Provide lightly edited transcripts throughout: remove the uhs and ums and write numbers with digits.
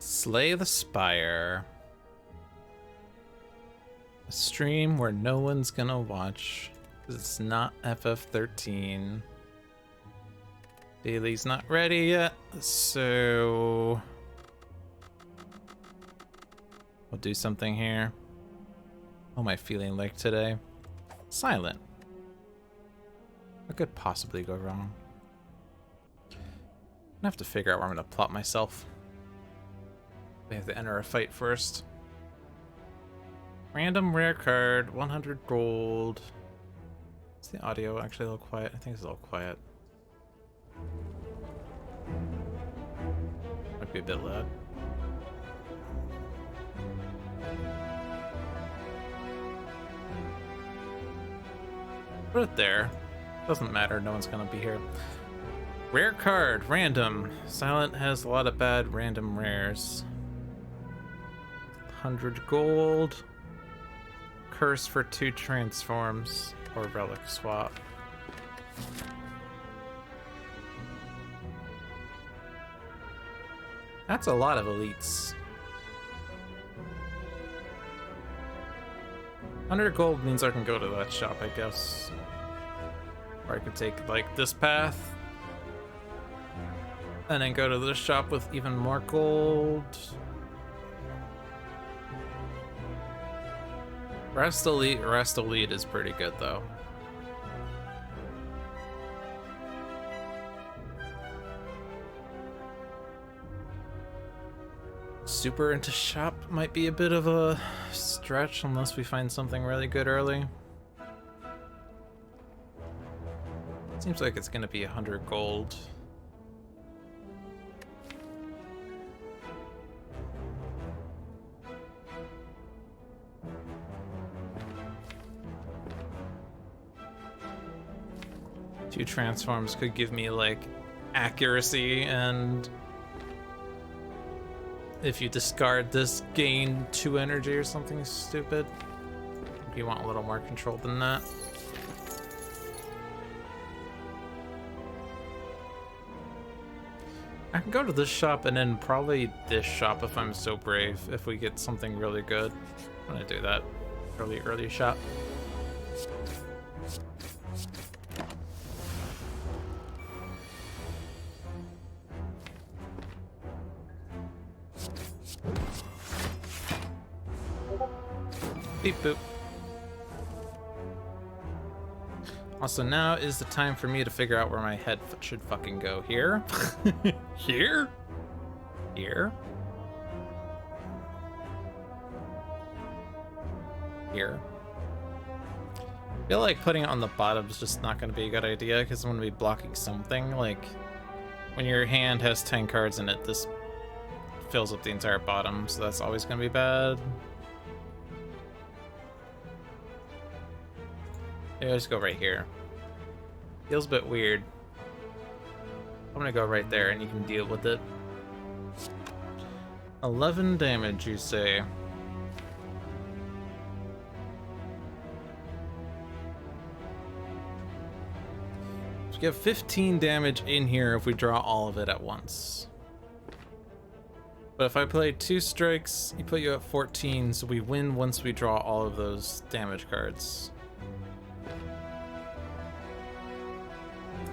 Slay the Spire. A stream where no one's gonna watch because it's not FF13. Daily's not ready yet, so we'll do something here. What am I feeling like today? Silent. What could possibly go wrong? I have to figure out where I'm gonna plot myself. I have to enter a fight first. Random rare card, 100 gold. Is the audio actually a little quiet? I think it's a little quiet. Might be a bit loud. Put it there. Doesn't matter, no one's gonna be here. Rare card, random. Silent has a lot of bad random rares. 100 gold. Curse for 2 transforms or relic swap. That's a lot of elites. 100 gold means I can go to that shop, I guess. Or I could take like this path and then go to this shop with even more gold. Rest elite is pretty good though. Super into shop might be a bit of a stretch unless we find something really good early. Seems like it's gonna be 100 gold. Two transforms could give me like accuracy, and if you discard this, gain 2 energy or something stupid. If you want a little more control than that. I can go to this shop and then probably this shop if I'm so brave, if we get something really good. I'm gonna do that. Early shop. Beep boop. Also, now is the time for me to figure out where my head should fucking go. Here? Here? Here? Here? I feel like putting it on the bottom is just not going to be a good idea because I'm going to be blocking something. Like, when your hand has 10 cards in it, this fills up the entire bottom, so that's always going to be bad. Maybe I'll just go right here. Feels a bit weird. I'm gonna go right there and you can deal with it. 11 damage, you say? So we have 15 damage in here if we draw all of it at once. But if I play 2 strikes, you put you at 14, so we win once we draw all of those damage cards.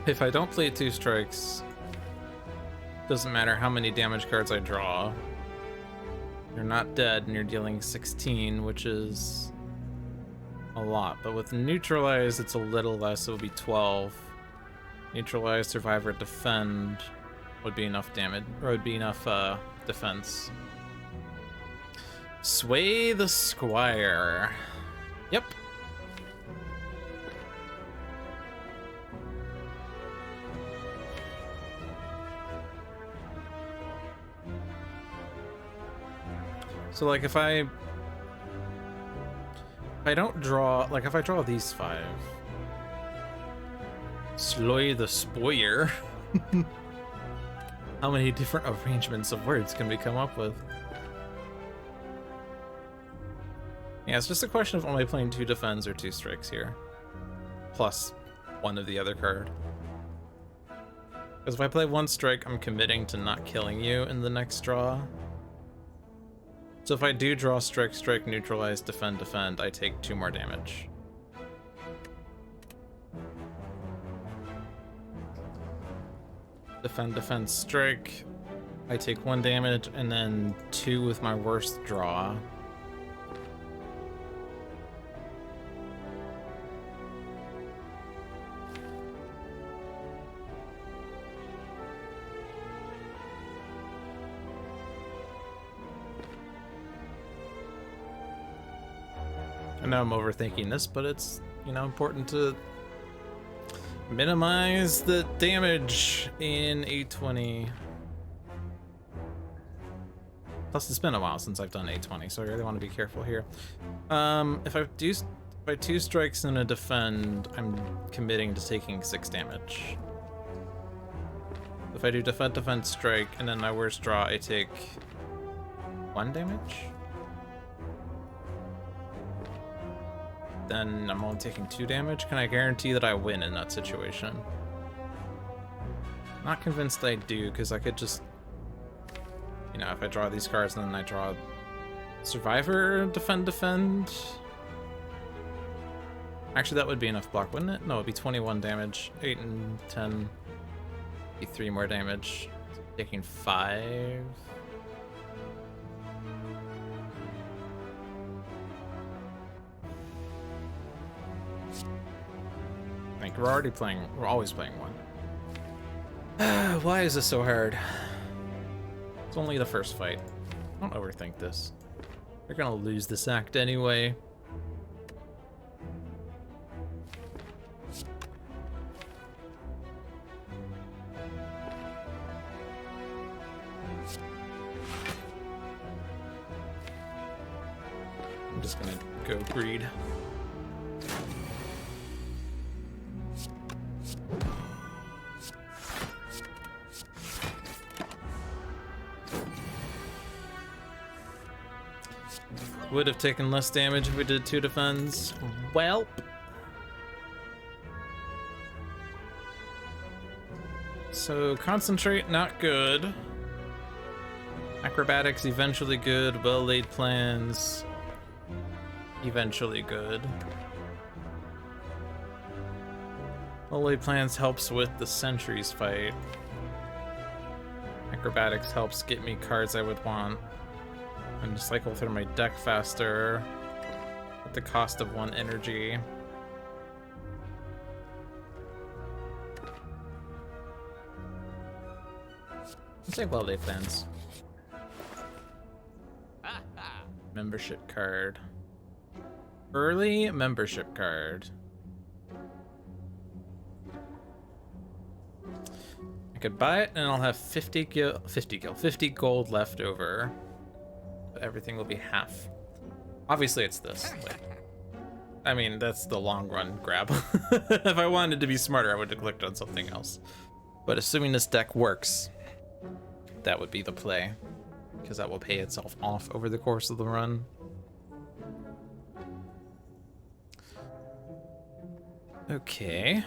If I don't play 2 strikes, doesn't matter how many damage cards I draw, you're not dead and you're dealing 16, which is a lot. But with neutralize, it's a little less, it would be 12. Neutralize, survivor, defend would be enough damage, or would be enough defense. Sway the Squire. Yep. So like if I don't draw, like if I draw these 5, Slay the Spire, how many different arrangements of words can we come up with? Yeah, it's just a question of only playing 2 defends or 2 strikes here, plus 1 of the other card. Because if I play 1 strike, I'm committing to not killing you in the next draw. So if I do draw strike, strike, neutralize, defend, defend, I take 2 more damage. Defend, defend, strike. I take 1 damage, and then 2 with my worst draw. I know I'm overthinking this, but it's, you know, important to minimize the damage in A20. Plus, it's been a while since I've done A20, so I really want to be careful here. If I 2 strikes and a defend, I'm committing to taking 6 damage. If I do defend, defend, strike, and then my worst draw, I take 1 damage. Then I'm only taking 2 damage. Can I guarantee that I win in that situation? Not convinced I do, because I could just, you know, if I draw these cards and then I draw Survivor, defend, defend. Actually, that would be enough block, wouldn't it? No, it'd be 21 damage. 8 and 10. Be 3 more damage. Taking 5. Like, we're always playing 1. Why is this so hard? It's only the first fight. Don't overthink this. You're gonna lose this act anyway. I'm just gonna go greed. Would have taken less damage if we did 2 defends. Welp. So concentrate, not good. Acrobatics, eventually good. Well-laid plans, eventually good. Well-laid plans helps with the sentries fight. Acrobatics helps get me cards I would want. And cycle through my deck faster at the cost of 1 energy. Let's take well-laid plans. Membership card. Early membership card. I could buy it and I'll have 50 gold left over. Everything will be half. Obviously it's this. I mean, that's the long run grab. If I wanted to be smarter, I would have clicked on something else. But assuming this deck works, that would be the play, because that will pay itself off over the course of the run. Okay.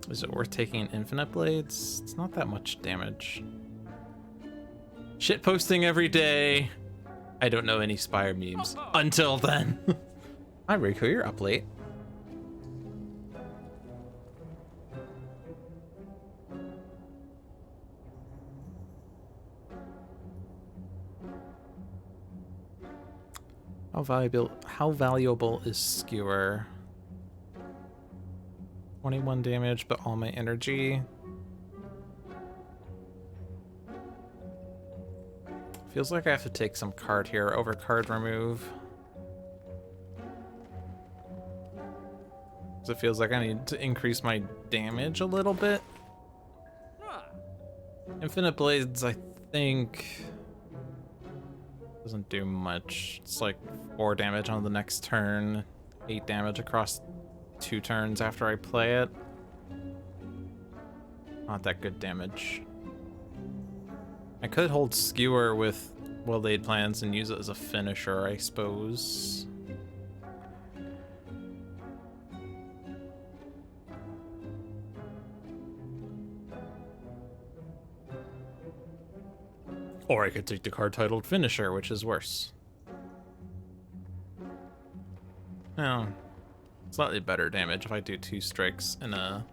Is it worth taking Infinite Blades? It's not that much damage. Shit posting every day. I don't know any Spire memes. Until then. Hi, Rico, you're up late. How valuable is Skewer? 21 damage, but all my energy. Feels like I have to take some card here over card remove. So it feels like I need to increase my damage a little bit. Infinite Blades, I think, doesn't do much. It's like 4 damage on the next turn, 8 damage across 2 turns after I play it. Not that good damage. I could hold Skewer with well-laid plans and use it as a finisher, I suppose. Or I could take the card titled Finisher, which is worse. No. Slightly better damage if I do 2 strikes and a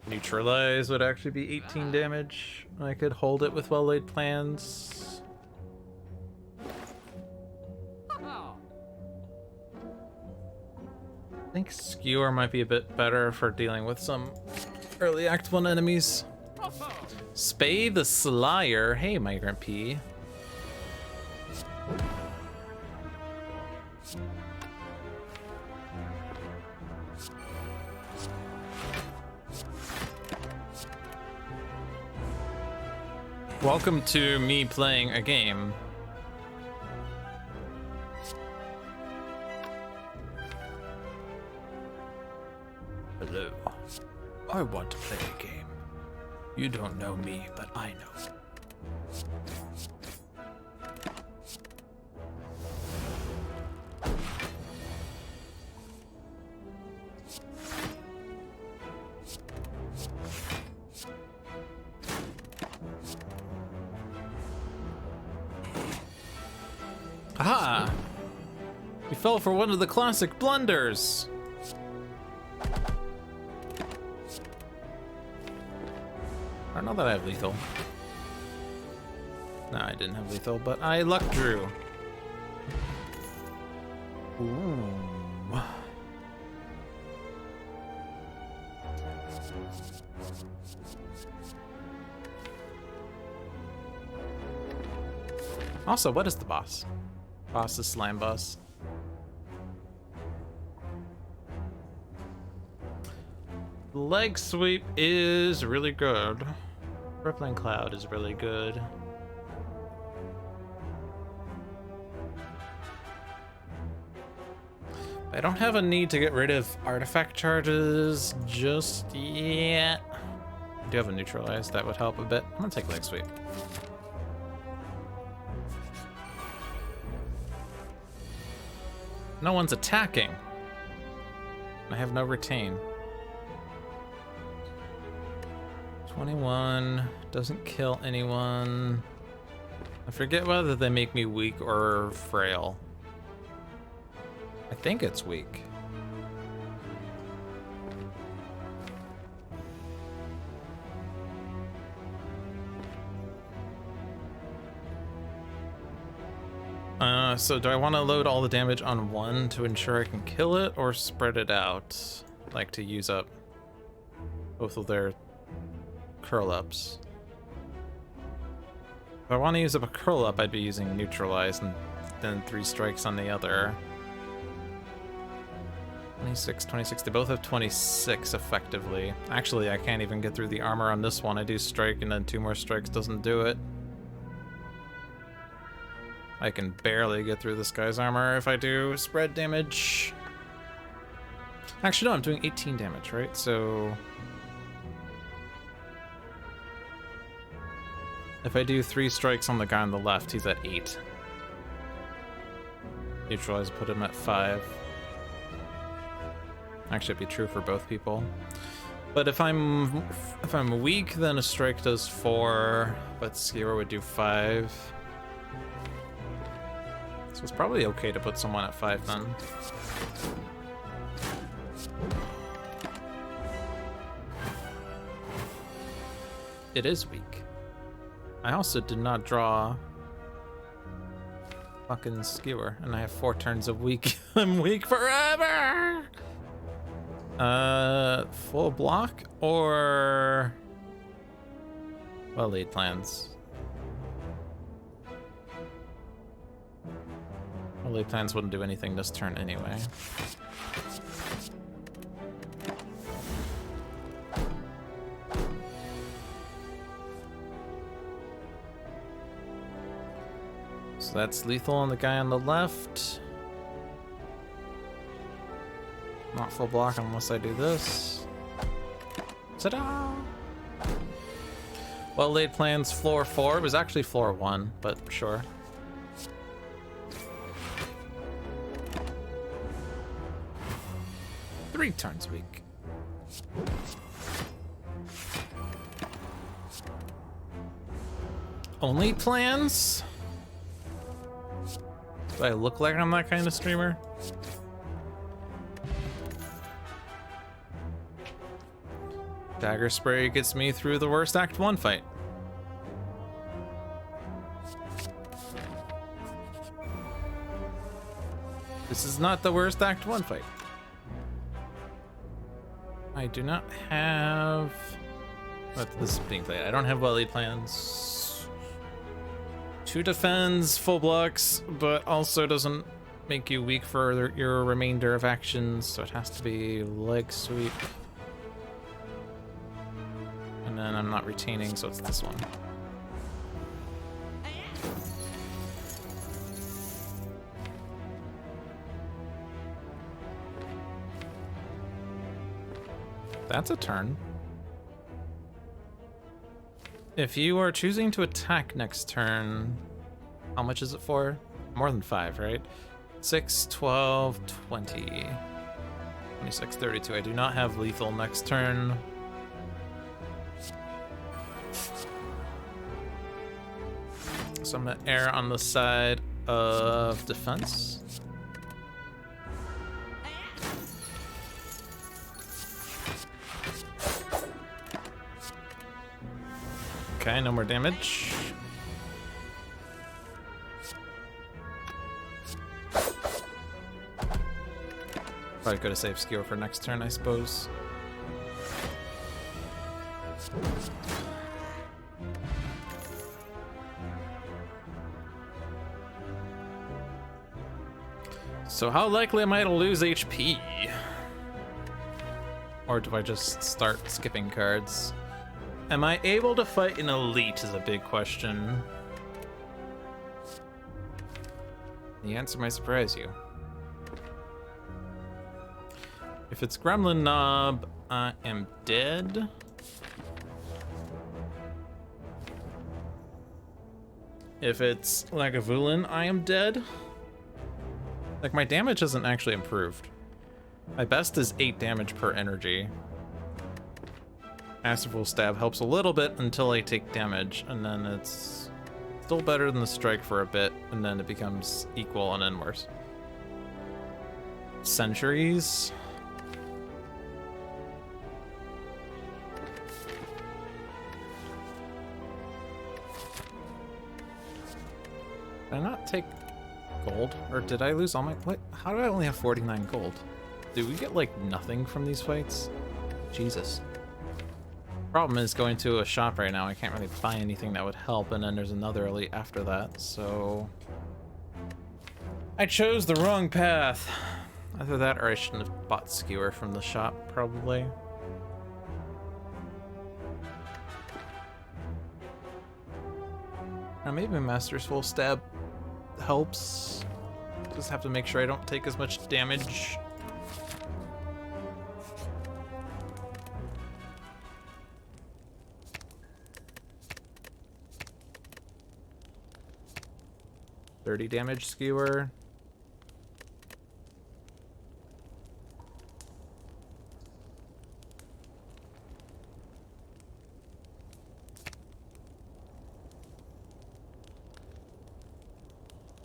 neutralize would actually be 18 damage. I could hold it with well-laid plans. I think Skewer might be a bit better for dealing with some early Act 1 enemies. Spay the Slayer. Hey, Migrant P. Welcome to me playing a game. Hello. I want to play a game. You don't know me, but I know. Aha! We fell for one of the classic blunders. I don't know that I have lethal. No, I didn't have lethal, but I luck drew. Ooh. Also, what is the boss? Boss is Slime Boss. Leg sweep is really good. Rippling Cloud is really good. I don't have a need to get rid of artifact charges just yet. I do have a neutralize, that would help a bit. I'm gonna take leg sweep. No one's attacking. I have no retain. 21 doesn't kill anyone. I forget whether they make me weak or frail. I think it's weak. So do I want to load all the damage on one to ensure I can kill it, or spread it out? Like to use up both of their curl-ups. If I want to use up a curl-up, I'd be using neutralize and then 3 strikes on the other. 26, 26. They both have 26 effectively. Actually, I can't even get through the armor on this one. I do strike and then 2 more strikes doesn't do it. I can barely get through this guy's armor if I do spread damage. Actually, no, I'm doing 18 damage, right? So if I do 3 strikes on the guy on the left, he's at 8. Neutralize, put him at 5. Actually, it'd be true for both people. But if I'm weak, then a strike does 4, but Skewer would do 5. So it's probably okay to put someone at 5 then. It is weak. I also did not draw fucking Skewer, and I have 4 turns of weak. I'm weak forever! Full block or well-laid plans? Well-laid plans wouldn't do anything this turn anyway. So that's lethal on the guy on the left. Not full block unless I do this. Ta-da! Well-laid plans floor 4. It was actually floor 1, but sure. Three turns weak. only plans? Do I look like I'm that kind of streamer? Dagger spray gets me through the worst Act 1 fight. This is not the worst Act 1 fight. I do not have... What this is being played. I don't have well-laid plans. 2 defends, full blocks, but also doesn't make you weak for your remainder of actions, so it has to be leg sweep. And then I'm not retaining, so it's this one. That's a turn. If you are choosing to attack next turn, how much is it for? More than 5, right? 6, 12, 20, 26, 32. I do not have lethal next turn. So I'm gonna err on the side of defense. Okay, no more damage. Probably could have saved skill for next turn, I suppose. So how likely am I to lose HP? Or do I just start skipping cards? Am I able to fight an elite is a big question. The answer might surprise you. If it's Gremlin Knob, I am dead. If it's Lagavulin, I am dead. Like, my damage hasn't actually improved. My best is 8 damage per energy. Masterful Stab helps a little bit until I take damage, and then it's still better than the Strike for a bit, and then it becomes equal and then worse. Centuries. Did I not take gold? Or did I lose all my... What? How do I only have 49 gold? Do we get, like, nothing from these fights? Jesus. Problem is, going to a shop right now, I can't really buy anything that would help, and then there's another elite after that, so... I chose the wrong path. Either that, or I shouldn't have bought Skewer from the shop, probably. Now maybe Master's Full Stab helps. Just have to make sure I don't take as much damage. $30 damage Skewer.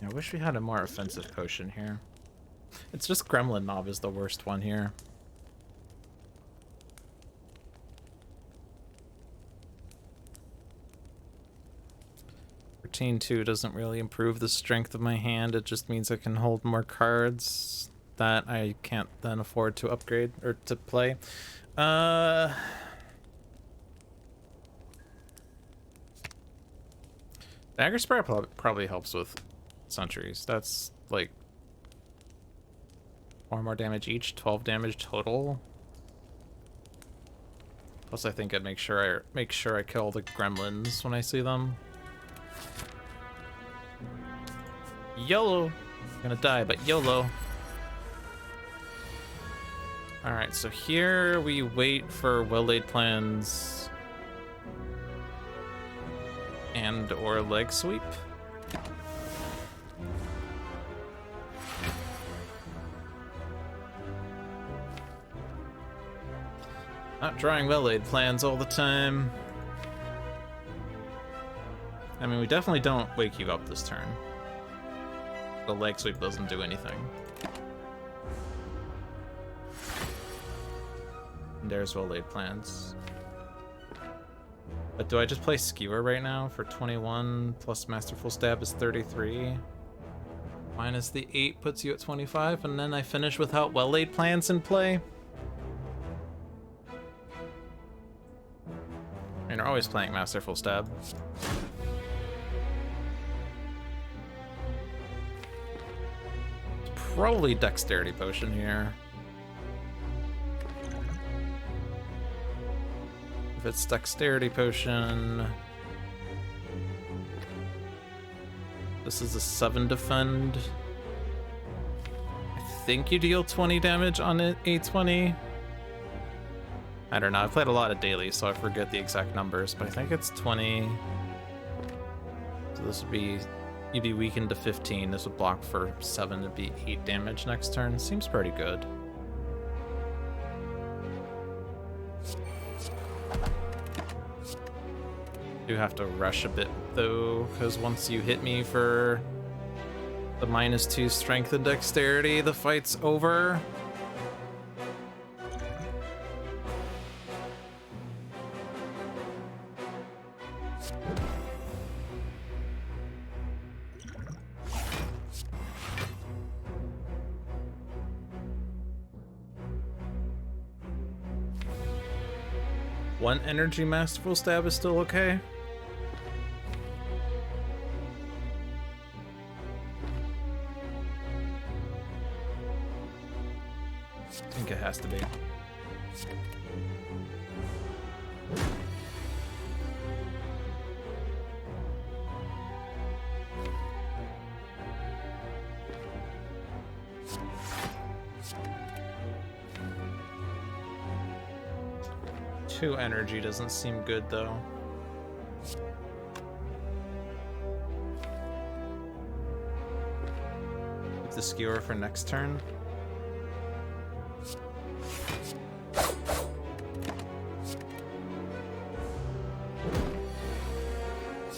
I wish we had a more offensive potion here. It's just Gremlin Knob is the worst one here. Retain 2 doesn't really improve the strength of my hand, it just means I can hold more cards that I can't then afford to upgrade or to play. Dagger Spire probably helps with Centuries. That's like 4 more damage each, 12 damage total. Plus I think I'd make sure I kill the gremlins when I see them. YOLO! I'm gonna die, but YOLO. Alright, so here we wait for well-laid plans and or leg sweep. Not drawing well-laid plans all the time. I mean, we definitely don't wake you up this turn. The leg sweep doesn't do anything. And there's well-laid plans. But do I just play Skewer right now for 21 plus Masterful Stab is 33? Minus the 8 puts you at 25, and then I finish without well-laid plans in play? I mean, you're always playing Masterful Stab. Probably Dexterity Potion here. If it's Dexterity Potion... This is a 7 defend. I think you deal 20 damage on it, A20. I don't know, I've played a lot of dailies, so I forget the exact numbers, but I think it's 20. So this would be... You'd be weakened to 15. This would block for 7 to be 8 damage next turn. Seems pretty good. Do have to rush a bit though, because once you hit me for the -2 strength and dexterity, the fight's over. One energy Masterful Stab is still okay. I think it has to be. Two energy doesn't seem good though. Keep the Skewer for next turn.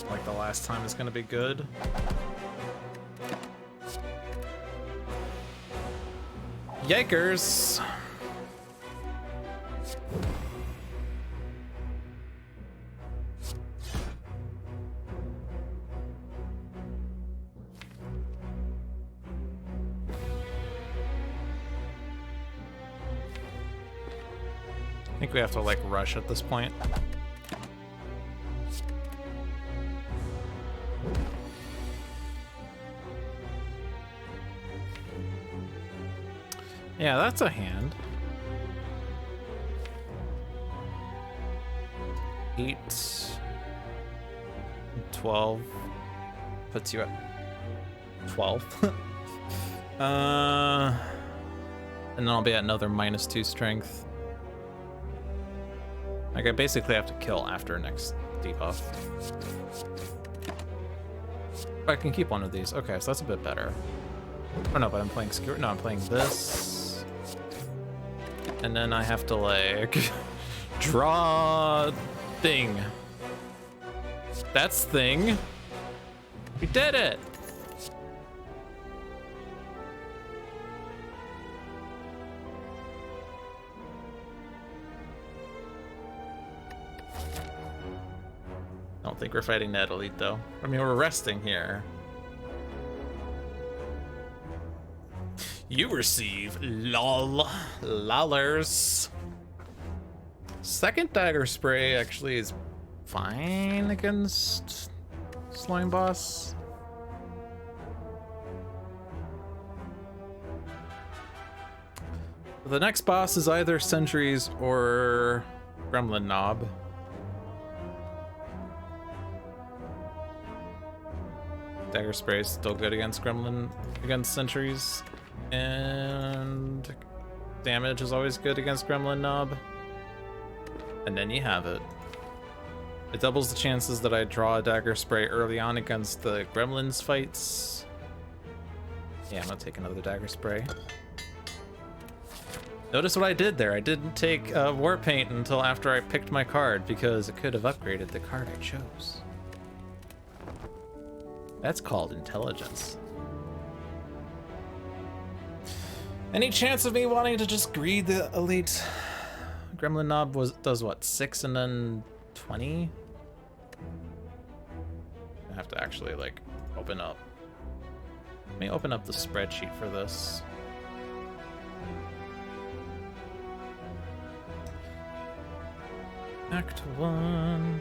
Like the last time is gonna be good. Yikers! I think we have to like rush at this point. Yeah, that's a hand. 8, 12 puts you at 12. And then I'll be at another -2 strength. Like, I basically have to kill after next debuff. I can keep one of these. Okay, so that's a bit better. Oh no, but I'm playing Skewer. No, I'm playing this. And then I have to, like, draw thing. That's thing. We did it! I don't think we're fighting that elite though. I mean, we're resting here. You receive lollers. Second dagger spray actually is fine against slime boss. The next boss is either sentries or gremlin knob. Dagger spray is still good against sentries, and damage is always good against gremlin knob. And then you have it. It doubles the chances that I draw a dagger spray early on against the gremlins fights. Yeah, I'm gonna take another dagger spray. Notice what I did there. I didn't take war paint until after I picked my card because it could have upgraded the card I chose. That's called intelligence. Any chance of me wanting to just greed the elite? Gremlin Knob does what, 6 and then 20? I have to actually like open up. Let me open up the spreadsheet for this. Act 1.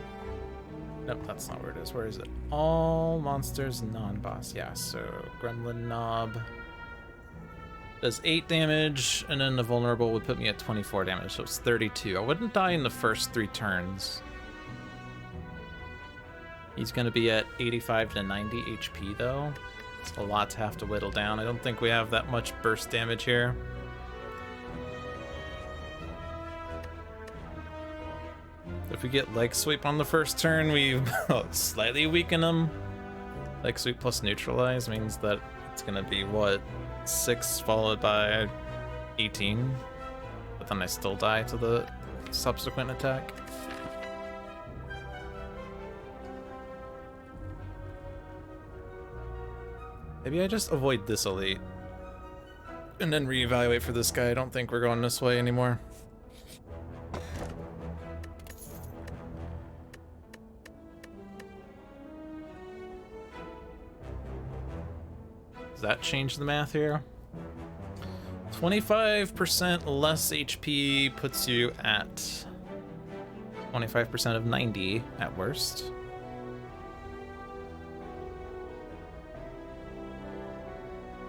Nope, that's not where it is. Where is it? All monsters non-boss. Yeah, so Gremlin Knob does 8 damage, and then the vulnerable would put me at 24 damage, so it's 32. I wouldn't die in the first 3 turns. He's gonna be at 85 to 90 HP though. It's a lot to have to whittle down. I don't think we have that much burst damage here. If we get Leg Sweep on the first turn, we slightly weaken him. Leg Sweep plus Neutralize means that it's gonna be, what, 6 followed by 18? But then I still die to the subsequent attack. Maybe I just avoid this elite and then reevaluate for this guy. I don't think we're going this way anymore. Does that change the math here? 25% less HP puts you at 25% of 90 at worst.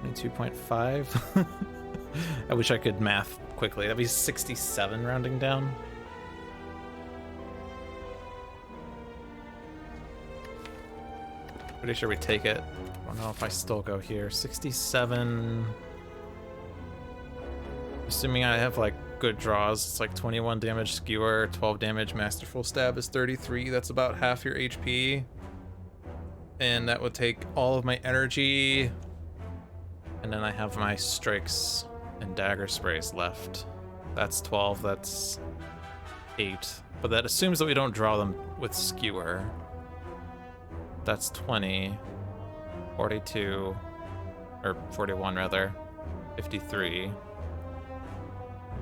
$22.5. I wish I could math quickly. That'd be 67 rounding down. Pretty sure we take it. I don't know if I still go here. 67. Assuming I have like good draws, it's like 21 damage skewer, 12 damage masterful stab is 33. That's about half your HP. And that would take all of my energy. And then I have my strikes and dagger sprays left. That's 12, that's 8. But that assumes that we don't draw them with skewer. That's 20, 42, or 41 rather, 53.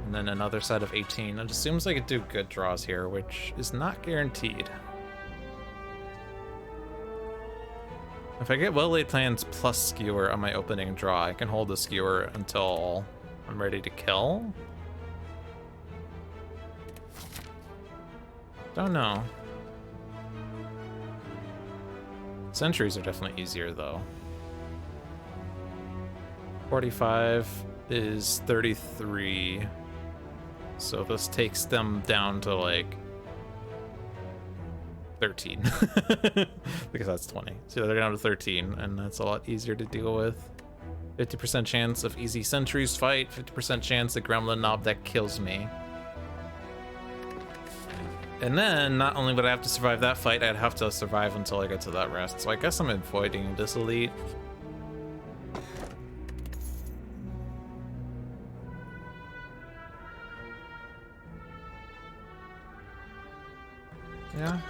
And then another set of 18. It assumes I could do good draws here, which is not guaranteed. If I get well-laid plans plus skewer on my opening draw, I can hold the skewer until I'm ready to kill. Don't know. Sentries are definitely easier though. 45 is 33. So this takes them down to like 13 because that's 20. So they're down to 13 and that's a lot easier to deal with. 50% chance of easy sentries fight, 50% chance of Gremlin Knob that kills me. And then not only would I have to survive that fight, I'd have to survive until I get to that rest. So I guess I'm avoiding this elite. Yeah.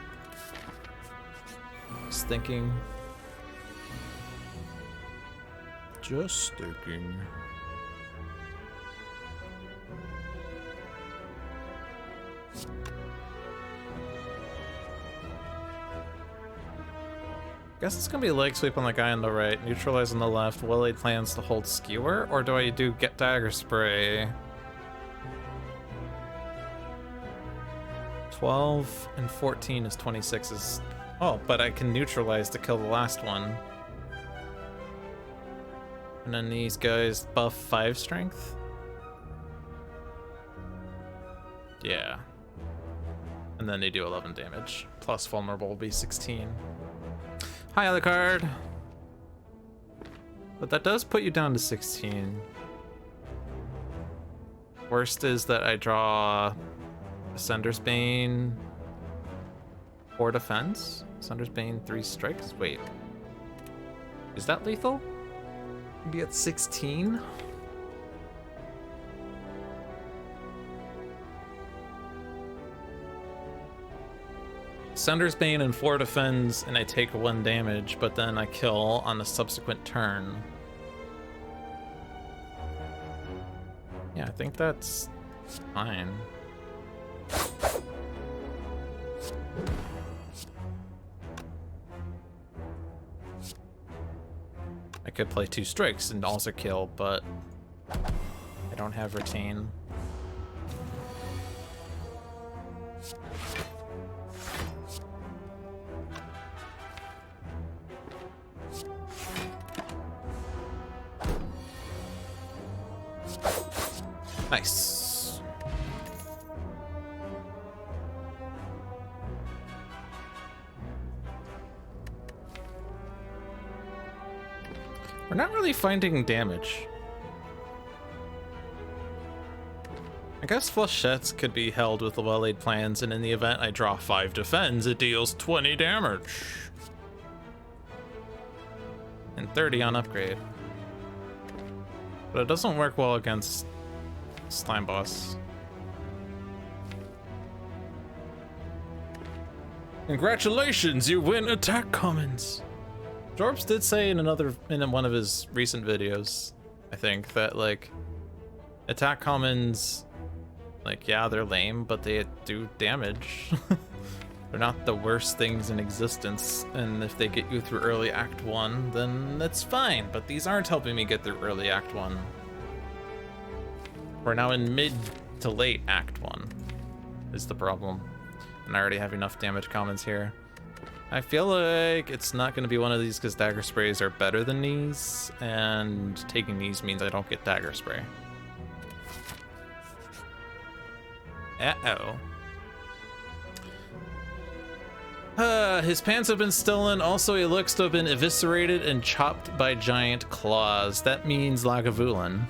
Just thinking. Just thinking. Guess it's gonna be leg sweep on the guy on the right, neutralize on the left, well-laid plans to hold skewer, or do I do get dagger spray? 12 and 14 is 26 is... Oh, but I can neutralize to kill the last one. And then these guys buff 5 strength? Yeah. And then they do 11 damage. Plus vulnerable will be 16. Hi, other card. But that does put you down to 16. Worst is that I draw Ascender's Bane 4 defense. Ascender's Bane 3 strikes. Wait. Is that lethal? Be at 16? Sunder's Bane and 4 defends, and I take 1 damage, but then I kill on the subsequent turn. Yeah, I think that's fine. I could play 2 strikes and also kill, but I don't have retain. Nice. We're not really finding damage. I guess flechettes could be held with the well-laid plans, and in the event I draw 5 defense, it deals 20 damage. And 30 on upgrade. But it doesn't work well against Slime Boss. Congratulations, you win attack commons! Jorbs did say in one of his recent videos, I think, that like attack commons, like, yeah, they're lame, but they do damage. They're not the worst things in existence, and if they get you through early Act 1, then that's fine, but these aren't helping me get through early Act 1. We're now in mid to late Act 1, is the problem. And I already have enough damage commons here. I feel like it's not going to be one of these because Dagger Sprays are better than these, and taking these means I don't get Dagger Spray. Uh-oh. His pants have been stolen. Also, he looks to have been eviscerated and chopped by giant claws. That means Lagavulin.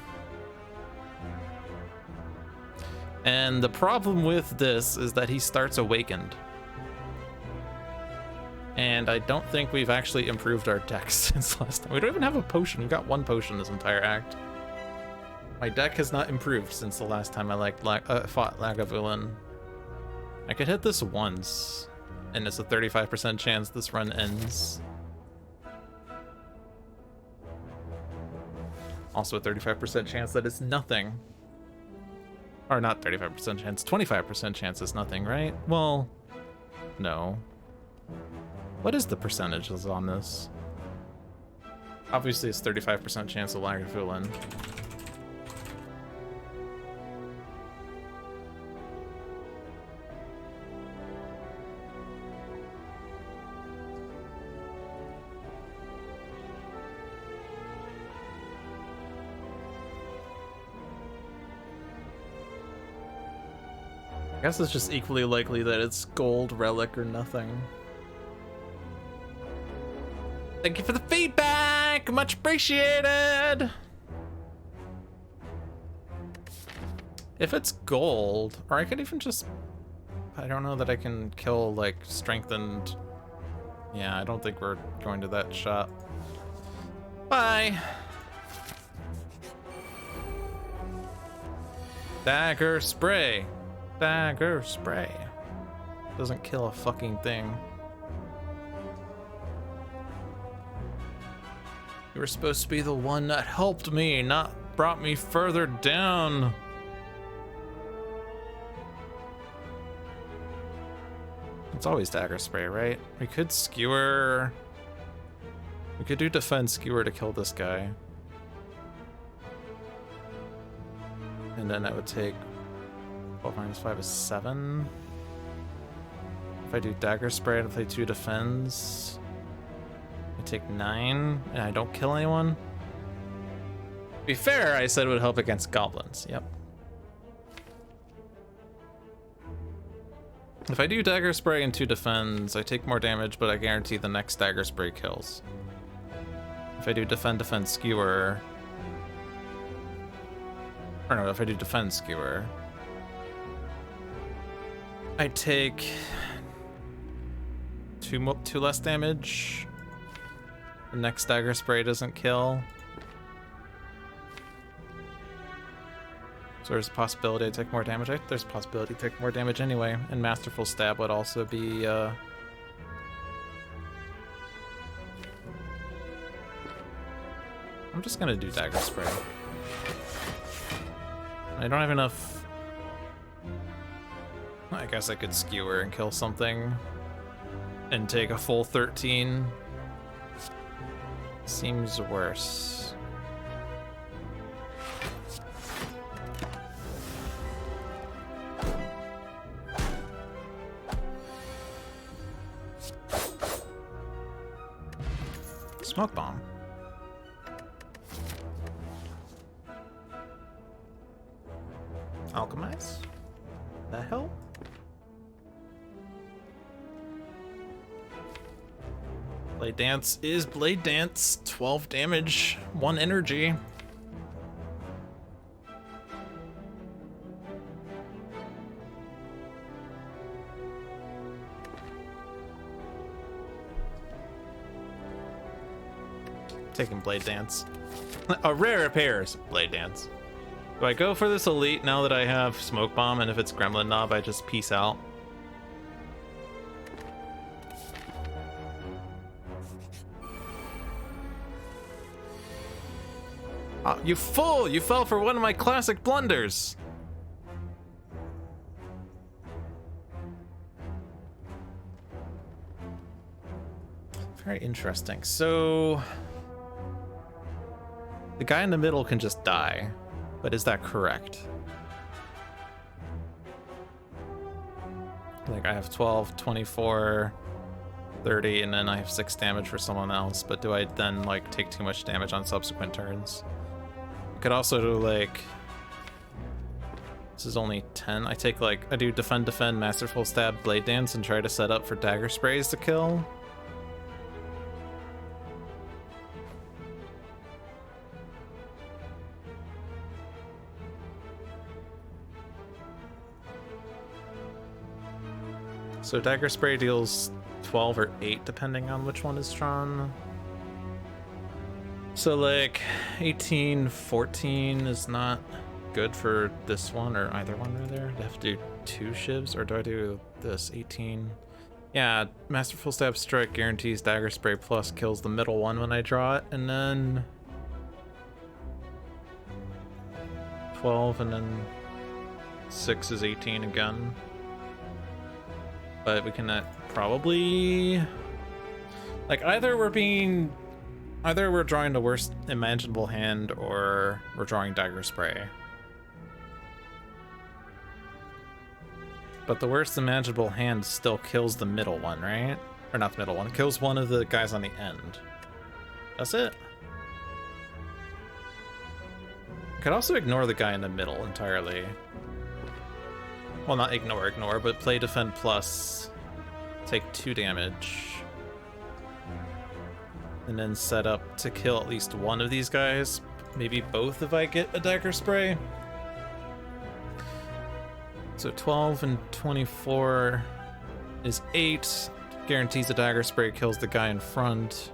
And the problem with this is that he starts awakened. And I don't think we've actually improved our deck since last time. We don't even have a potion. We've got 1 potion this entire act. My deck has not improved since the last time I fought Lagavulin. I could hit this once, and it's a 35% chance this run ends. Also a 35% chance that it's nothing. Or not 35% chance, 25% chance it's nothing, right? Well, no. What is the percentages on this? Obviously it's 35% chance of Lagavulin. I guess it's just equally likely that it's gold, relic, or nothing. Thank you for the feedback! Much appreciated! If it's gold, or I could even just... I don't know that I can kill, like, strengthened... Yeah, I don't think we're going to that shot. Bye! Dagger spray. Dagger spray. Doesn't kill a fucking thing. You were supposed to be the one that helped me, not brought me further down. It's always dagger spray, right? We could skewer. We could do defense skewer to kill this guy. And then that would take 12 minus 5 is 7. If I do dagger spray, I'd play 2 defense. I take 9, and I don't kill anyone. To be fair, I said it would help against goblins. Yep. If I do dagger spray and 2 defense, I take more damage, but I guarantee the next dagger spray kills. If I do defend skewer, or no, if I do defend skewer, I take 2 less damage. The next dagger spray doesn't kill. So there's a possibility I take more damage. There's a possibility I take more damage anyway. And Masterful Stab would also be I'm just gonna do Dagger Spray. I don't have enough. I guess I could skewer and kill something and take a full 13. Seems worse. Smoke bomb. Alchemize? The hell? Blade Dance is Blade Dance. 12 damage, 1 energy. Taking Blade Dance. A rare appears. Blade Dance. Do I go for this elite now that I have Smoke Bomb, and if it's Gremlin Knob, I just peace out? Oh, you fool! You fell for one of my classic blunders! Very interesting. So the guy in the middle can just die, but is that correct? Like I have 12, 24, 30, and then I have 6 damage for someone else, but do I then like take too much damage on subsequent turns? I could also do like, this is only 10. I take like, I do defend, masterful stab, blade dance, and try to set up for dagger sprays to kill. So dagger spray deals 12 or 8 depending on which one is drawn. So like 18, 14 is not good for this one or either one rather. Do I have to do 2 shivs or do I do this 18? Yeah, masterful stab strike guarantees dagger spray plus kills the middle one when I draw it, and then 12 and then 6 is 18 again. But we can probably, like, either we're drawing the worst imaginable hand or we're drawing dagger spray. But the worst imaginable hand still kills the middle one, right? Or not the middle one, it kills one of the guys on the end. That's it. Could also ignore the guy in the middle entirely. Well, not ignore, but play defend plus, take 2 damage. And then set up to kill at least one of these guys. Maybe both if I get a dagger spray. So 12 and 24 is 8. Guarantees a dagger spray kills the guy in front.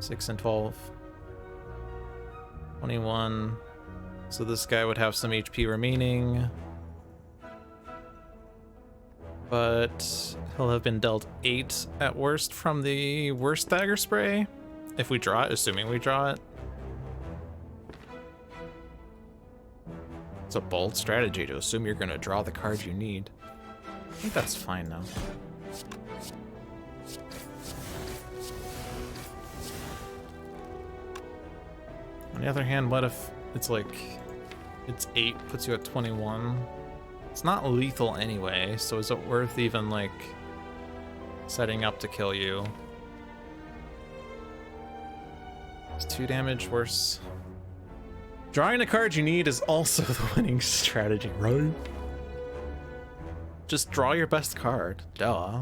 6 and 12. 21. So this guy would have some HP remaining. But he'll have been dealt 8 at worst from the worst dagger spray. If we draw it, assuming we draw it. It's a bold strategy to assume you're going to draw the card you need. I think that's fine now. On the other hand, what if it's like, it's 8, puts you at 21? It's not lethal anyway, so is it worth even, like, setting up to kill you? It's 2 damage worse. Drawing the card you need is also the winning strategy, right? Just draw your best card, duh.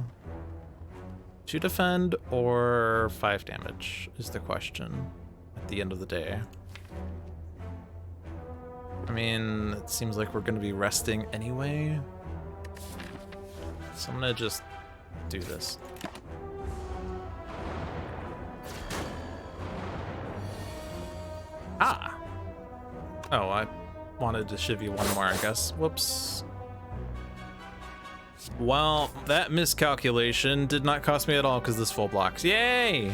2 defend or 5 damage is the question at the end of the day. I mean, it seems like we're gonna be resting anyway. So I'm gonna just do this. Ah! Oh, I wanted to shiv you one more, I guess. Whoops. Well, that miscalculation did not cost me at all because this full blocks. Yay!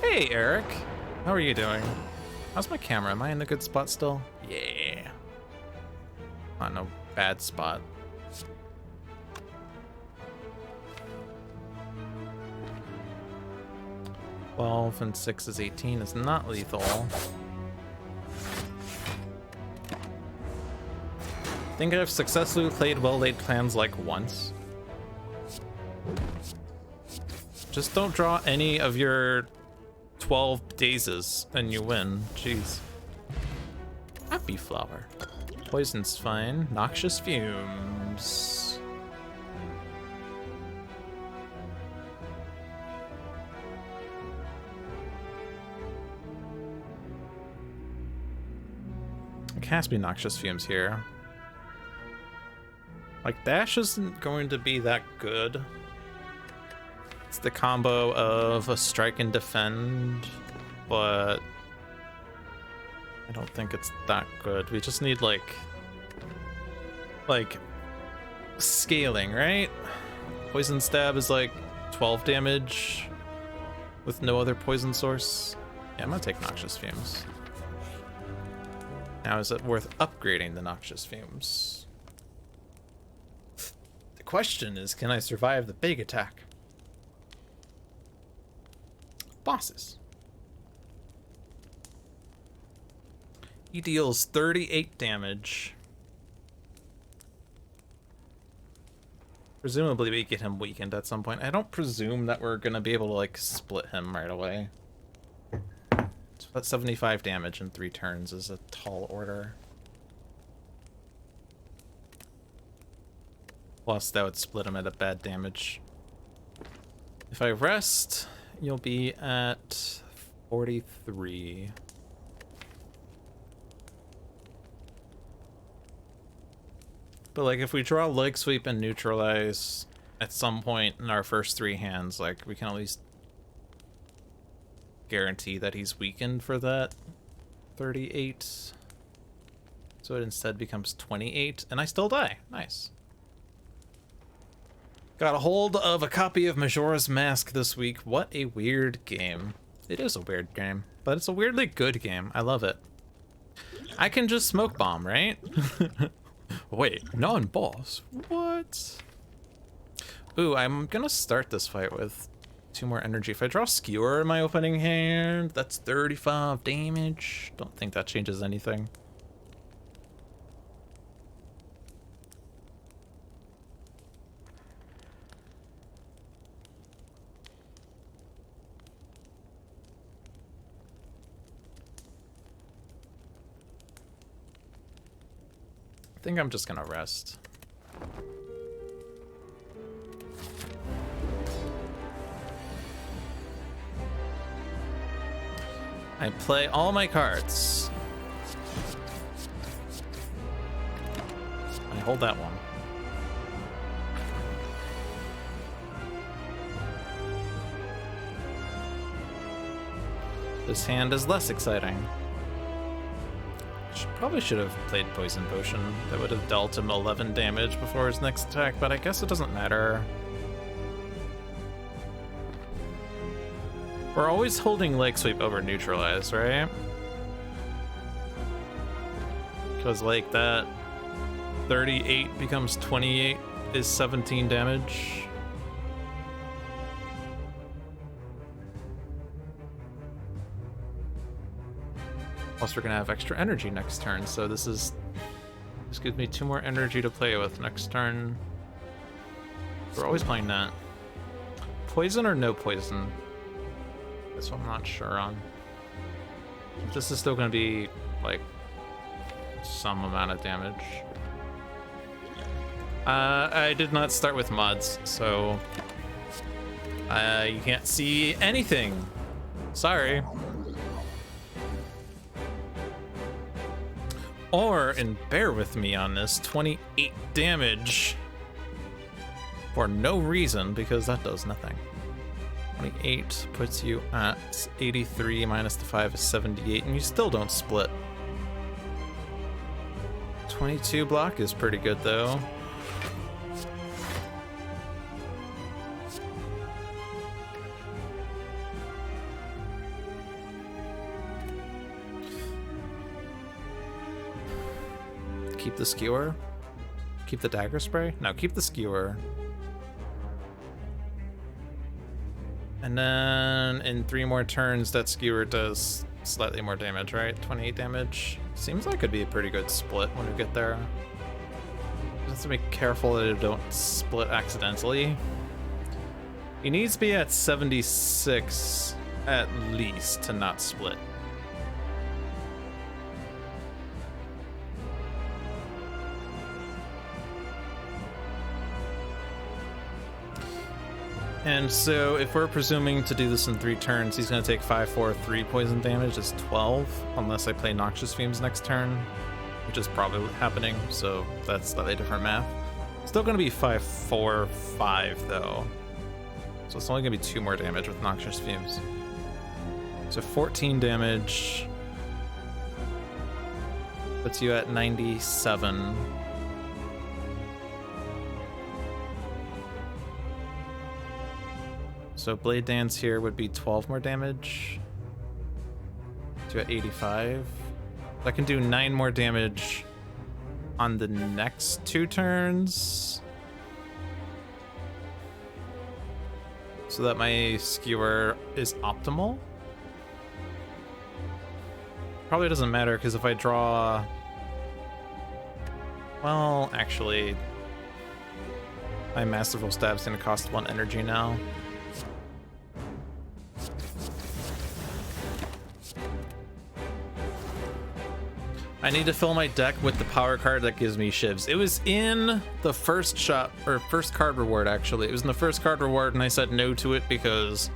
Hey, Eric. How are you doing? How's my camera? Am I in a good spot still? Yeah. Not no bad spot. Twelve and 6 is 18. Is not lethal. Think I've successfully played well-laid plans like once. Just don't draw any of your 12 dazes and you win. Jeez. Happy flower. Poison's fine. Noxious fumes. It has to be noxious fumes here. Like, dash isn't going to be that good. It's the combo of a strike and defend, but I don't think it's that good. We just need like scaling, right? Poison stab is like 12 damage with no other poison source. Yeah, I'm gonna take noxious fumes. Now, is it worth upgrading the noxious fumes? The question is, can I survive the big attack? Bosses. He deals 38 damage. Presumably we get him weakened at some point. I don't presume that we're gonna be able to like split him right away. So that's 75 damage in 3 turns is a tall order. Plus that would split him at a bad damage. If I rest, you'll be at 43. But like if we draw leg sweep and neutralize at some point in our first 3 hands, like we can at least guarantee that he's weakened for that 38. So it instead becomes 28 and I still die. Nice. Got a hold of a copy of Majora's Mask this week. What a weird game. It is a weird game, but it's a weirdly good game. I love it. I can just smoke bomb, right? Wait, non-boss? What? Ooh, I'm gonna start this fight with 2 more energy. If I draw Skewer in my opening hand, that's 35 damage. Don't think that changes anything. I think I'm just gonna rest. I play all my cards. I hold that one. This hand is less exciting. Probably should have played Poison Potion. That would have dealt him 11 damage before his next attack, but I guess it doesn't matter. We're always holding leg sweep over neutralize, right? Because like that 38 becomes 28 is 17 damage. Plus we're gonna have extra energy next turn, so this gives me 2 more energy to play with next turn. We're always playing that. Poison or no poison? That's what I'm not sure on. This is still gonna be like some amount of damage. I did not start with mods, so you can't see anything. Sorry. And bear with me on this, 28 damage for no reason, because that does nothing. 28 puts you at 83 minus the 5 is 78, and you still don't split. 22 block is pretty good though. keep the skewer? Keep the dagger spray? No, keep the skewer. And then in 3 more turns, that skewer does slightly more damage, right? 28 damage. Seems like it'd be a pretty good split when we get there. Just have to be careful that it don't split accidentally. He needs to be at 76 at least to not split. And so if we're presuming to do this in 3 turns, he's going to take 5, 4, 3 poison damage. That's 12, unless I play Noxious Fumes next turn, which is probably happening, so that's slightly different math. Still going to be 5, 4, 5, though. So it's only going to be 2 more damage with Noxious Fumes. So 14 damage puts you at 97. So Blade Dance here would be 12 more damage. To at 85. I can do 9 more damage on the next 2 turns. So that my skewer is optimal. Probably doesn't matter because if I draw... Well, actually, my Masterful Stab's gonna cost 1 energy now. I need to fill my deck with the power card that gives me shivs. It was in the first shop, or first card reward actually. It was in the first card reward and I said no to it because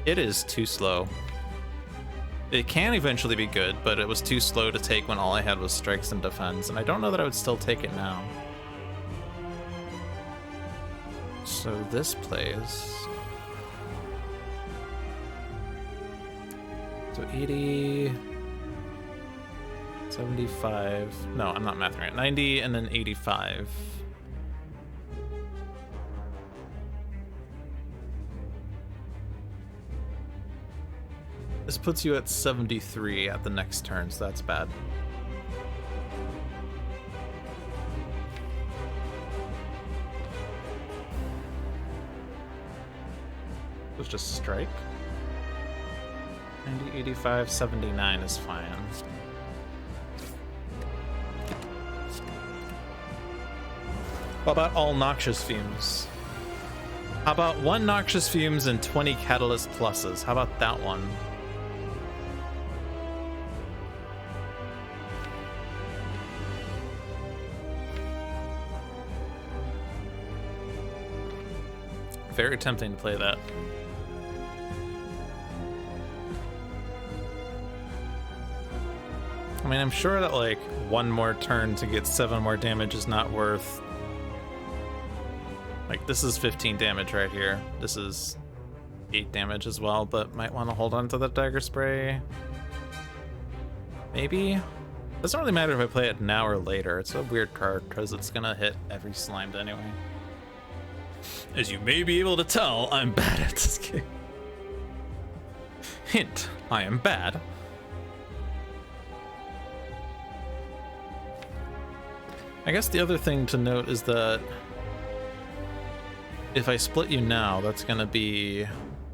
it is too slow. It can eventually be good, but it was too slow to take when all I had was strikes and defense, and I don't know that I would still take it now. So this plays. So 80... 75. No, I'm not mathing right. 90 and then 85. This puts you at 73 at the next turn, so that's bad. Let's just strike. 90, 85, 79 is fine. How about all Noxious Fumes? How about 1 Noxious Fumes and 20 Catalyst Pluses? How about that one? Very tempting to play that. I mean, I'm sure that like 1 more turn to get 7 more damage is not worth... Like, this is 15 damage right here. This is 8 damage as well, but might want to hold on to the Dagger Spray. Maybe? Doesn't really matter if I play it now or later. It's a weird card, because it's gonna hit every slimed anyway. As you may be able to tell, I'm bad at this game. Hint, I am bad. I guess the other thing to note is that if I split you now, that's gonna be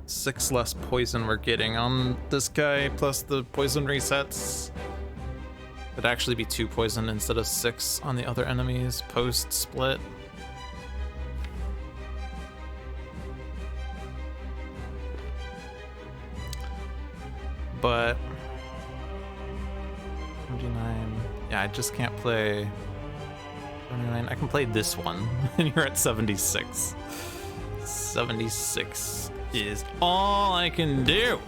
6 less poison we're getting on this guy, plus the poison resets. It'd actually be 2 poison instead of 6 on the other enemies post-split. But 79, yeah, I just can't play 79. I can play this one, and you're at 76. 76 is all I can do.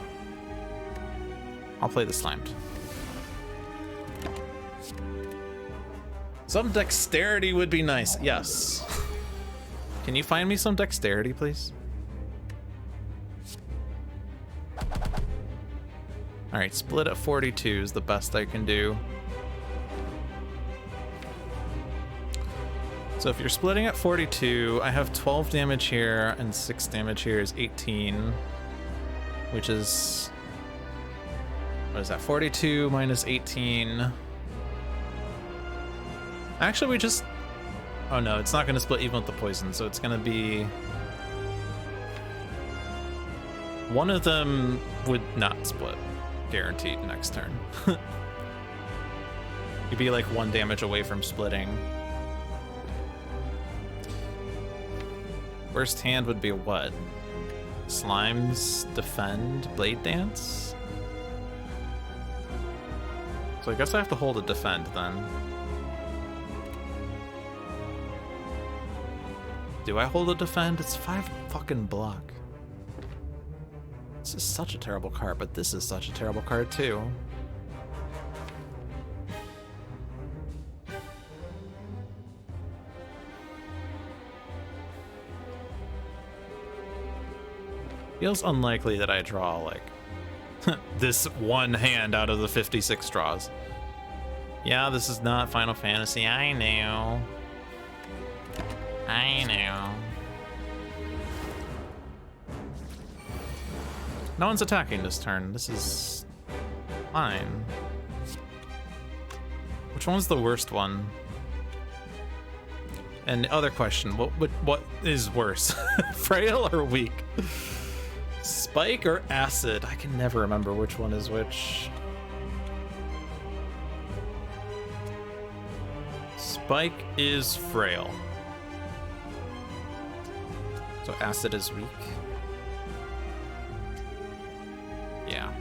I'll play the slimed. Some dexterity would be nice. Yes. Can you find me some dexterity, please? All right, split at 42 is the best I can do. So if you're splitting at 42, I have 12 damage here and 6 damage here is 18, which is, what is that, 42 minus 18 Actually, we just... Oh no, it's not going to split even with the poison, so it's going to be... One of them would not split. Guaranteed next turn. You'd be like 1 damage away from splitting. Worst hand would be what? Slimes, Defend, Blade Dance? So I guess I have to hold a Defend then. Do I hold a Defend? It's 5 fucking block. This is such a terrible card, but this is such a terrible card too. Feels unlikely that I draw like this one hand out of the 56 draws. Yeah, this is not Final Fantasy. I know. I know. No one's attacking this turn. This is fine. Which one's the worst one? And other question, what is worse? Frail or weak? Spike or acid? I can never remember which one is which. Spike is frail. So acid is weak. Yeah.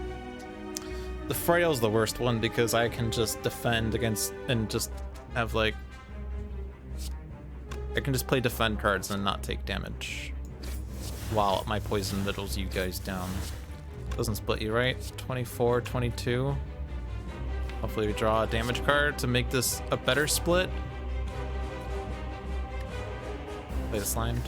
The frail's the worst one because I can just defend against and just have like... I can just play defend cards and not take damage while my poison whittles you guys down. Doesn't split you, right? 24, 22. Hopefully we draw a damage card to make this a better split. Play the slimed.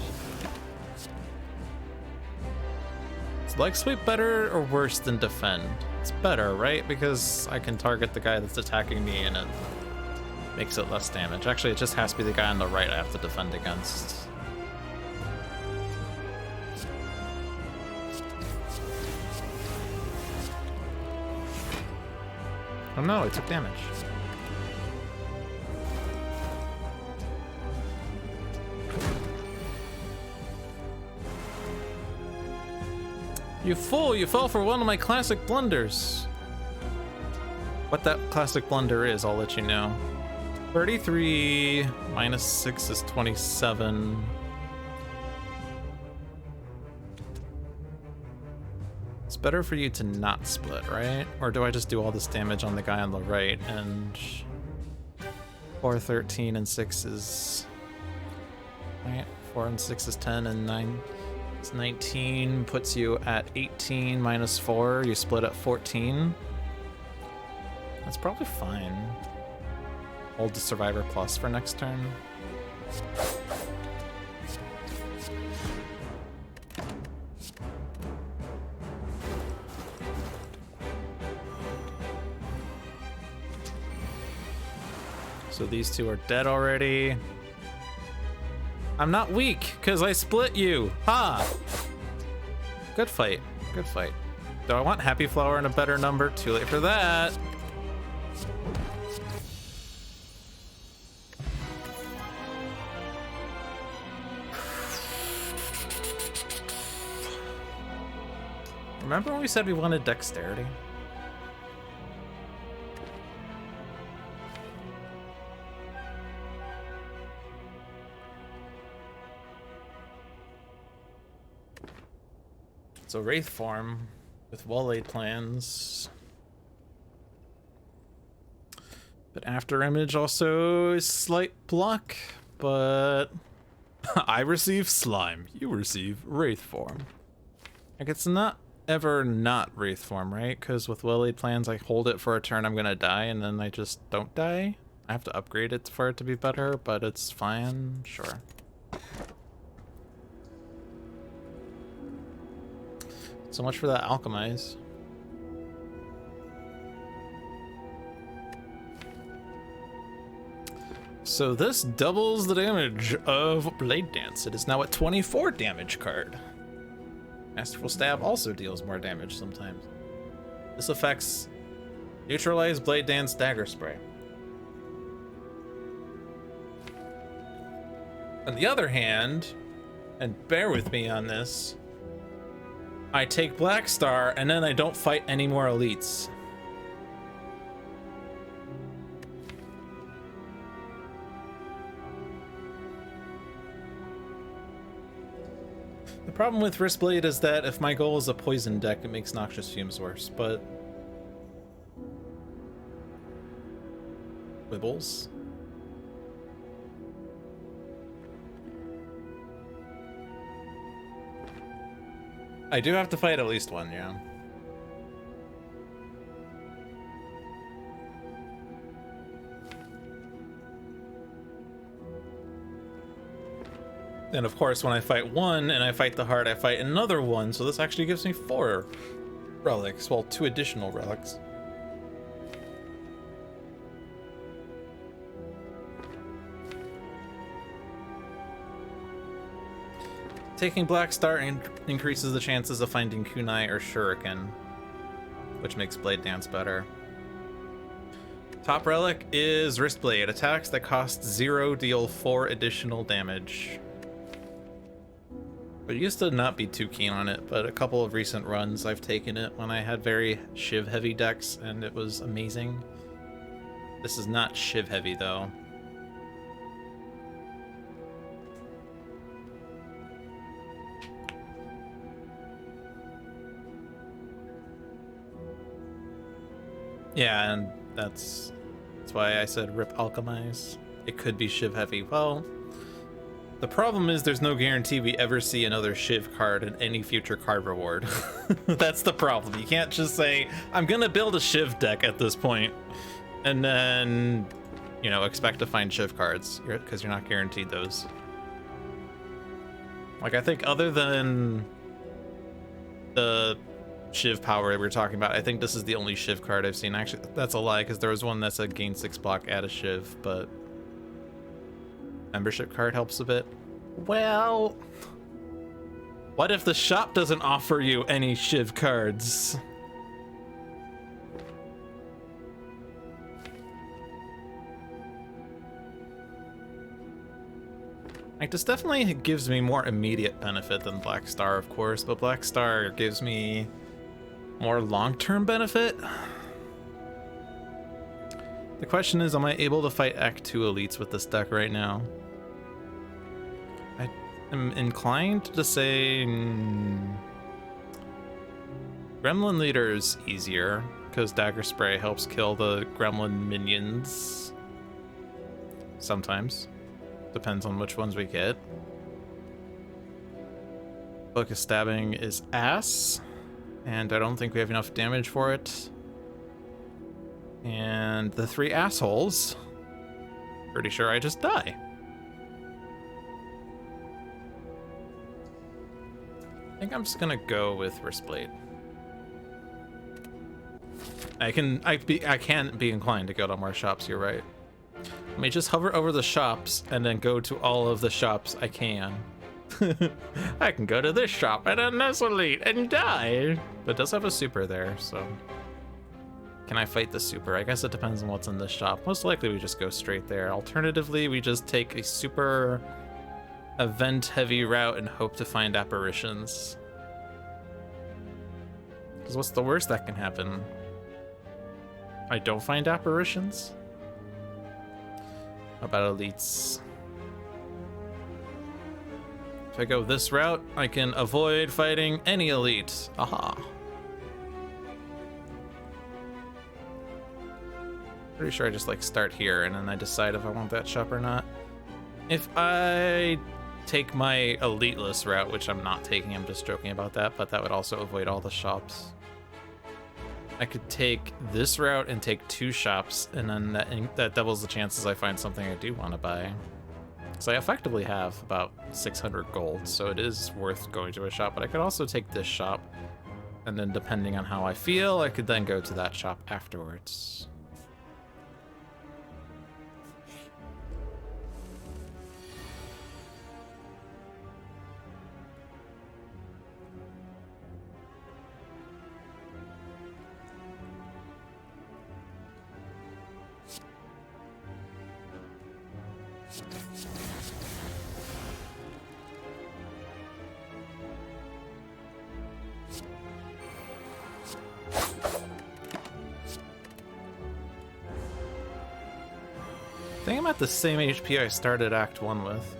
Is leg sweep better or worse than defend? It's better, right? Because I can target the guy that's attacking me and it makes it less damage. Actually, it just has to be the guy on the right I have to defend against. Oh no, it took damage. You fool, you fell for one of my classic blunders. What that classic blunder is, I'll let you know. 33 minus 6 is 27. It's better for you to not split, right? Or do I just do all this damage on the guy on the right and 4, 13, and 6 is... Right, 4 and 6 is 10 and 9 is 19, puts you at 18 minus 4, you split at 14. That's probably fine. Hold the Survivor Plus for next turn. So these two are dead already. I'm not weak, because I split you. Ha! Good fight. Good fight. Do I want Happy Flower and a better number? Too late for that. Remember when we said we wanted dexterity? So Wraith form with well-laid plans. But after image also is slight block, but I receive slime. You receive Wraith form. Like it's not ever not Wraith form, right? Because with well-laid plans, I hold it for a turn, I'm gonna die, and then I just don't die. I have to upgrade it for it to be better, but it's fine, sure. So much for that alchemize. So this doubles the damage of Blade Dance. It is now a 24 damage card. Masterful Stab also deals more damage sometimes. This affects Neutralize, Blade Dance, Dagger Spray. On the other hand, and bear with me on this, I take Black Star and then I don't fight any more elites. The problem with Wristblade is that if my goal is a poison deck, it makes Noxious Fumes worse, but... Wibbles? I do have to fight at least one, yeah. And of course, when I fight one and I fight the heart, I fight another one, so this actually gives me 4 relics, well, 2 additional relics. Taking Black Star increases the chances of finding Kunai or Shuriken, which makes Blade Dance better. Top relic is Wristblade. Attacks that cost 0 deal 4 additional damage. I used to not be too keen on it, but a couple of recent runs I've taken it when I had very Shiv heavy decks, and it was amazing. This is not Shiv heavy though. Yeah, and that's why I said rip Alchemize. It could be Shiv heavy. Well, the problem is there's no guarantee we ever see another Shiv card in any future card reward. That's the problem. You can't just say, I'm gonna build a Shiv deck at this point, and then, you know, expect to find Shiv cards, because you're not guaranteed those. Like, I think other than the Shiv power we were talking about, I think this is the only Shiv card I've seen. Actually, that's a lie, because there was one that said gain 6 block, add a Shiv, but membership card helps a bit. Well, what if the shop doesn't offer you any Shiv cards? Like, this definitely gives me more immediate benefit than Black Star, of course, but Black Star gives me more long-term benefit. The question is, am I able to fight Act 2 elites with this deck right now? I am inclined to say Gremlin Leader is easier, because Dagger Spray helps kill the Gremlin minions. Sometimes. Depends on which ones we get. Book of Stabbing is ass, and I don't think we have enough damage for it. And the 3 assholes, pretty sure I just die. I think I'm just gonna go with Wristblade. I can't be inclined to go to more shops, you're right. Let me just hover over the shops and then go to all of the shops I can. I can go to this shop and then this elite and die. But it does have a super there, so. Can I fight the super? I guess it depends on what's in this shop. Most likely we just go straight there. Alternatively, we just take a super event heavy route and hope to find apparitions. Because what's the worst that can happen? I don't find apparitions? How about elites? If I go this route, I can avoid fighting any elite. Aha. Pretty sure I just like start here and then I decide if I want that shop or not. If I take my eliteless route, which I'm not taking, I'm just joking about that, but that would also avoid all the shops. I could take this route and take 2 shops, and then that doubles the chances I find something I do want to buy. So I effectively have about 600 gold, so it is worth going to a shop, but I could also take this shop, and then depending on how I feel, I could then go to that shop afterwards. I think I'm at the same HP I started Act 1 with.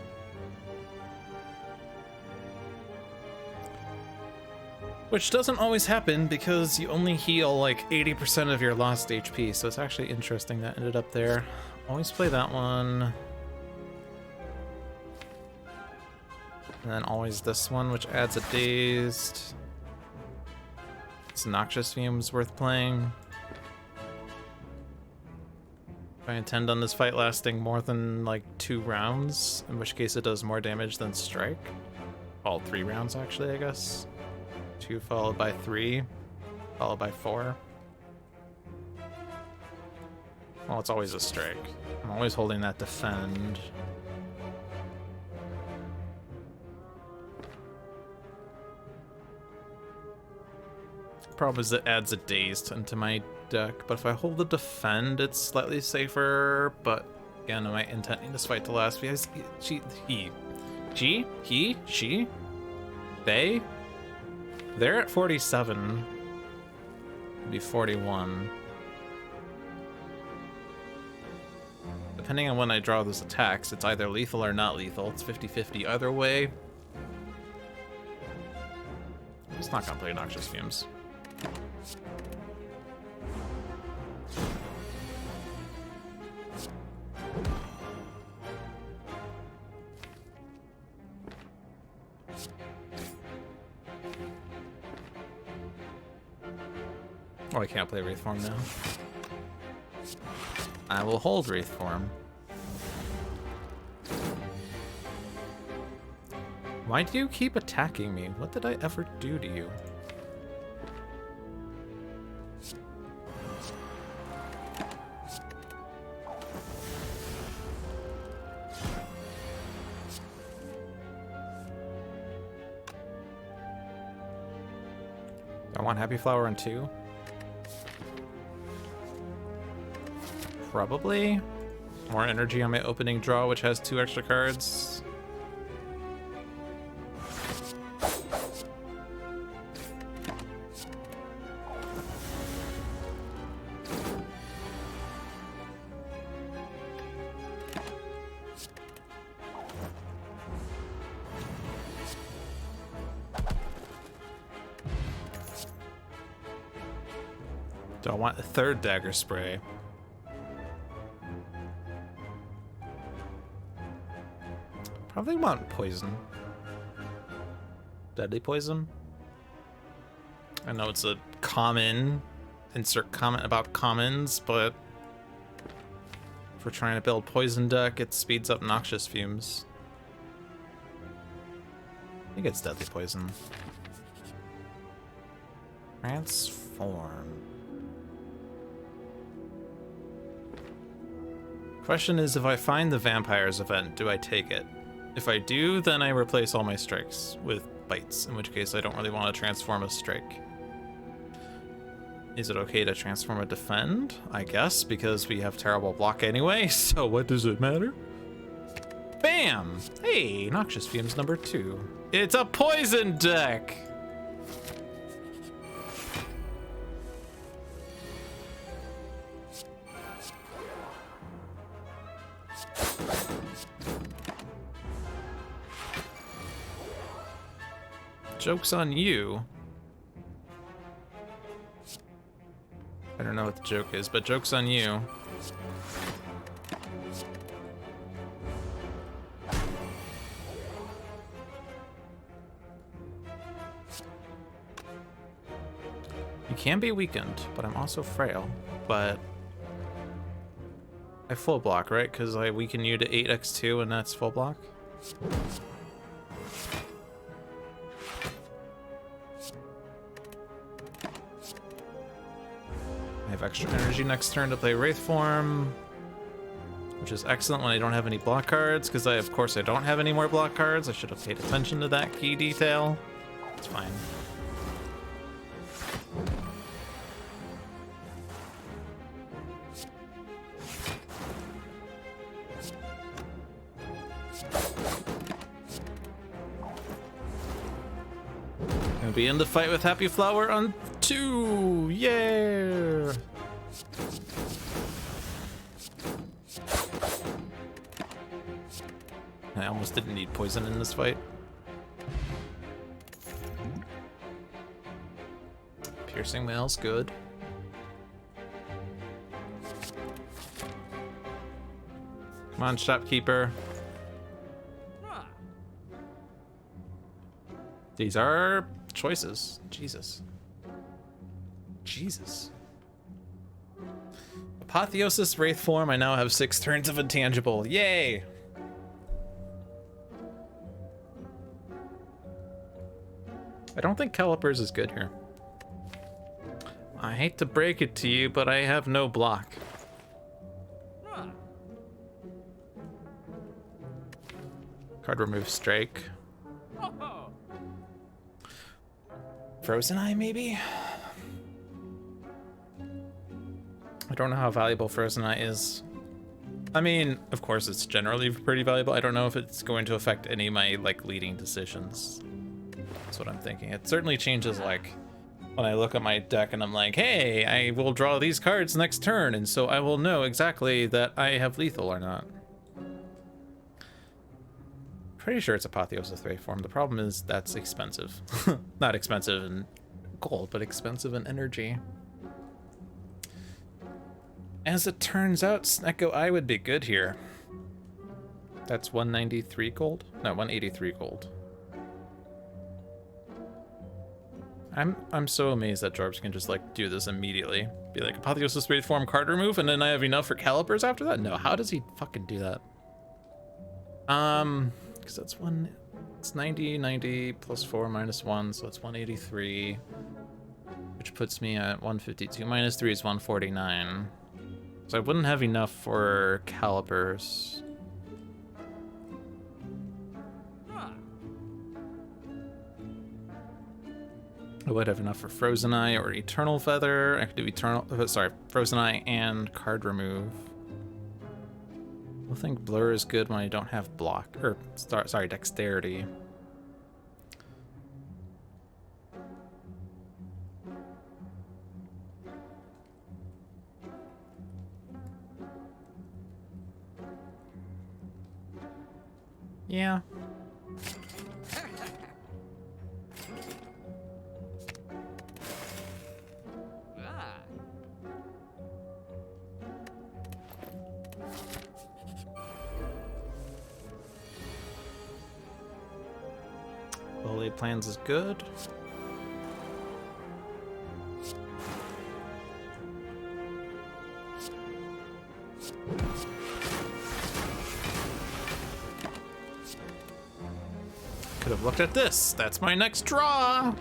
Which doesn't always happen because you only heal like 80% of your lost HP, so it's actually interesting that ended up there. Always play that one. And then always this one, which adds a dazed. It's Noxious Fumes worth playing. I intend on this fight lasting more than like 2 rounds, in which case it does more damage than strike. All 3 rounds actually, I guess. 2 followed by 3, followed by 4. Well, it's always a strike. I'm always holding that defend. Problem is it adds a dazed into my deck, but if I hold the defend, it's slightly safer. But again, am I intending this fight to last? Because they're at 47. It'd be 41. Depending on when I draw those attacks, it's either lethal or not lethal. It's 50-50 either way. I'm just not gonna play Noxious Fumes. Oh, I can't play Wraith Form now. I will hold Wraith Form. Why do you keep attacking me? What did I ever do to you? I want Happy Flower in 2. Probably. More energy on my opening draw, which has 2 extra cards. Do I want a 3rd Dagger Spray? Probably want poison. Deadly poison? I know it's a common, insert comment about commons, but if we're trying to build poison deck, it speeds up Noxious Fumes. I think it's deadly poison. Transform. Question is, if I find the Vampires event, do I take it? If I do, then I replace all my strikes with bites, in which case I don't really want to transform a strike. Is it okay to transform a defend? I guess, because we have terrible block anyway, so what does it matter? Bam! Hey, Noxious Fumes number 2. It's a poison deck! Joke's on you. I don't know what the joke is, but joke's on you. You can be weakened, but I'm also frail. But I full block, right? Because I weaken you to 8x2 and that's full block. I have extra energy next turn to play Wraith Form, which is excellent when I don't have any block cards, because of course I don't have any more block cards. I should have paid attention to that key detail. It's fine. Gonna be in the fight with Happy Flower on 2. Yeah. I almost didn't need poison in this fight. Piercing Wail's good. Come on, shopkeeper. These are choices. Jesus. Jesus. Apotheosis Wraith form. I now have 6 turns of intangible. Yay! I don't think Calipers is good here. I hate to break it to you, but I have no block. Card remove Strike. Frozen Eye, maybe? I don't know how valuable Frozen Eye is. I mean, of course, it's generally pretty valuable. I don't know if it's going to affect any of my, like, leading decisions. That's what I'm thinking. It certainly changes, like, when I look at my deck and I'm like, hey, I will draw these cards next turn, and so I will know exactly that I have lethal or not. Pretty sure it's Apotheosis Wraith form. The problem is that's expensive. Not expensive in gold, but expensive in energy. As it turns out, Snecko Eye would be good here. That's 193 gold? No, 183 gold. I'm so amazed that Jorbs can just like do this immediately. Be like, Apotheosis Wraith form card remove, and then I have enough for Calipers after that? No, how does he fucking do that? Because that's it's 90 plus 4 minus 1, so it's 183. Which puts me at 152. Minus 3 is 149. So I wouldn't have enough for Calipers. I would have enough for Frozen Eye or Eternal Feather. I could do Frozen Eye and card remove. I think Blur is good when I don't have block, or Dexterity. Yeah. Lily Plans is good. Could have looked at this. That's my next draw.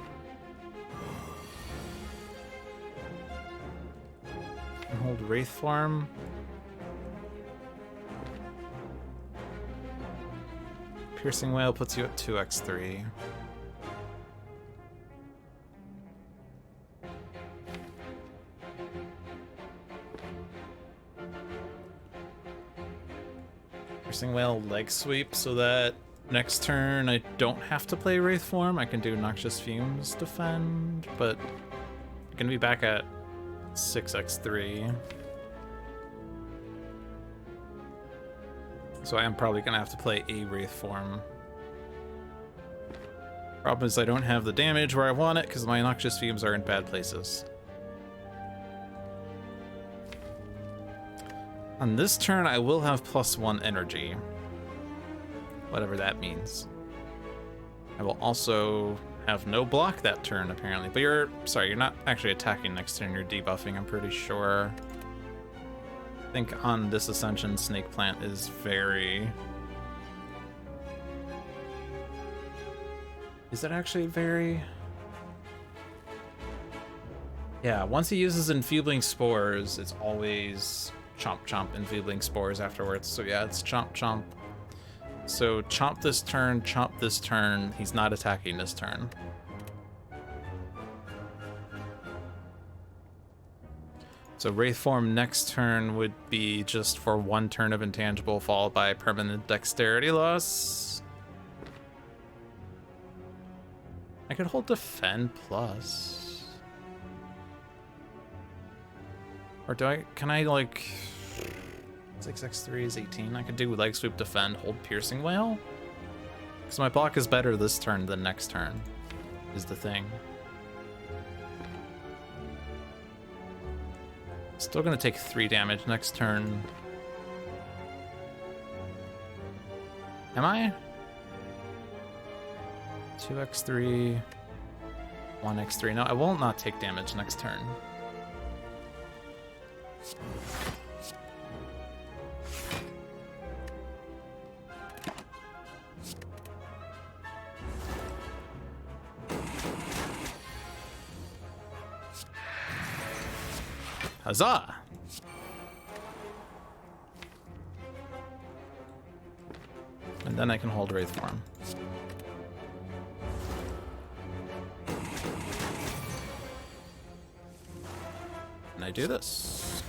Hold Wraith form. Piercing Wail puts you at 2x3. Piercing Wail leg sweep so that next turn I don't have to play Wraith form. I can do Noxious Fumes defend, but I'm gonna be back at 6x3. So I am probably gonna have to play a Wraith form. Problem is I don't have the damage where I want it because my Noxious Fumes are in bad places. On this turn, I will have +1 energy. Whatever that means. I will also have no block that turn, apparently. But you're not actually attacking next turn, you're debuffing, I'm pretty sure. I think on this Ascension, Snake Plant is very... Is it actually very... Yeah, once he uses Enfeebling Spores, it's always Chomp Chomp Enfeebling Spores afterwards. So yeah, it's Chomp Chomp. So Chomp this turn. He's not attacking this turn. So Wraith form next turn would be just for 1 turn of intangible followed by permanent dexterity loss. I could hold defend plus. Or can I like 6x3 is 18. I could do leg sweep defend, hold piercing wail. Because my block is better this turn than next turn, is the thing. Still gonna take 3 damage next turn. Am I? 2x3, 1x3. No, I will not take damage next turn. Huzzah! And then I can hold Wraith Form. And I do this.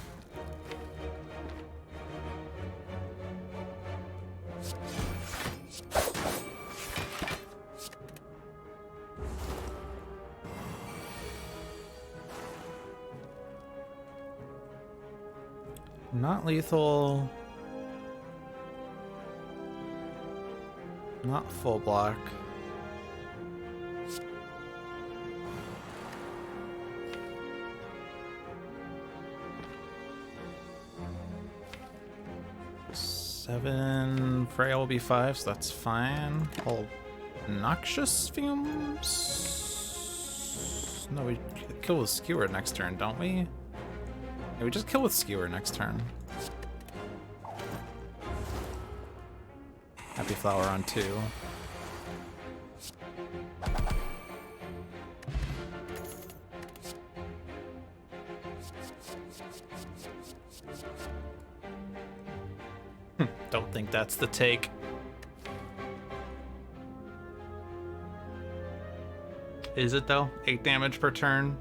Not lethal. Not full block. Seven. Freya will be 5, so that's fine. Hold noxious fumes. No, we kill with skewer next turn, don't we? Yeah, we just kill with skewer next turn. Happy flower on 2. Don't think that's the take. Is it though? 8 damage per turn.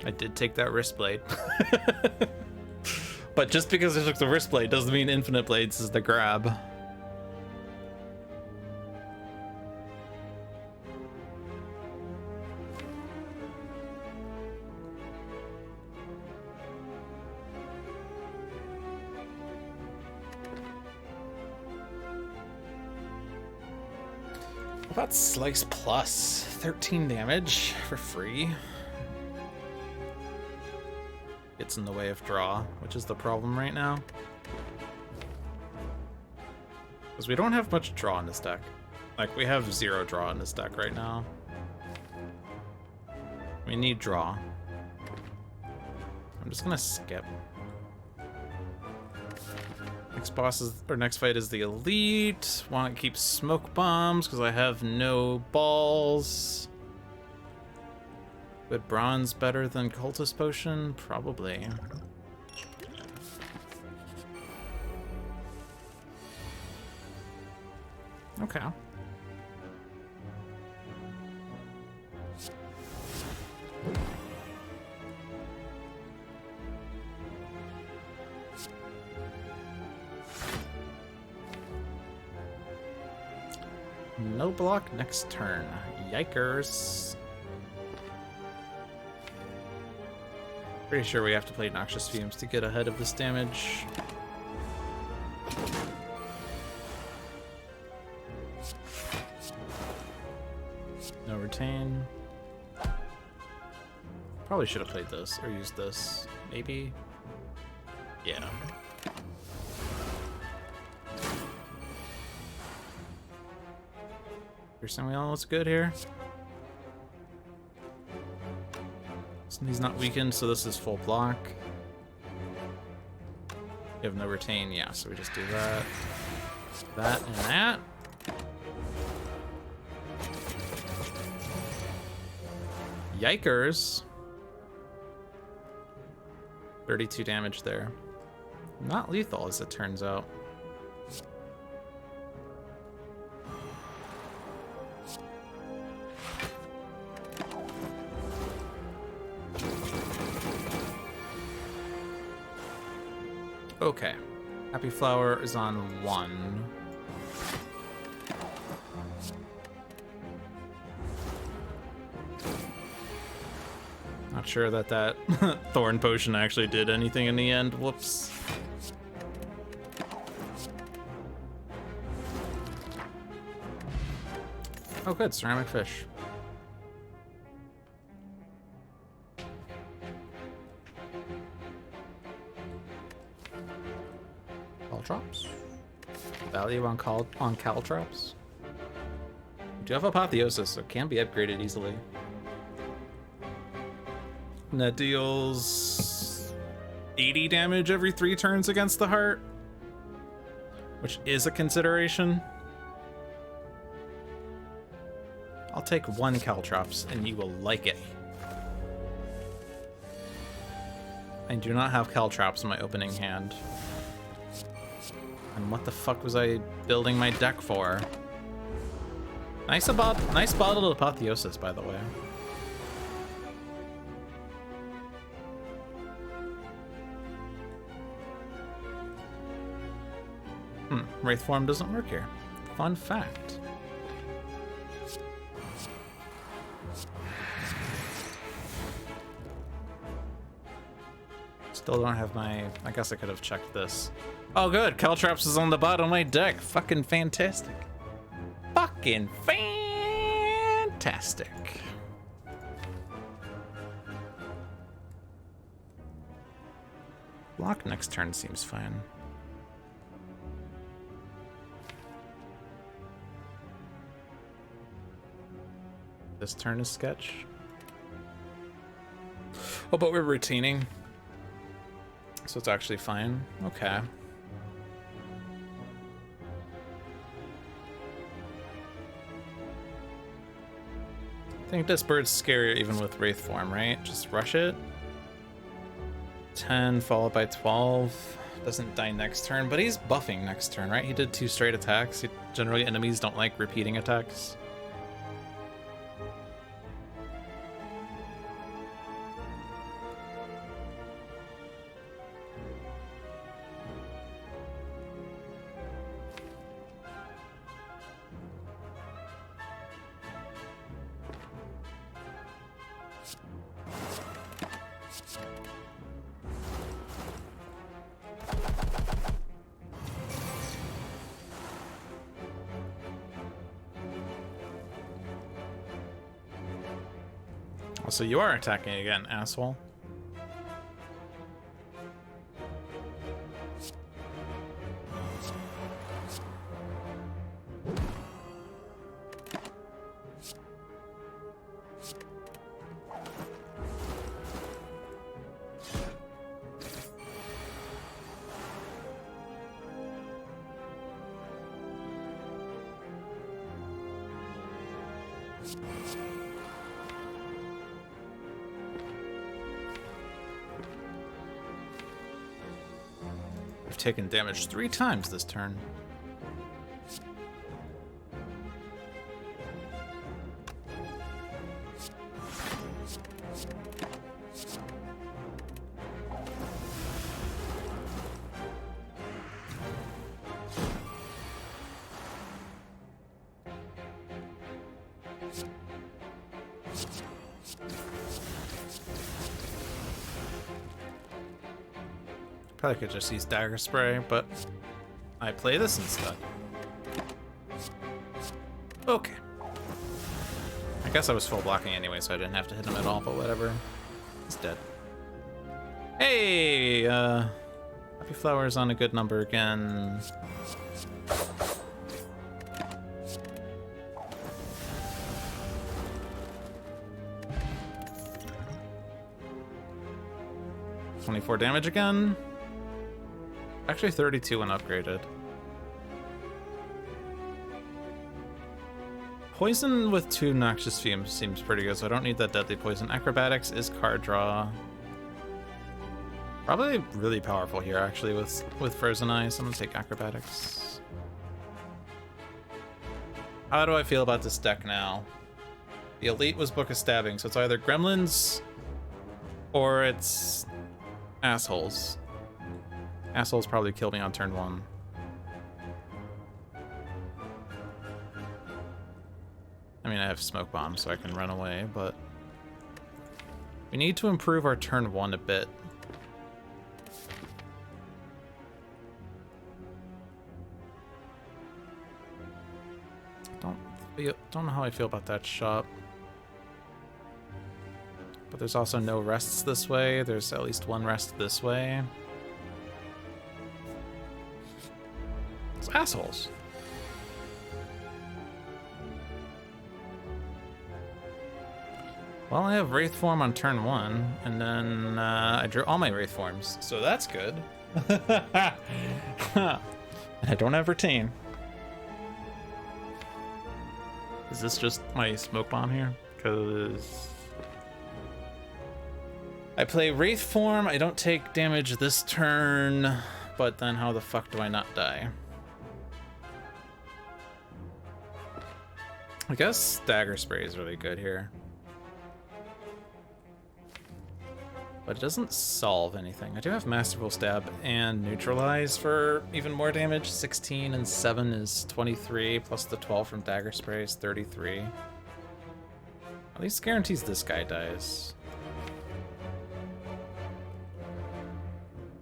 I did take that wrist blade. But just because I took the wrist blade doesn't mean infinite blades is the grab. What about Slice Plus? 13 damage for free. It's in the way of draw, which is the problem right now. Because we don't have much draw in this deck. Like, we have 0 draw in this deck right now. We need draw. I'm just gonna skip. Next boss is, or next fight is the Elite. Want to keep smoke bombs because I have no balls. Would bronze better than cultist potion? Probably. Okay. No block next turn. Yikers. Pretty sure we have to play Noxious Fumes to get ahead of this damage. No retain. Probably should have played this or used this. Maybe. Yeah. Piercing Wheel looks good here. He's not weakened, so this is full block. We have no retain, yeah, so we just do that. That and that. Yikers. 32 damage there. Not lethal, as it turns out. Okay. Happy Flower is on 1. not sure that that thorn potion actually did anything in the end. Whoops. Oh good, ceramic fish. Caltrops? Value on caltrops? Do have apotheosis, so it can be upgraded easily. And that deals 80 damage every 3 turns against the heart, which is a consideration. I'll take 1 caltrops and you will like it. I do not have caltrops in my opening hand. And what the fuck was I building my deck for? Nice bottled apotheosis, by the way. Wraith form doesn't work here. Fun fact. Still don't have my... I guess I could have checked this. Oh good, caltrops is on the bottom of my deck. Fucking fantastic. Fucking fantastic. Block next turn seems fine. This turn is sketch. Oh, but we're retaining. So it's actually fine. Okay. I think this bird's scarier even with Wraith form, right? Just rush it. 10 followed by 12. Doesn't die next turn, but he's buffing next turn, right? He did 2 straight attacks. Generally, enemies don't like repeating attacks. So you are attacking again, asshole. Taken damage 3 times this turn. Probably could just use dagger spray, but I play this instead. Okay. I guess I was full blocking anyway, so I didn't have to hit him at all, but whatever. He's dead. Hey! Happy Flowers on a good number again. $24 damage again. Actually 32 when upgraded. Poison with 2 Noxious Fumes seems pretty good, so I don't need that deadly poison. Acrobatics is card draw. Probably really powerful here, actually, with Frozen Eyes. I'm gonna take Acrobatics. How do I feel about this deck now? The Elite was Book of Stabbing, so it's either Gremlins or it's Assholes. Assholes probably kill me on turn 1. I mean, I have Smoke Bomb, so I can run away, but... We need to improve our turn 1 a bit. Don't know how I feel about that shop. But there's also no rests this way. There's at least one rest this way. It's assholes. Well, I have Wraith Form on turn 1, and then I drew all my Wraith Forms, so that's good. And I don't have Retain. Is this just my smoke bomb here? Because I play Wraith Form, I don't take damage this turn, but then how the fuck do I not die? I guess Dagger Spray is really good here. But it doesn't solve anything. I do have Masterful Stab and Neutralize for even more damage. 16 and 7 is 23, plus the 12 from Dagger Spray is 33. At least guarantees this guy dies.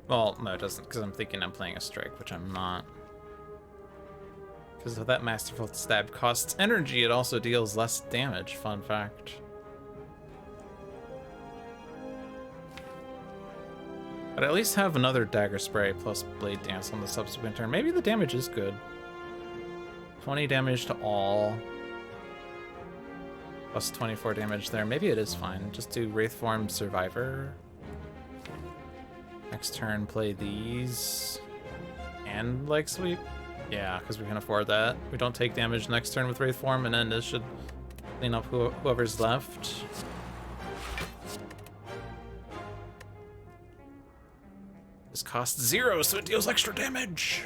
Well, no, it doesn't, because I'm thinking I'm playing a Strike, which I'm not. Because if that Masterful Stab costs energy, it also deals less damage, fun fact. But at least have another Dagger Spray plus Blade Dance on the subsequent turn. Maybe the damage is good. 20 damage to all. Plus 24 damage there. Maybe it is fine. Just do Wraith Form Survivor. Next turn, play these. And Leg Sweep. Yeah, because we can afford that. We don't take damage next turn with Wraith Form, and then this should clean up whoever's left. This costs 0, so it deals extra damage.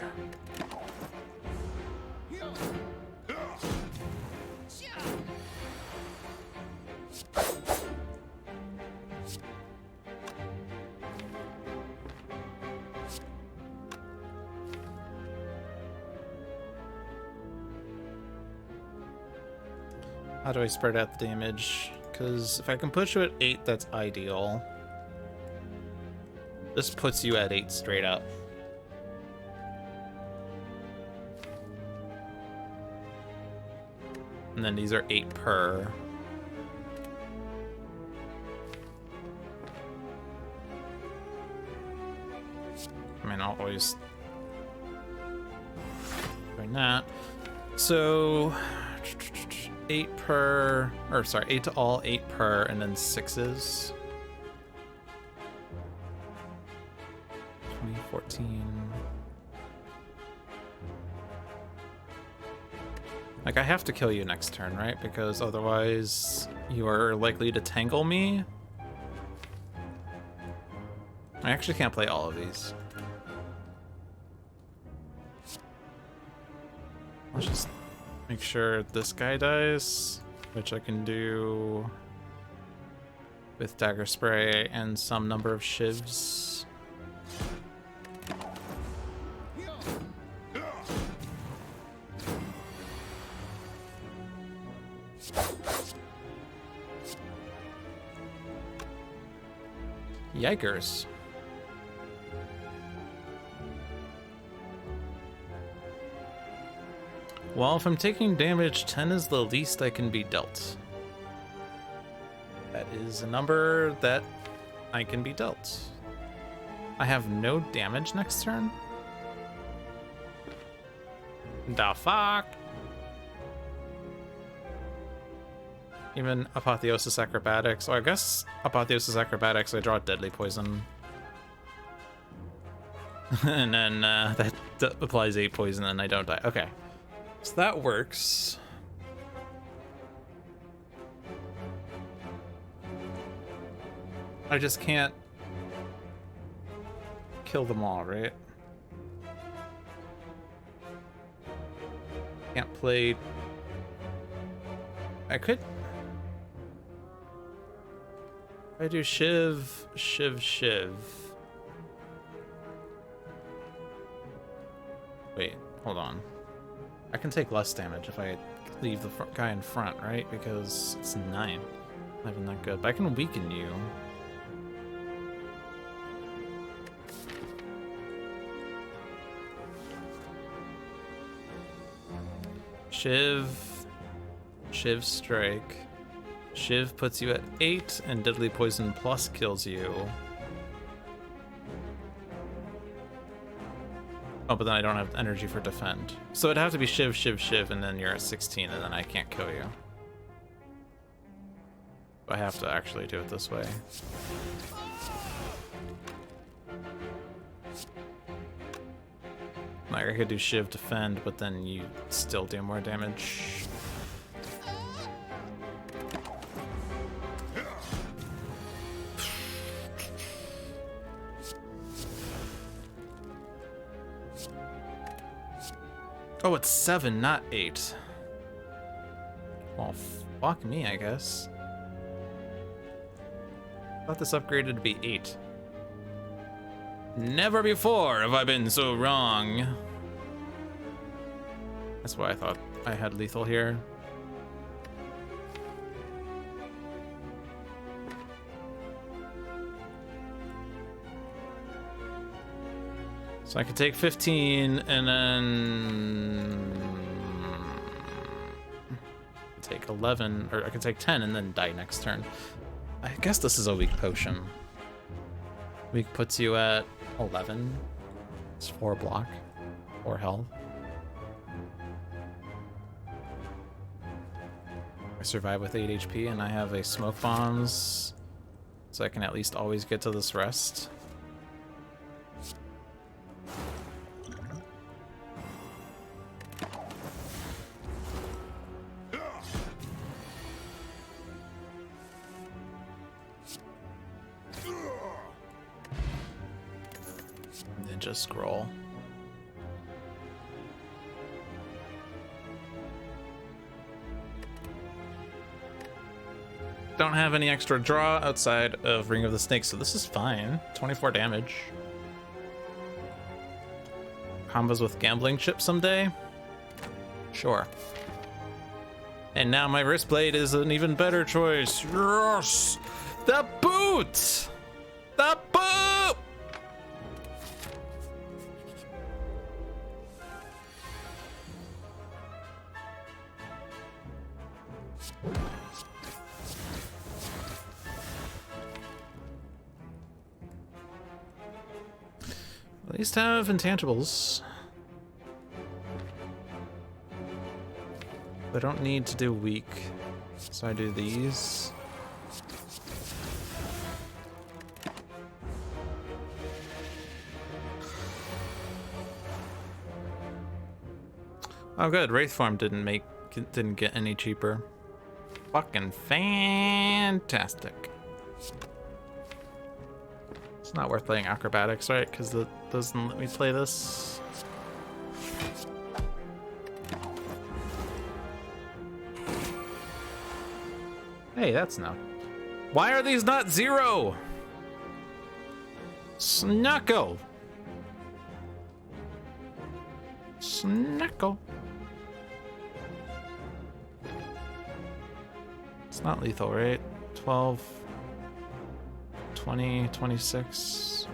How do I spread out the damage? Because if I can push you at 8, that's ideal. This puts you at 8 straight up. And then these are 8 per. I mean, I'll always doing that. So 8 per, or sorry, 8 to all, 8 per, and then 6s. 2014. Like, I have to kill you next turn, right? Because otherwise you are likely to tangle me. I actually can't play all of these. Let's just make sure this guy dies, which I can do with Dagger Spray and some number of shivs. Yikers. Well, if I'm taking damage, 10 is the least I can be dealt. That is a number that I can be dealt. I have no damage next turn? The fuck? Even Apotheosis Acrobatics. Oh, I guess Apotheosis Acrobatics, I draw Deadly Poison. And then that applies 8 poison and I don't die. Okay. So that works. I just can't kill them all, right? Can't play... I could... I do Shiv, Shiv, Shiv. Wait, hold on. I can take less damage if I leave the guy in front, right? Because it's 9. Not even that good. But I can weaken you. Shiv strike. Shiv puts you at 8, and Deadly Poison Plus kills you. Oh, but then I don't have energy for defend. So it'd have to be Shiv, Shiv, Shiv, and then you're at 16, and then I can't kill you. I have to actually do it this way. Like, I could do Shiv defend, but then you still do more damage. Oh, it's 7, not 8. Well, fuck me, I guess. I thought this upgraded to be 8. Never before have I been so wrong. That's why I thought I had lethal here. So I could take 15 and then take 11, or I could take 10 and then die next turn. I guess this is a weak potion. Weak puts you at 11. It's 4 block, 4 health. I survive with 8 HP and I have a smoke bombs, so I can at least always get to this rest. Ninja scroll. Don't have any extra draw outside of Ring of the Snake, so this is fine. 24 damage. Combos with gambling chip someday? Sure. And now my wrist blade is an even better choice. Yes! The boot! The boot! At least have intangibles. I don't need to do weak, so I do these. Oh good, Wraith Form didn't get any cheaper. Fucking fantastic. It's not worth playing acrobatics, right? Because it doesn't let me play this. Hey, that's not. Why are these not 0? Snuckle. Snuckle. It's not lethal, right? 12. 20, 26.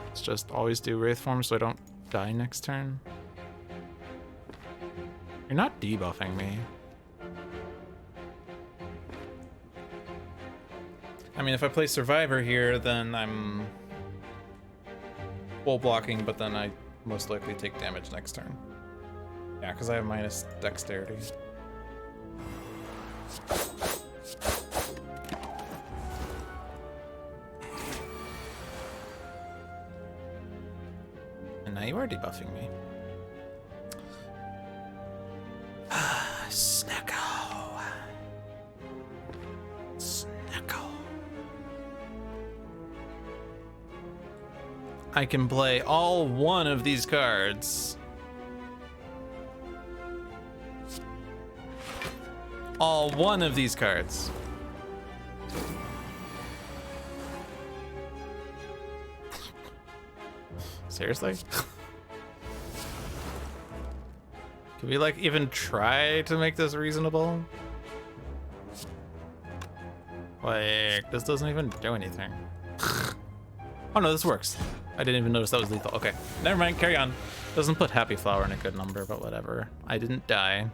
Let's just always do Wraith Form so I don't die next turn. You're not debuffing me. I mean, if I play Survivor here, then I'm full blocking, but then I most likely take damage next turn. Yeah, because I have minus dexterity. And now you are debuffing me. Snacko. Snacko. I can play all one of these cards. All one of these cards. Seriously? Can we like even try to make this reasonable? Like, this doesn't even do anything. Oh no, this works. I didn't even notice that was lethal. Okay, never mind, carry on. Doesn't put Happy Flower in a good number, but whatever. I didn't die.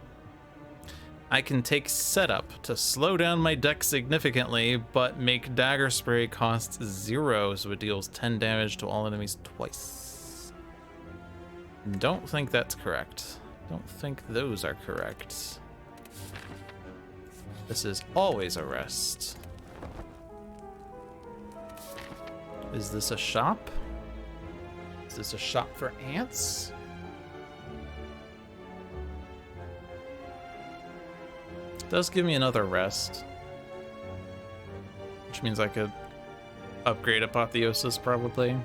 I can take Setup to slow down my deck significantly, but make Dagger Spray cost 0, so it deals 10 damage to all enemies twice. Don't think that's correct. Don't think those are correct. This is always a rest. Is this a shop? Is this a shop for ants? It does give me another rest, which means I could upgrade Apotheosis probably.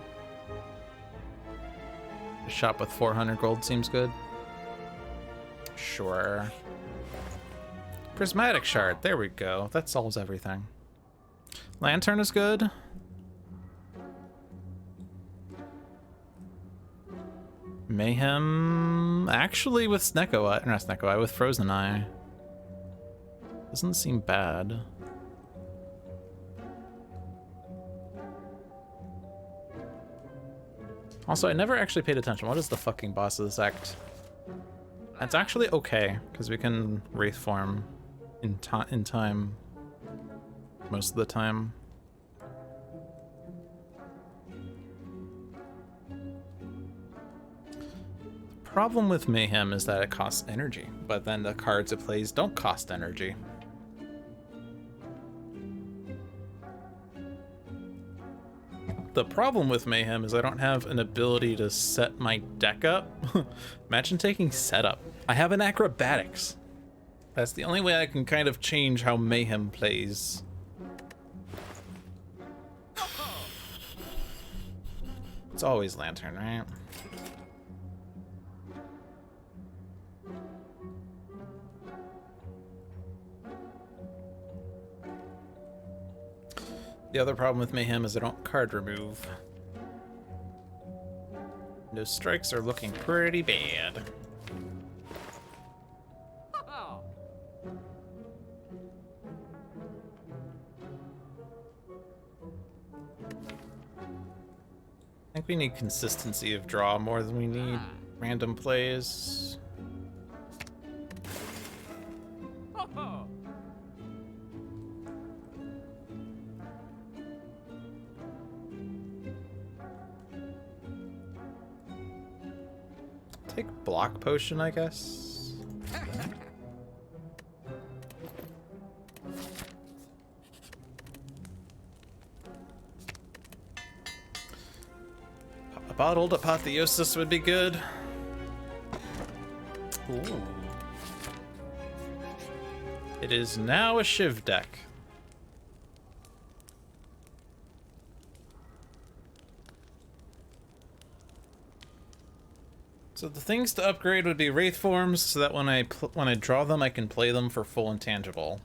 A shop with 400 gold seems good. Sure. Prismatic Shard, there we go. That solves everything. Lantern is good. Mayhem, actually with Snecko Eye, not Snecko Eye, with Frozen Eye. Doesn't seem bad. Also, I never actually paid attention. What is the fucking boss of this act? It's actually okay, because we can Wraith form in time most of the time. The problem with Mayhem is that it costs energy, but then the cards it plays don't cost energy. The problem with Mayhem is I don't have an ability to set my deck up. Imagine taking setup. I have an Acrobatics. That's the only way I can kind of change how Mayhem plays. It's always Lantern, right? The other problem with Mayhem is I don't card remove. Those strikes are looking pretty bad. I think we need consistency of draw more than we need random plays. Take block potion, I guess. A bottled Apotheosis would be good. Ooh. It is now a Shiv deck. So the things to upgrade would be Wraith forms, so that when I draw them, I can play them for full intangible.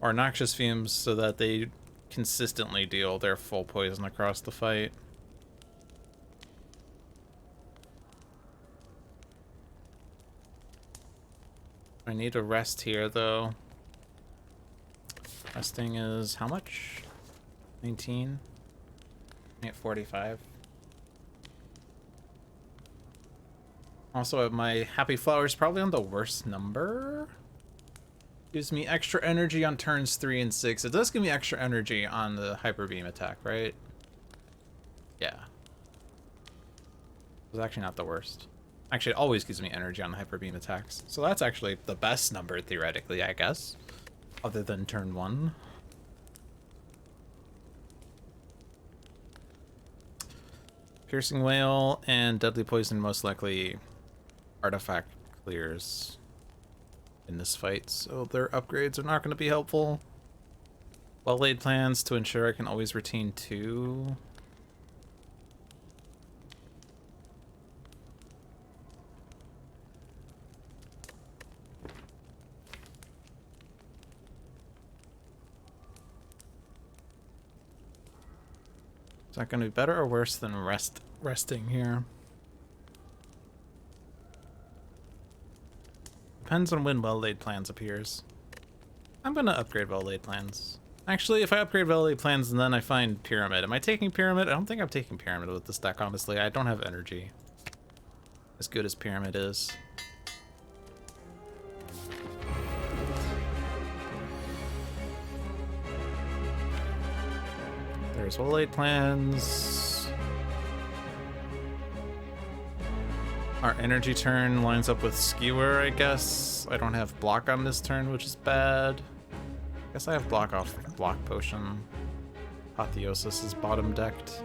Or Noxious Fumes, so that they consistently deal their full poison across the fight. I need a rest here, though. Resting is how much? 19? At 45. Also, my Happy Flower is probably on the worst number. Gives me extra energy on turns 3 and 6. It does give me extra energy on the Hyper Beam attack, right? Yeah. It's actually not the worst. Actually, it always gives me energy on the Hyper Beam attacks. So that's actually the best number, theoretically, I guess. Other than turn 1. Piercing Whale and Deadly Poison most likely artifact clears in this fight, so their upgrades are not going to be helpful. Well-laid plans to ensure I can always retain 2. Is that going to be better or worse than resting here? Depends on when well-laid plans appears. I'm gonna upgrade well-laid plans. Actually, if I upgrade well-laid plans and then I find Pyramid. Am I taking Pyramid? I don't think I'm taking Pyramid with this deck, honestly. I don't have energy. as good as Pyramid is. There's well-laid plans. Our energy turn lines up with Skewer, I guess. I don't have block on this turn, which is bad. I guess I have block off block potion. Apotheosis is bottom decked.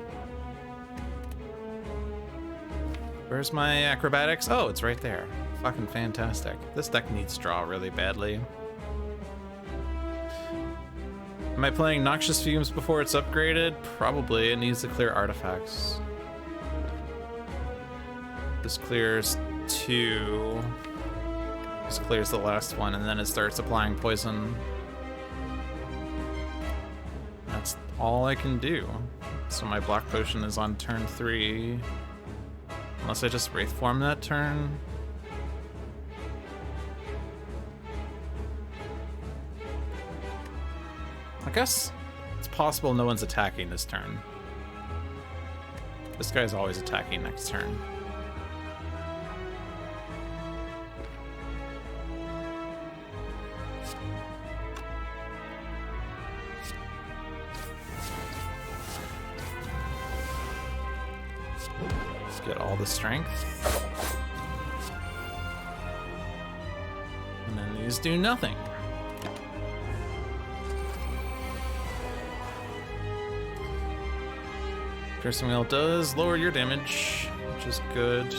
Where's my acrobatics? Oh, it's right there. Fucking fantastic. This deck needs draw really badly. Am I playing Noxious Fumes before it's upgraded? Probably. It needs to clear artifacts. This clears 2. This clears the last one, and then it starts applying poison. That's all I can do. So my block potion is on turn 3. Unless I just Wraith Form that turn. I guess it's possible no one's attacking this turn. This guy's always attacking next turn. Let's get all the strength. And then these do nothing. Piercing Wheel does lower your damage, which is good.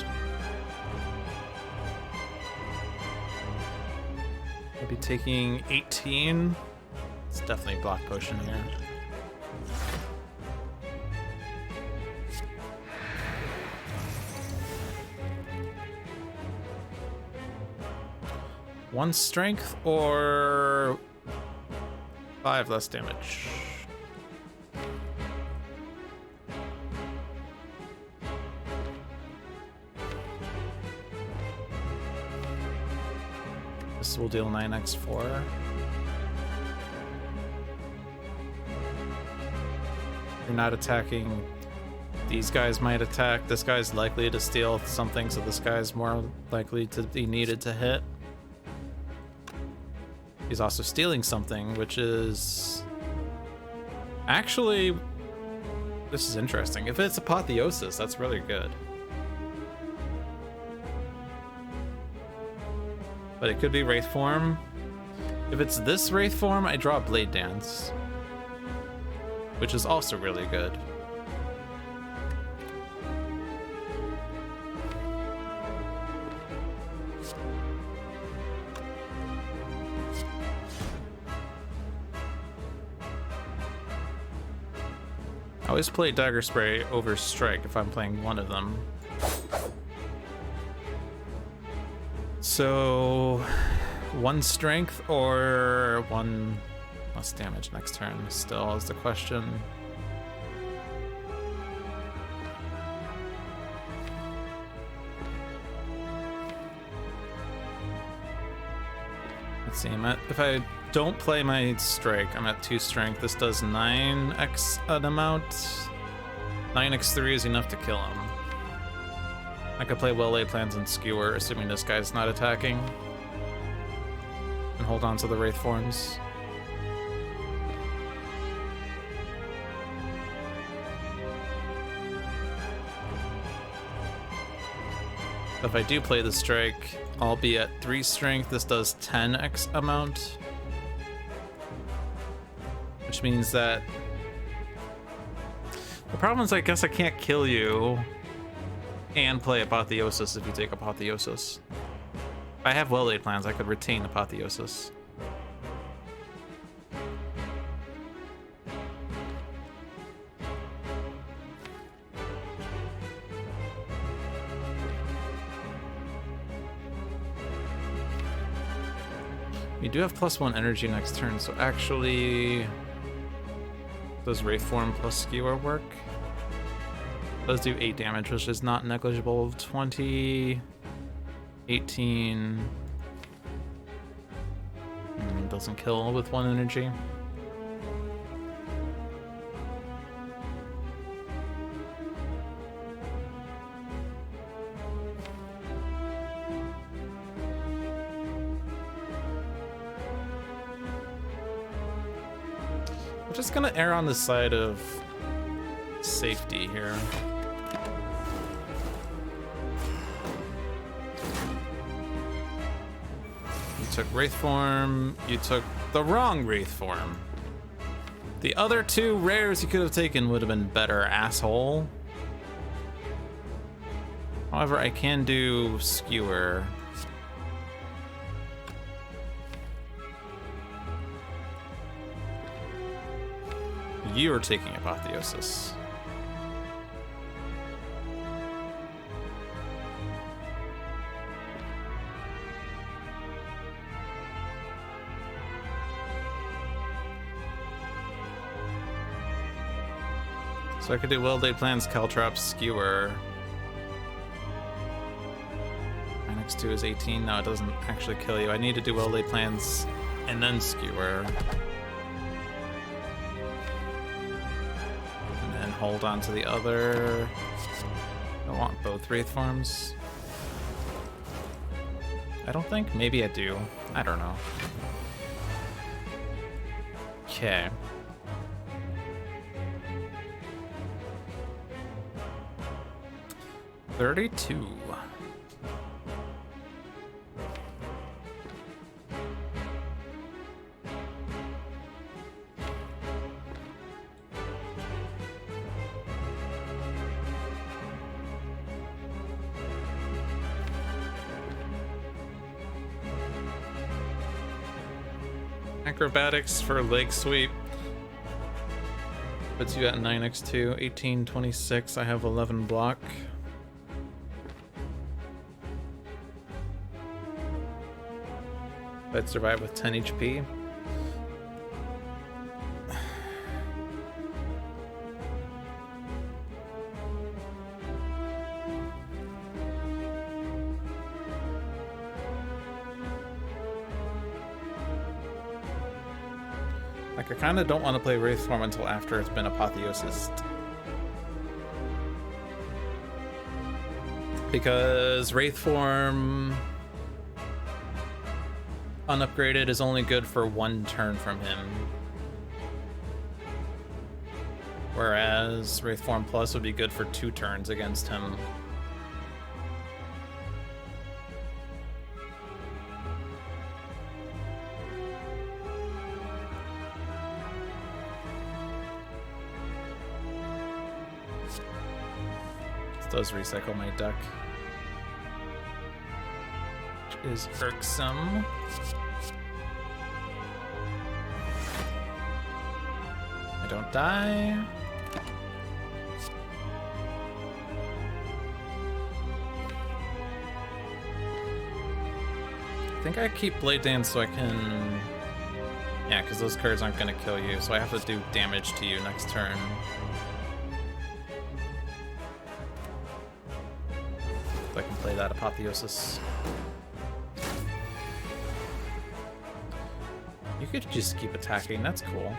I'll be taking 18. It's definitely block potion here. One strength or 5 less damage. This will deal 9x4. You're not attacking. These guys might attack. This guy's likely to steal something, so this guy's more likely to be needed to hit. He's also stealing something, which is... Actually, this is interesting. If it's Apotheosis, that's really good. But it could be Wraith Form. If it's this Wraith Form, I draw Blade Dance, which is also really good. I always play Dagger Spray over Strike if I'm playing one of them. So, 1 strength or 1 less damage next turn still is the question. Let's see, if I don't play my strike, I'm at 2 strength. This does 9x an amount. 9x3 is enough to kill him. I could play well-laid plans and Skewer, assuming this guy's not attacking. And hold on to the Wraith Forms. If I do play the strike, I'll be at 3 strength. This does 10x amount. Which means that... The problem is I guess I can't kill you and play Apotheosis if you take Apotheosis. If I have well-laid plans, I could retain Apotheosis. We do have +1 energy next turn, so actually... Does Wraith Form plus Skewer work? Does do 8 damage, which is not negligible. 20... 18... doesn't kill with 1 energy. just gonna err on the side of safety here. You took Wraith form. You took the wrong Wraith form. The other two rares you could have taken would have been better, asshole. However, I can do Skewer. You're taking Apotheosis. So I could do Well-Laid Plans, Caltrops, Skewer. My next 2 is 18. No, it doesn't actually kill you. I need to do Well-Laid Plans and then Skewer. And then hold on to the other. I want both Wraith forms. I don't think. Maybe I do. I don't know. Okay. $32. Acrobatics for leg sweep. Puts you at 9x2, 18, 26. I have 11 block. I'd survive with 10 HP. Like, I kind of don't want to play Wraith Form until after it's been Apotheosis. Because Wraith Form unupgraded is only good for 1 turn from him. Whereas Wraith Form Plus would be good for 2 turns against him. This does recycle my deck, which is irksome. I don't die. I think I keep Blade Dance so I can... Yeah, because those cards aren't going to kill you, so I have to do damage to you next turn. So I can play that Apotheosis. You could just keep attacking, that's cool.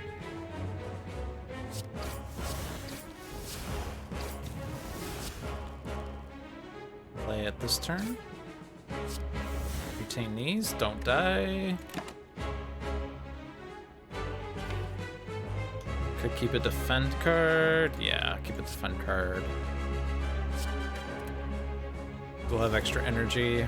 Play it this turn. Retain these, don't die. Could keep a defend card. Yeah, keep a defend card. We'll have extra energy.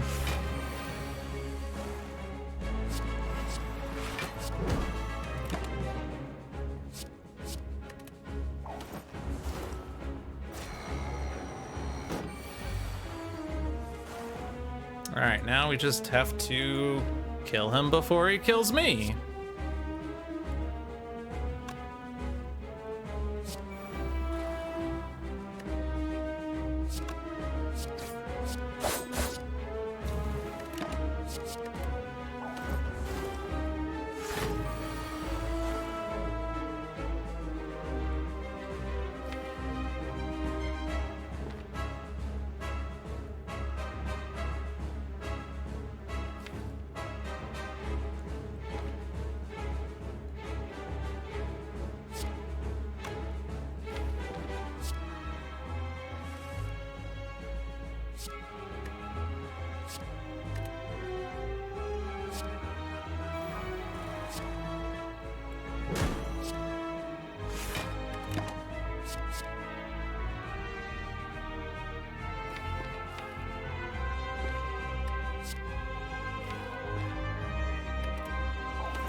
Alright, now we just have to kill him before he kills me.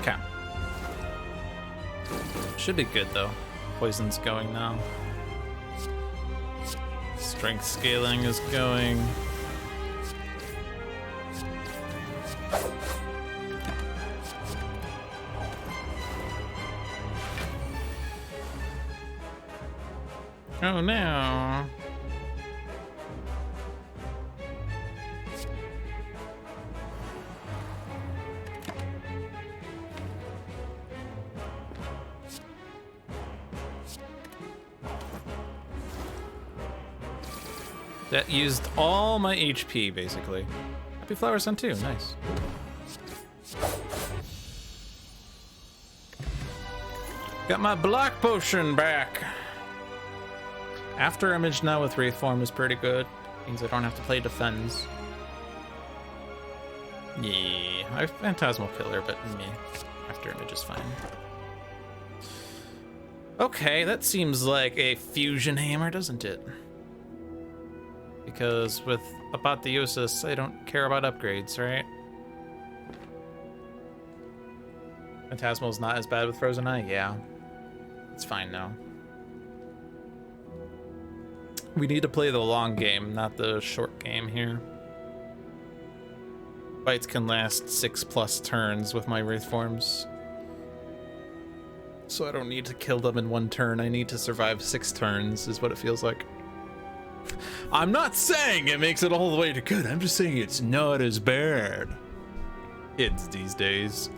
Okay. Should be good though. Poison's going now. Strength scaling is going. Oh no. That used all my HP, basically. Happy Flower Sun too, nice. Got my block potion back. After Image now with Wraith Form is pretty good. Means I don't have to play Defense. Yeah, I have Phantasmal Killer, but meh. After Image is fine. Okay, that seems like a fusion hammer, doesn't it? Because with Apotheosis, I don't care about upgrades, right? Phantasmal's not as bad with Frozen Eye? Yeah. It's fine now. We need to play the long game, not the short game here. Fights can last 6+ turns with my Wraith Forms. So I don't need to kill them in 1 turn. I need to survive 6 turns, is what it feels like. I'm not saying it makes it all the way to good. I'm just saying it's not as bad. Kids these days.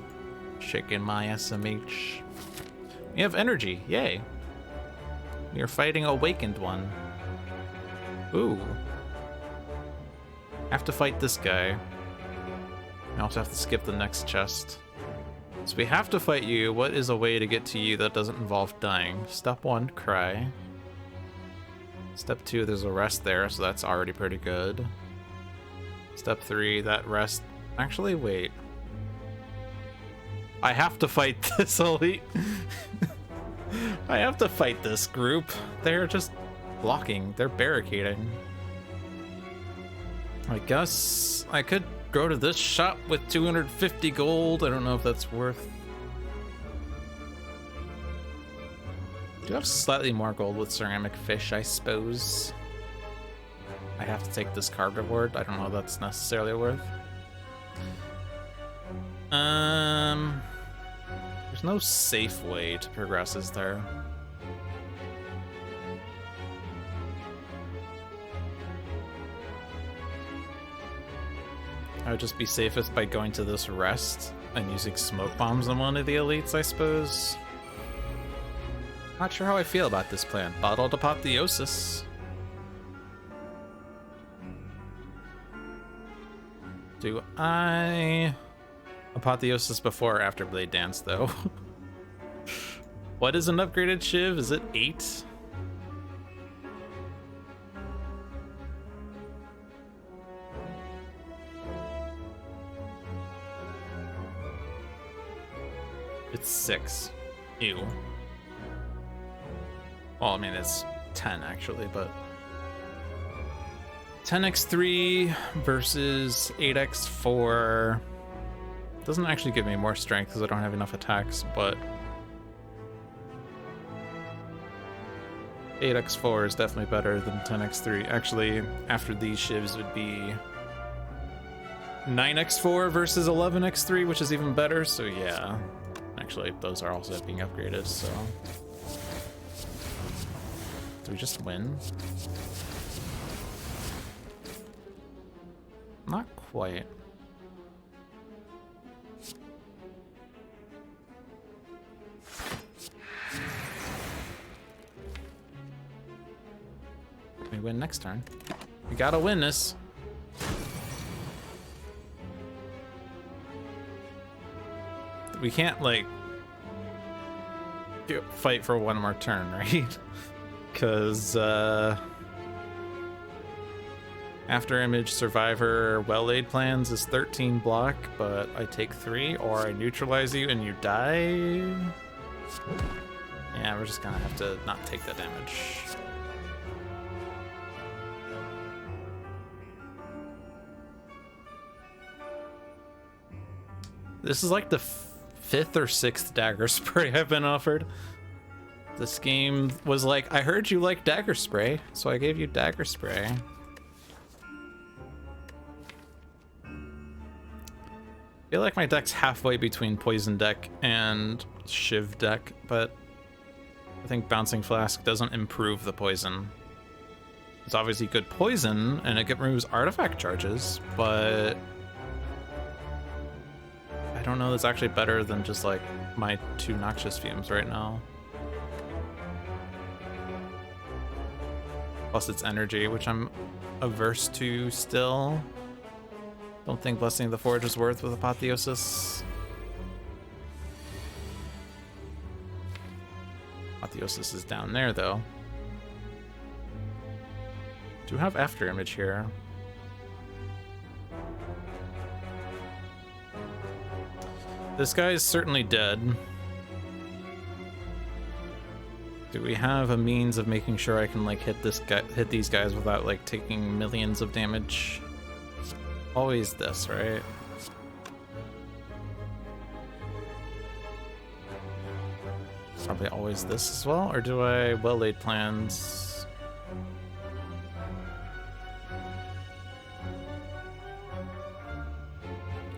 Shaking my SMH. We have energy. Yay. We are fighting Awakened One. Ooh. Have to fight this guy. I also have to skip the next chest. So we have to fight you. What is a way to get to you that doesn't involve dying? Step 1, cry. Step 2, there's a rest there, so that's already pretty good. Step 3, that rest... Actually, wait. I have to fight this elite. I have to fight this group. They're just blocking. They're barricading. I guess I could go to this shop with 250 gold. I don't know if that's worth... Do you have slightly more gold with ceramic fish, I suppose? I have to take this card reward. I don't know if that's necessarily worth. There's no safe way to progress, is there? I would just be safest by going to this rest and using smoke bombs on one of the elites, I suppose. Not sure how I feel about this plan. Bottled Apotheosis. Do I... Apotheosis before or after Blade Dance, though? What is an upgraded Shiv? Is it 8? It's 6. Ew. Well, I mean, it's 10 actually, but 10x3 versus 8x4 doesn't actually give me more strength because I don't have enough attacks, but 8x4 is definitely better than 10x3. Actually, after these shivs would be 9x4 versus 11x3, which is even better, so yeah. Actually, those are also being upgraded, so... Do we just win? Not quite. We win next turn. We gotta win this. We can't, like, fight for one more turn, right? Because, After Image Survivor Well-Laid Plans is 13 block, but I take 3, or I neutralize you and you die? Yeah, we're just gonna have to not take the damage. This is like the 5th or 6th dagger spray I've been offered. This game was like, I heard you like dagger spray, so I gave you dagger spray. I feel like my deck's halfway between poison deck and shiv deck, but I think Bouncing Flask doesn't improve the poison. It's obviously good poison, and it removes artifact charges, but I don't know that's actually better than just like my 2 Noxious Fumes right now. Plus its energy, which I'm averse to still. Don't think Blessing of the Forge is worth with Apotheosis. Apotheosis is down there though. Do have After Image here. This guy is certainly dead. Do we have a means of making sure I can like hit these guys without like taking millions of damage? Always this, right? Probably always this as well, or do I well-laid plans?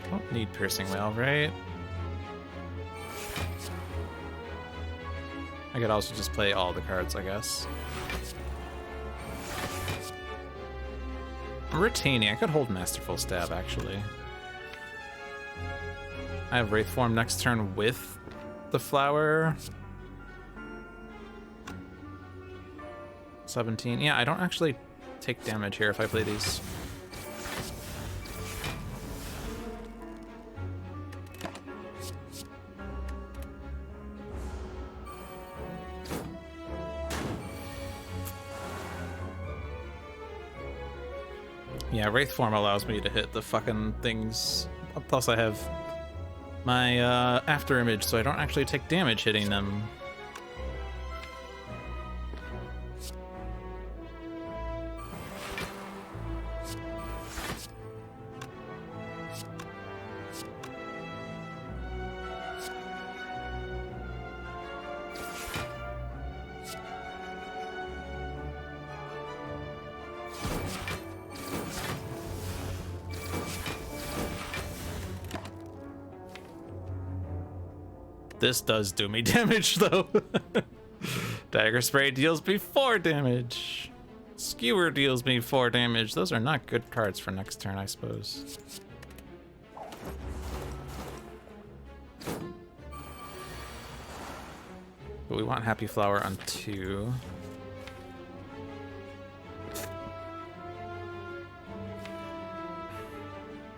Don't need Piercing Wail, right? I could also just play all the cards, I guess. I'm retaining. I could hold Masterful Stab, actually. I have Wraith Form next turn with the flower. 17. Yeah, I don't actually take damage here if I play these. Yeah, Wraith Form allows me to hit the fucking things. Plus I have my After Image, so I don't actually take damage hitting them. This does do me damage, though. Dagger Spray deals me 4 damage. Skewer deals me 4 damage. Those are not good cards for next turn, I suppose. But we want Happy Flower on 2.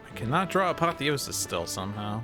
I cannot draw Apotheosis still somehow.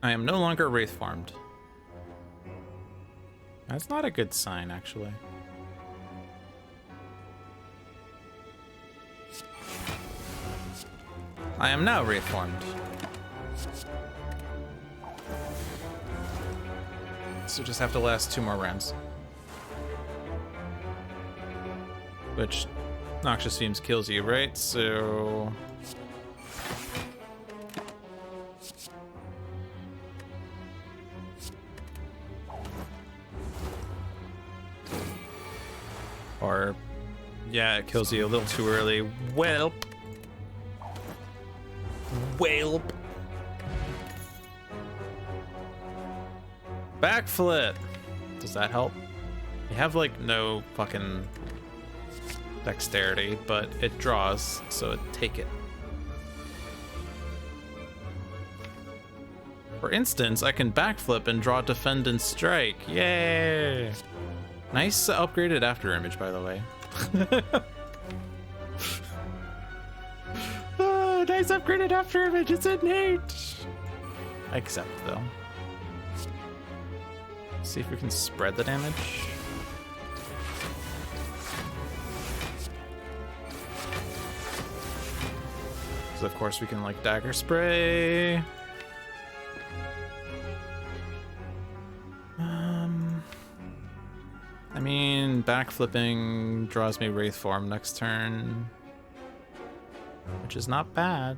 I am no longer Wraith Formed. That's not a good sign, actually. I am now Wraith Formed. So just have to last 2 more rounds. Which Noxious Fumes kills you, right? So... Or, yeah, it kills you a little too early. Welp. Welp. Backflip. Does that help? You have, like, no fucking dexterity, but it draws, so take it. For instance, I can backflip and draw Defend and Strike. Yay! Nice upgraded After Image, by the way. guys upgraded after image. It's innate. I accept though. See if we can spread the damage. So of course we can like dagger spray. I mean, backflipping draws me Wraith Form next turn, which is not bad.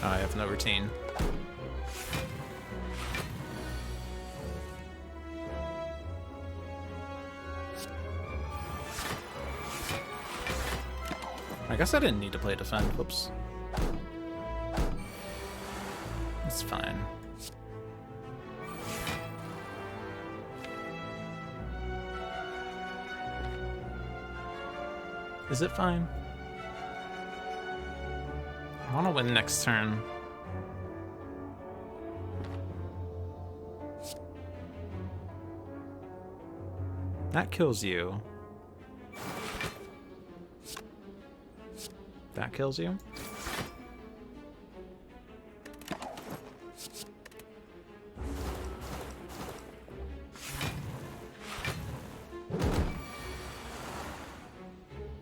Oh, I have no routine. I guess I didn't need to play defend. Whoops. It's fine. Is it fine? I want to win next turn. That kills you. That kills you.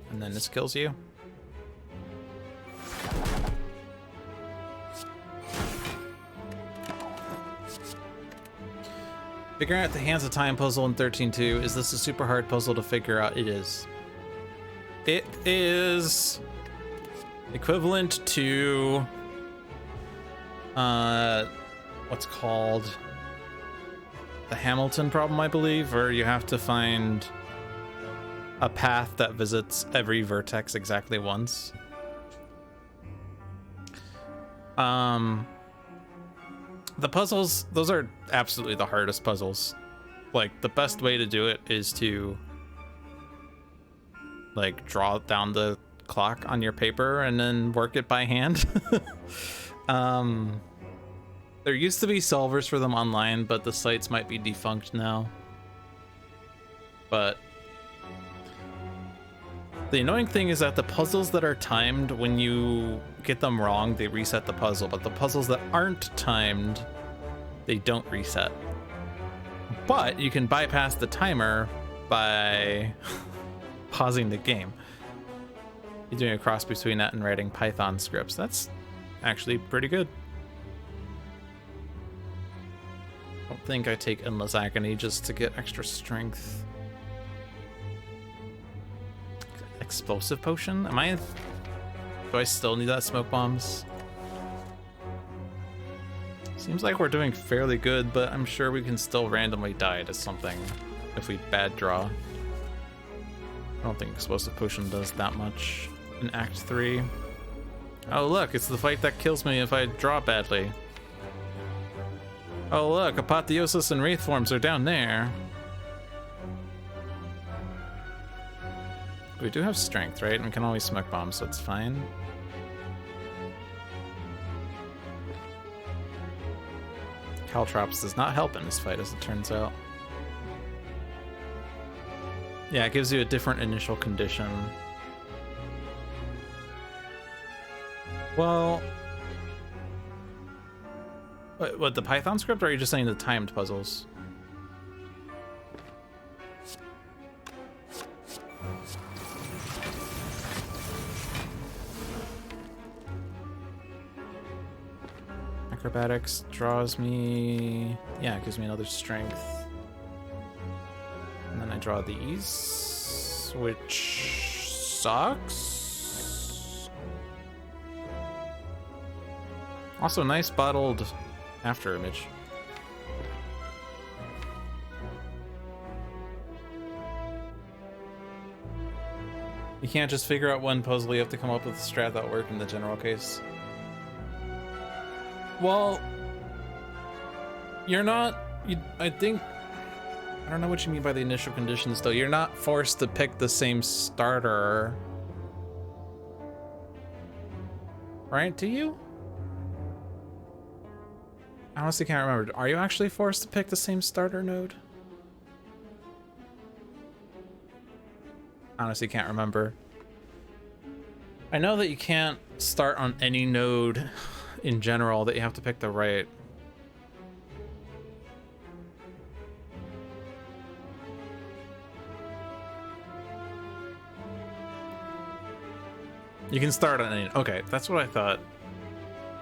And then this kills you. Figuring out the Hands of Time puzzle in 13.2. Is this a super hard puzzle to figure out? It is. It is equivalent to what's called the Hamilton problem, I believe, where you have to find a path that visits every vertex exactly once. The puzzles, those are absolutely the hardest puzzles. Like, the best way to do it is to like draw down the clock on your paper and then work it by hand. There used to be solvers for them online, but the sites might be defunct now. But the annoying thing is that the puzzles that are timed, when you get them wrong, they reset the puzzle, but the puzzles that aren't timed, they don't reset. But you can bypass the timer by pausing the game. You're doing a cross between that and writing Python scripts. That's actually pretty good. I don't think I take Endless Agony just to get extra strength. Explosive Potion? Do I still need that Smoke Bombs? Seems like we're doing fairly good, but I'm sure we can still randomly die to something if we bad draw. I don't think Explosive Potion does that much in Act 3. Oh look, it's the fight that kills me if I draw badly. Oh look, Apotheosis and Wraith Forms are down there. We do have strength, right? And we can always Smoke Bomb, so it's fine. Caltrops does not help in this fight, as it turns out. Yeah, it gives you a different initial condition. Well, what, the Python script, or are you just saying the timed puzzles? Acrobatics draws me... Yeah, it gives me another strength. And then I draw these, which sucks. Also, nice bottled after image. You can't just figure out one puzzle, you have to come up with a strat that worked in the general case. Well, you're not, I think, I don't know what you mean by the initial conditions though. You're not forced to pick the same starter. Right, to you? I honestly can't remember. Are you actually forced to pick the same starter node? Honestly can't remember. I know that you can't start on any node in general, that you have to pick the right. You can start on any. Okay, that's what I thought.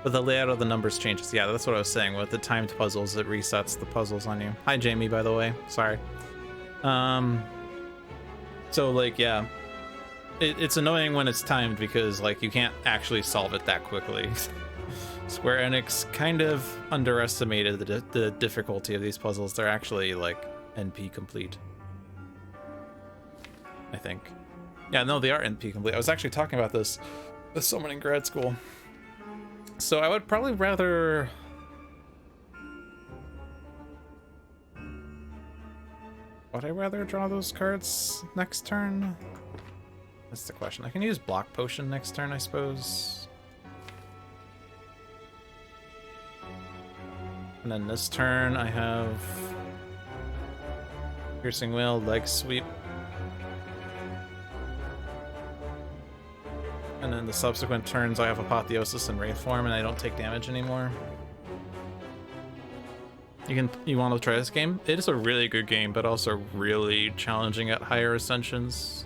But the layout of the numbers changes. Yeah, that's what I was saying. With the timed puzzles, it resets the puzzles on you. Hi, Jamie, by the way. Sorry. So, like, yeah. It's annoying when it's timed because, like, you can't actually solve it that quickly. Square Enix kind of underestimated the difficulty of these puzzles. They're actually, like, NP complete. I think. Yeah, no, they are NP complete. I was actually talking about this with someone in grad school. So I would probably rather... Would I rather draw those cards next turn? That's the question. I can use Block Potion next turn, I suppose. And then this turn I have Piercing Whale, Leg Sweep. And then the subsequent turns I have Apotheosis and Wraith Form, and I don't take damage anymore. You want to try this game? It is a really good game, but also really challenging at higher ascensions.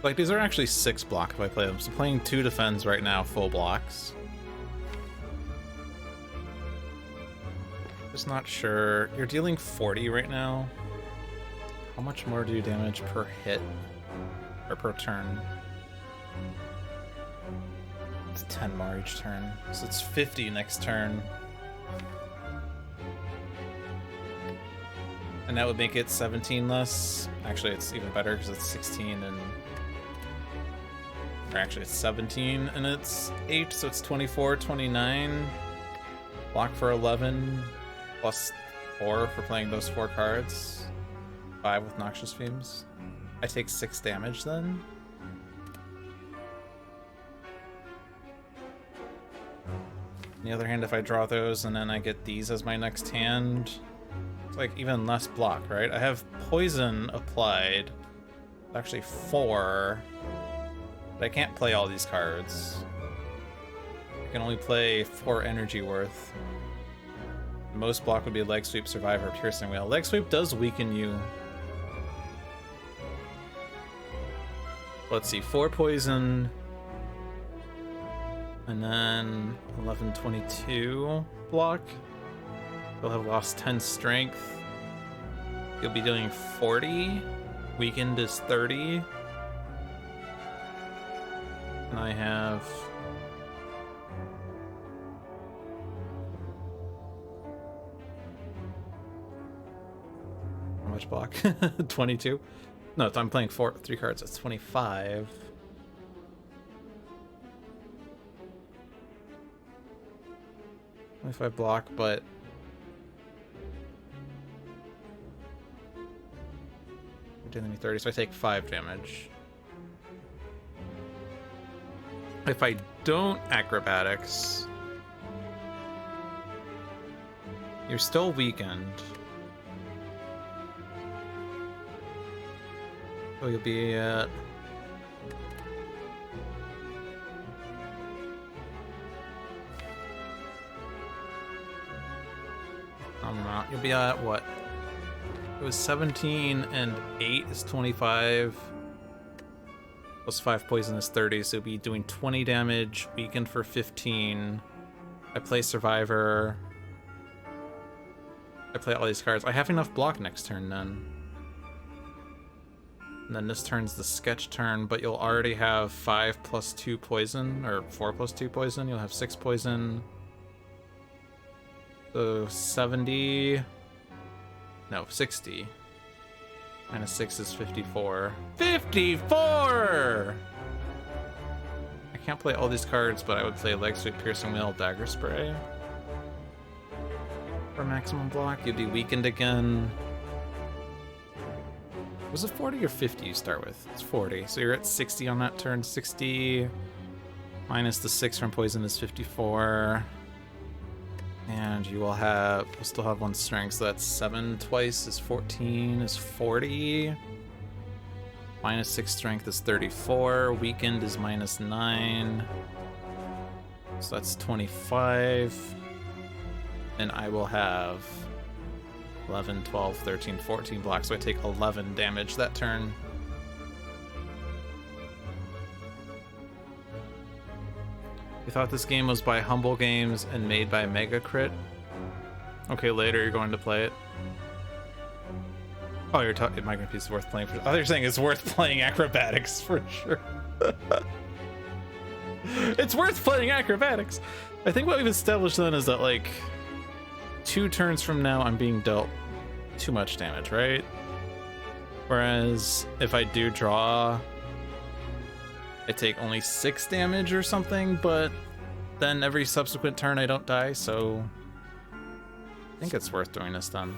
Like, these are actually 6 block if I play them. So playing 2 defends right now, full blocks. Just not sure. You're dealing 40 right now. How much more do you damage per hit? Or per turn? It's 10 more each turn. So it's 50 next turn. And that would make it 17 less. Actually, it's even better because it's 16 and... Or actually, it's 17 and it's 8, so it's 24, 29. Block for 11, plus 4 for playing those 4 cards. 5 with Noxious Fumes. I take 6 damage then. On the other hand, if I draw those and then I get these as my next hand, it's like even less block, right? I have Poison applied. It's actually 4. But I can't play all these cards. I can only play 4 energy worth. The most block would be Leg Sweep, Survivor, Piercing Whale. Leg Sweep does weaken you. Let's see, 4 poison. And then 11, 22 block. You'll have lost 10 strength. You'll be doing 40. Weakened is 30. And I have... How much block? 22? No, I'm playing 3 cards. That's 25. If I block, but... You're dealing me 30, so I take 5 damage. If I don't acrobatics, you're still weakened. So you'll be at... You'll be at what? It was 17 and 8 is 25. Plus 5 poison is 30, so you'll be doing 20 damage, weakened for 15. I play Survivor. I play all these cards. I have enough block next turn then. And then this turn's the sketch turn, but you'll already have 5 plus 2 poison, or 4 plus 2 poison. You'll have 6 poison. So 70... No, 60. Minus 6 is 54. 54! I can't play all these cards, but I would play Leg Sweep, Piercing Wheel, Dagger Spray for maximum block. You'd be weakened again. Was it 40 or 50 you start with? It's 40, so you're at 60 on that turn. 60 minus the 6 from poison is 54. And you will have, we'll still have 1 strength, so that's 7 twice is 14 is 40. Minus 6 strength is 34. Weakened is minus 9. So that's 25. And I will have 11, 12, 13, 14 blocks, so I take 11 damage that turn. You thought this game was by Humble Games and made by Mega Crit? Okay, later you're going to play it. Oh, you're talking. My piece is worth playing for. Oh, you're saying it's worth playing acrobatics for sure. It's worth playing acrobatics. I think what we've established then is that like 2 turns from now I'm being dealt too much damage, right? Whereas if I do draw, I take only 6 damage or something, but then every subsequent turn I don't die, so I think it's worth doing this then.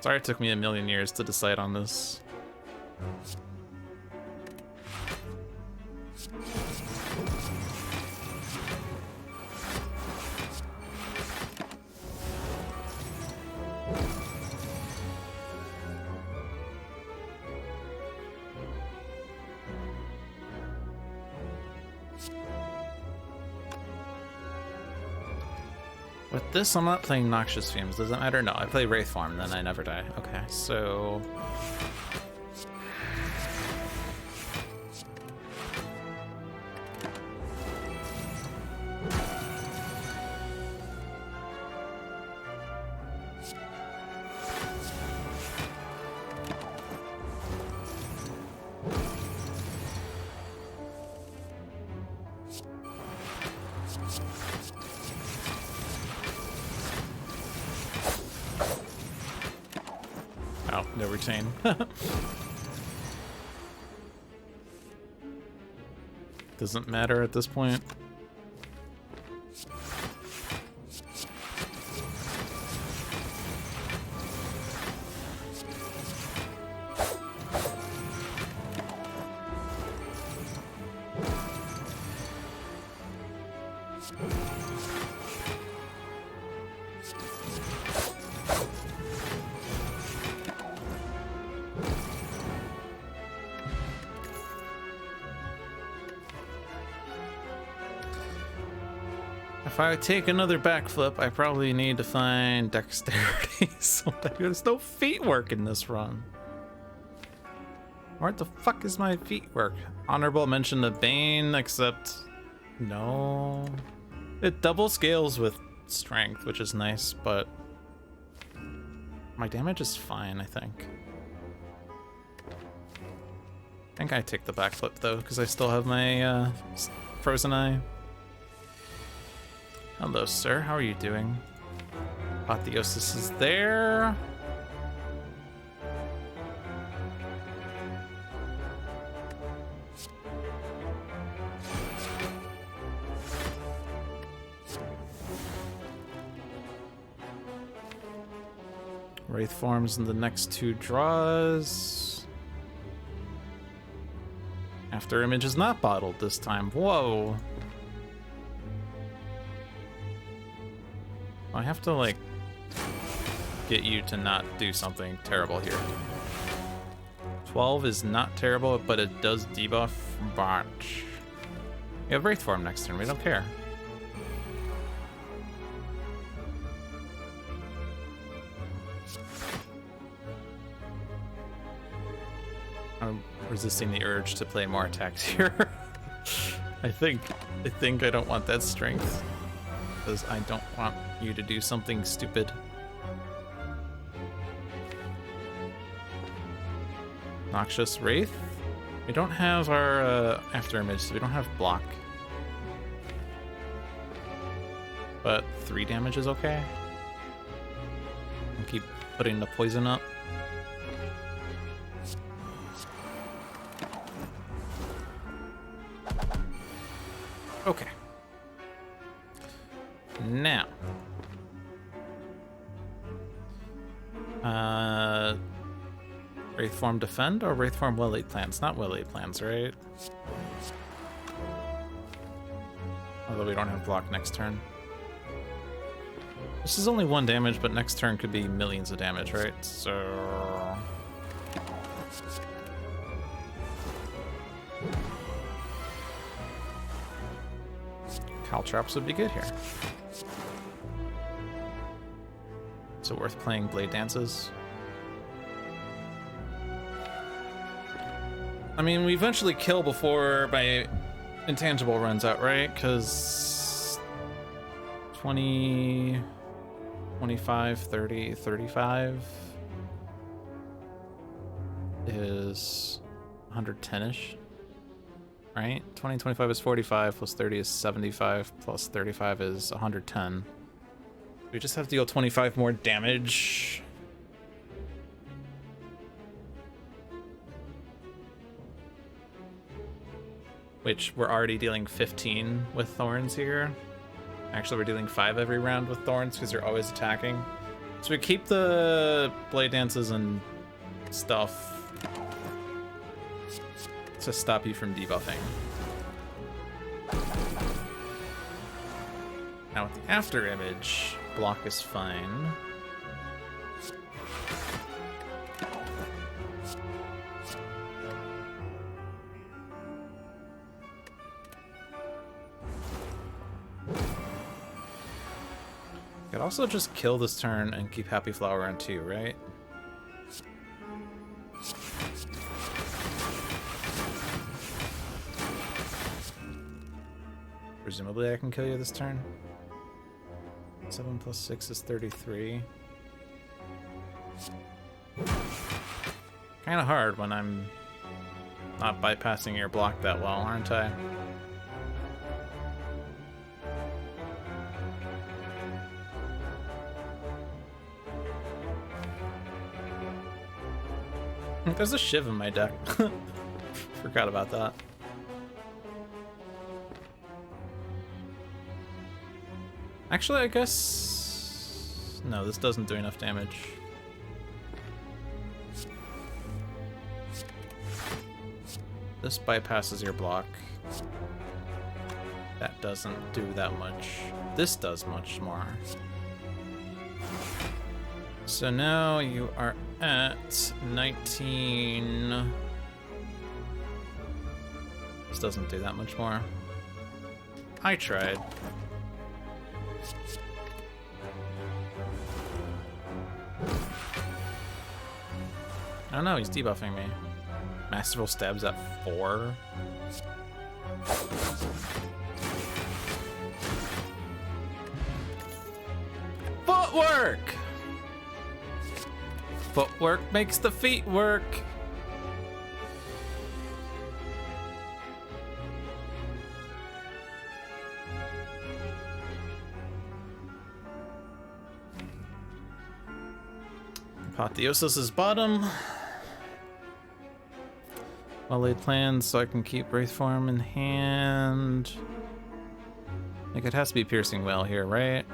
Sorry it took me a million years to decide on this. With this, I'm not playing Noxious Fumes. Does it matter? No, I play Wraithform, then I never die. Okay, so... Oh, no retain. Doesn't matter at this point. If I take another backflip, I probably need to find dexterity. So there's no feet work in this run. Where the fuck is my feet work? Honorable mention of Bane, except no. It double scales with strength, which is nice, but my damage is fine, I think. I think I take the backflip though, because I still have my frozen eye. Hello, sir. How are you doing? Apotheosis is there. Wraith forms in the next 2 draws. After image is not bottled this time. Whoa. I have to, like, get you to not do something terrible here. 12 is not terrible, but it does debuff Botch. You have Wraith Form next turn, we don't care. I'm resisting the urge to play more attacks here. I think I don't want that strength. Because I don't want you to do something stupid. Noxious Wraith. We don't have our after image, so we don't have block. But 3 damage is okay. I'll keep putting the poison up. Okay. Now. Wraithform defend or Wraithform Will-Eat plants? Not Will-Eat plants, right? Although we don't have block next turn. This is only 1 damage, but next turn could be millions of damage, right? So... Caltrops would be good here. Is it worth playing Blade Dances? I mean, we eventually kill before my intangible runs out, right? Because 20, 25, 30, 35 is 110-ish, right? 20, 25 is 45, plus 30 is 75, plus 35 is 110. We just have to deal 25 more damage. Which we're already dealing 15 with thorns here. Actually, we're dealing 5 every round with thorns because they're always attacking. So we keep the blade dances and stuff to stop you from debuffing. Now with the after image, block is fine. Could also just kill this turn and keep Happy Flower on 2, right? Presumably I can kill you this turn. 7 plus 6 is 33. Kinda hard when I'm not bypassing your block that well, aren't I? There's a Shiv in my deck. Forgot about that. Actually, I guess... No, this doesn't do enough damage. This bypasses your block. That doesn't do that much. This does much more. So now you are at 19. This doesn't do that much more. I tried. Oh no, he's debuffing me. Masterful Stab's at 4. Footwork! Footwork makes the feet work. Apotheosis is bottom. Well-laid plans so I can keep Wraithform in hand. Like it has to be Piercing Wail here, right?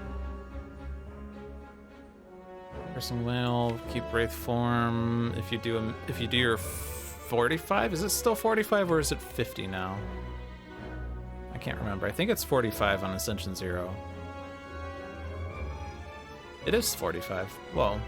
Piercing Wail, keep Wraithform. If you do your 45, is it still 45 or is it 50 now? I can't remember. I think it's 45 on Ascension 0. It is 45. Well.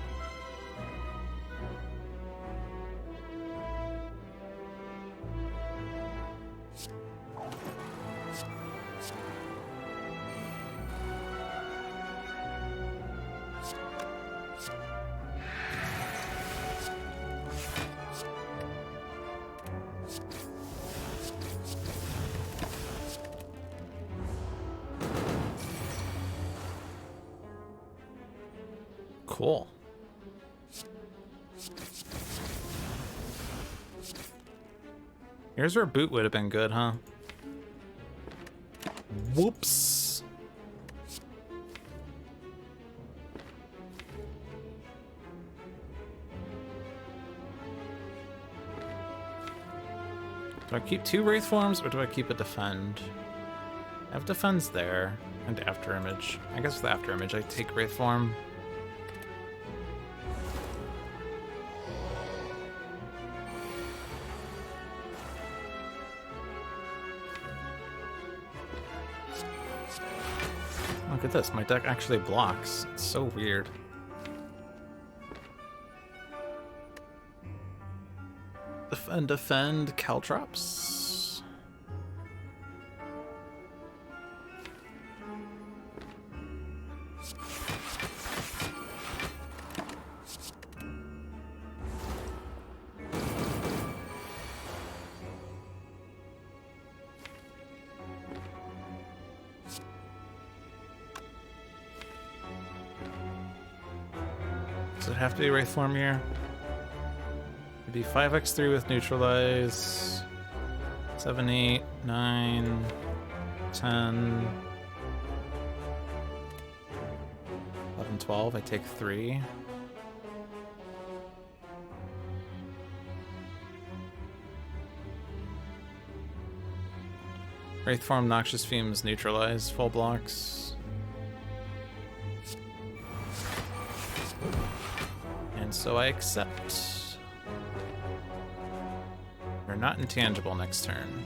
Cool. Here's where boot would have been good, huh? Whoops. Do I keep 2 Wraith Forms or do I keep a defend? have defense there and after image. I guess with after image I take Wraith form. Look at this, my deck actually blocks. It's so weird. Defend Caltrops. Does it have to be Wraith form here? It'd be 5x3 with neutralize. 7, 8, 9, 10, 11, 12. I take 3. Wraith form, Noxious Fumes, neutralize, full blocks. And so I accept. We're not intangible next turn.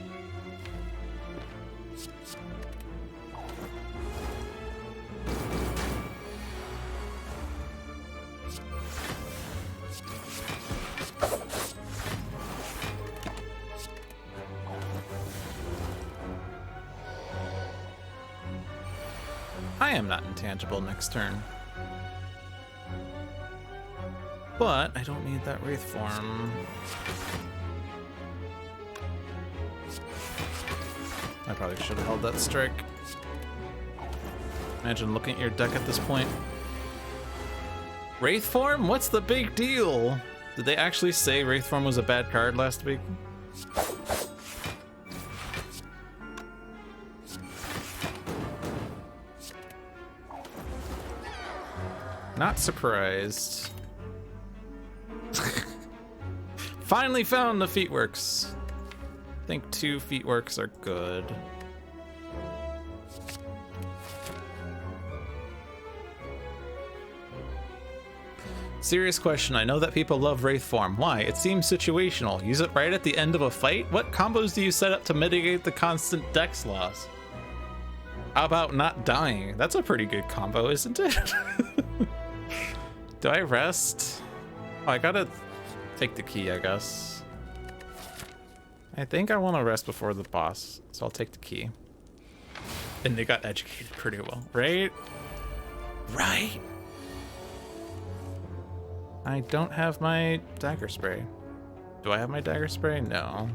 I am not intangible next turn. But I don't need that Wraith form. I probably should have held that strike. Imagine looking at your deck at this point. Wraith form? What's the big deal? Did they actually say Wraith form was a bad card last week? Not surprised. Finally found the Feetworks. I think 2 Feetworks are good. Serious question. I know that people love Wraith form. Why? It seems situational. Use it right at the end of a fight? What combos do you set up to mitigate the constant dex loss? How about not dying? That's a pretty good combo, isn't it? Do I rest? Oh, I gotta take the key, I guess. I think I want to rest before the boss, so I'll take the key. And they got educated pretty well, right? Right? I don't have my dagger spray. Do I have my dagger spray? No.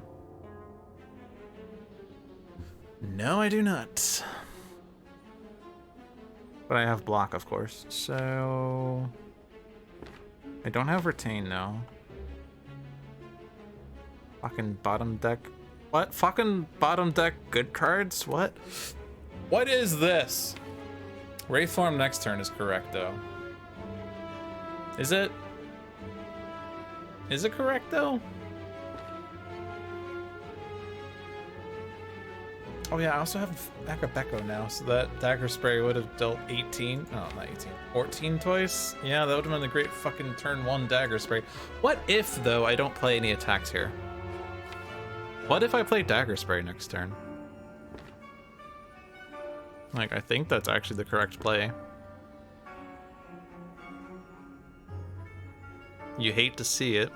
No, I do not. But I have block, of course, so... I don't have retain now. Fucking bottom deck. What? Fucking bottom deck good cards? What? What is this? Wraith form next turn is correct, though. Is it? Is it correct, though? Oh yeah, I also have Akabeko now, so that dagger spray would have dealt 18. No, not 18. 14 twice? Yeah, that would have been a great fucking turn 1 dagger spray. What if, though, I don't play any attacks here? What if I play dagger spray next turn? Like, I think that's actually the correct play. You hate to see it.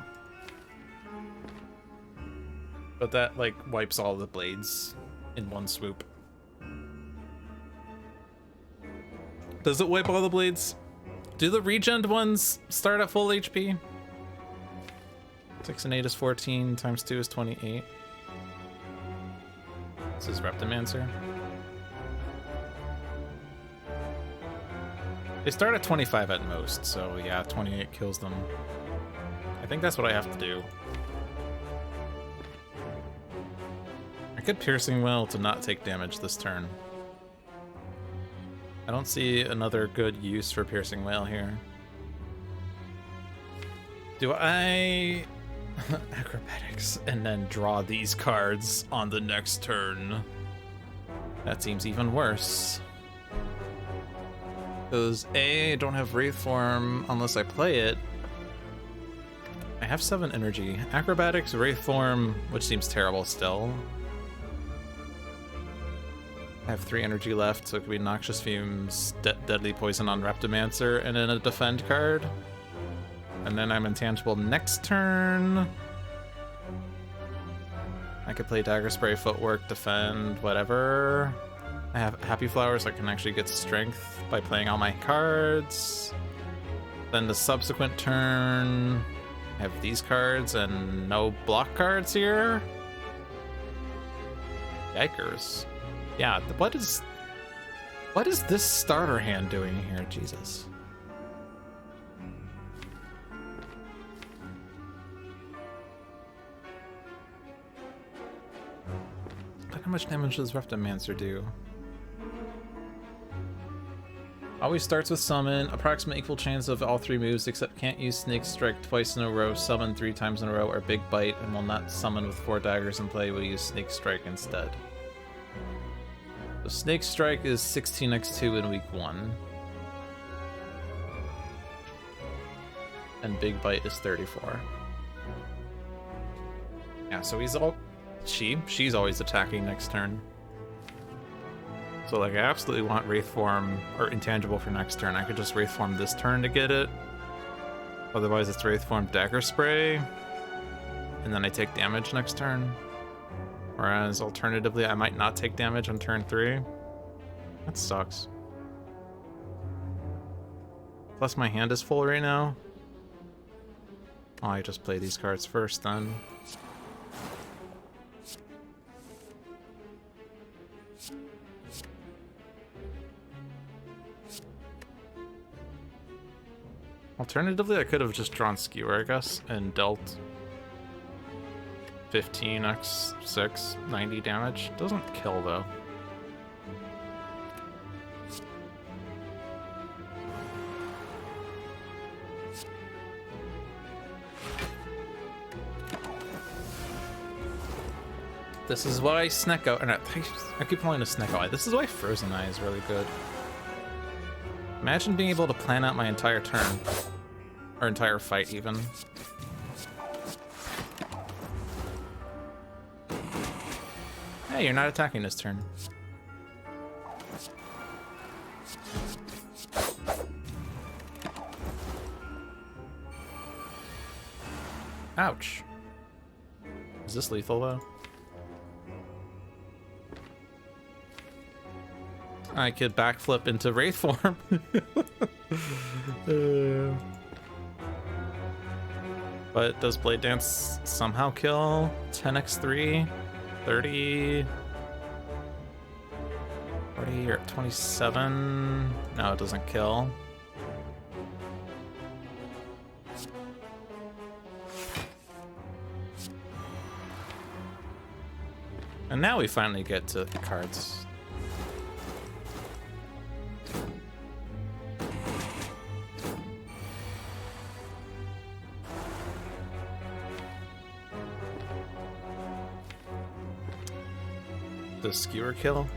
But that, like, wipes all the blades in one swoop. Does it wipe all the blades? Do the regen ones start at full HP? 6 and 8 is 14, times 2 is 28. This is Reptimancer. They start at 25 at most, so yeah, 28 kills them. I think that's what I have to do. I could Piercing Will to not take damage this turn. I don't see another good use for Piercing Wail here. Do I acrobatics and then draw these cards on the next turn? That seems even worse. Because A, I don't have Wraith Form unless I play it. I have 7 energy. Acrobatics, Wraith Form, which seems terrible still. I have 3 energy left, so it could be Noxious Fumes, Deadly Poison on Reptomancer, and then a Defend card. And then I'm intangible next turn. I could play Dagger Spray, Footwork, Defend, whatever. I have Happy Flowers, so I can actually get Strength by playing all my cards. Then the subsequent turn, I have these cards and no block cards here. Yikers. Yeah, what is this starter hand doing here? Jesus. Look how much damage does Reptomancer do? Always starts with summon, approximate equal chance of all 3 moves, except can't use Snake Strike twice in a row, summon 3 times in a row, or Big Bite, and will not summon with 4 daggers in play, will use Snake Strike instead. So Snake Strike is 16x2 in week 1. And Big Bite is 34. Yeah, so she's always attacking next turn. So like I absolutely want Wraith Form or Intangible for next turn. I could just Wraith Form this turn to get it. Otherwise it's Wraith Form Dagger Spray. And then I take damage next turn. Whereas alternatively I might not take damage on turn 3. That sucks. Plus my hand is full right now. Oh, I just play these cards first then. Alternatively, I could have just drawn Skewer, I guess, and dealt 15x6, 90 damage. Doesn't kill, though. This is why Snecko, and I keep calling it Snecko. This is why Frozen Eye is really good. Imagine being able to plan out my entire turn. Or entire fight, even. Hey, you're not attacking this turn. Ouch. Is this lethal, though? I could backflip into Wraith Form. But does Blade Dance somehow kill? 10x3? 30? 40 or 27? No, it doesn't kill. And now we finally get to the cards. The Skewer kill?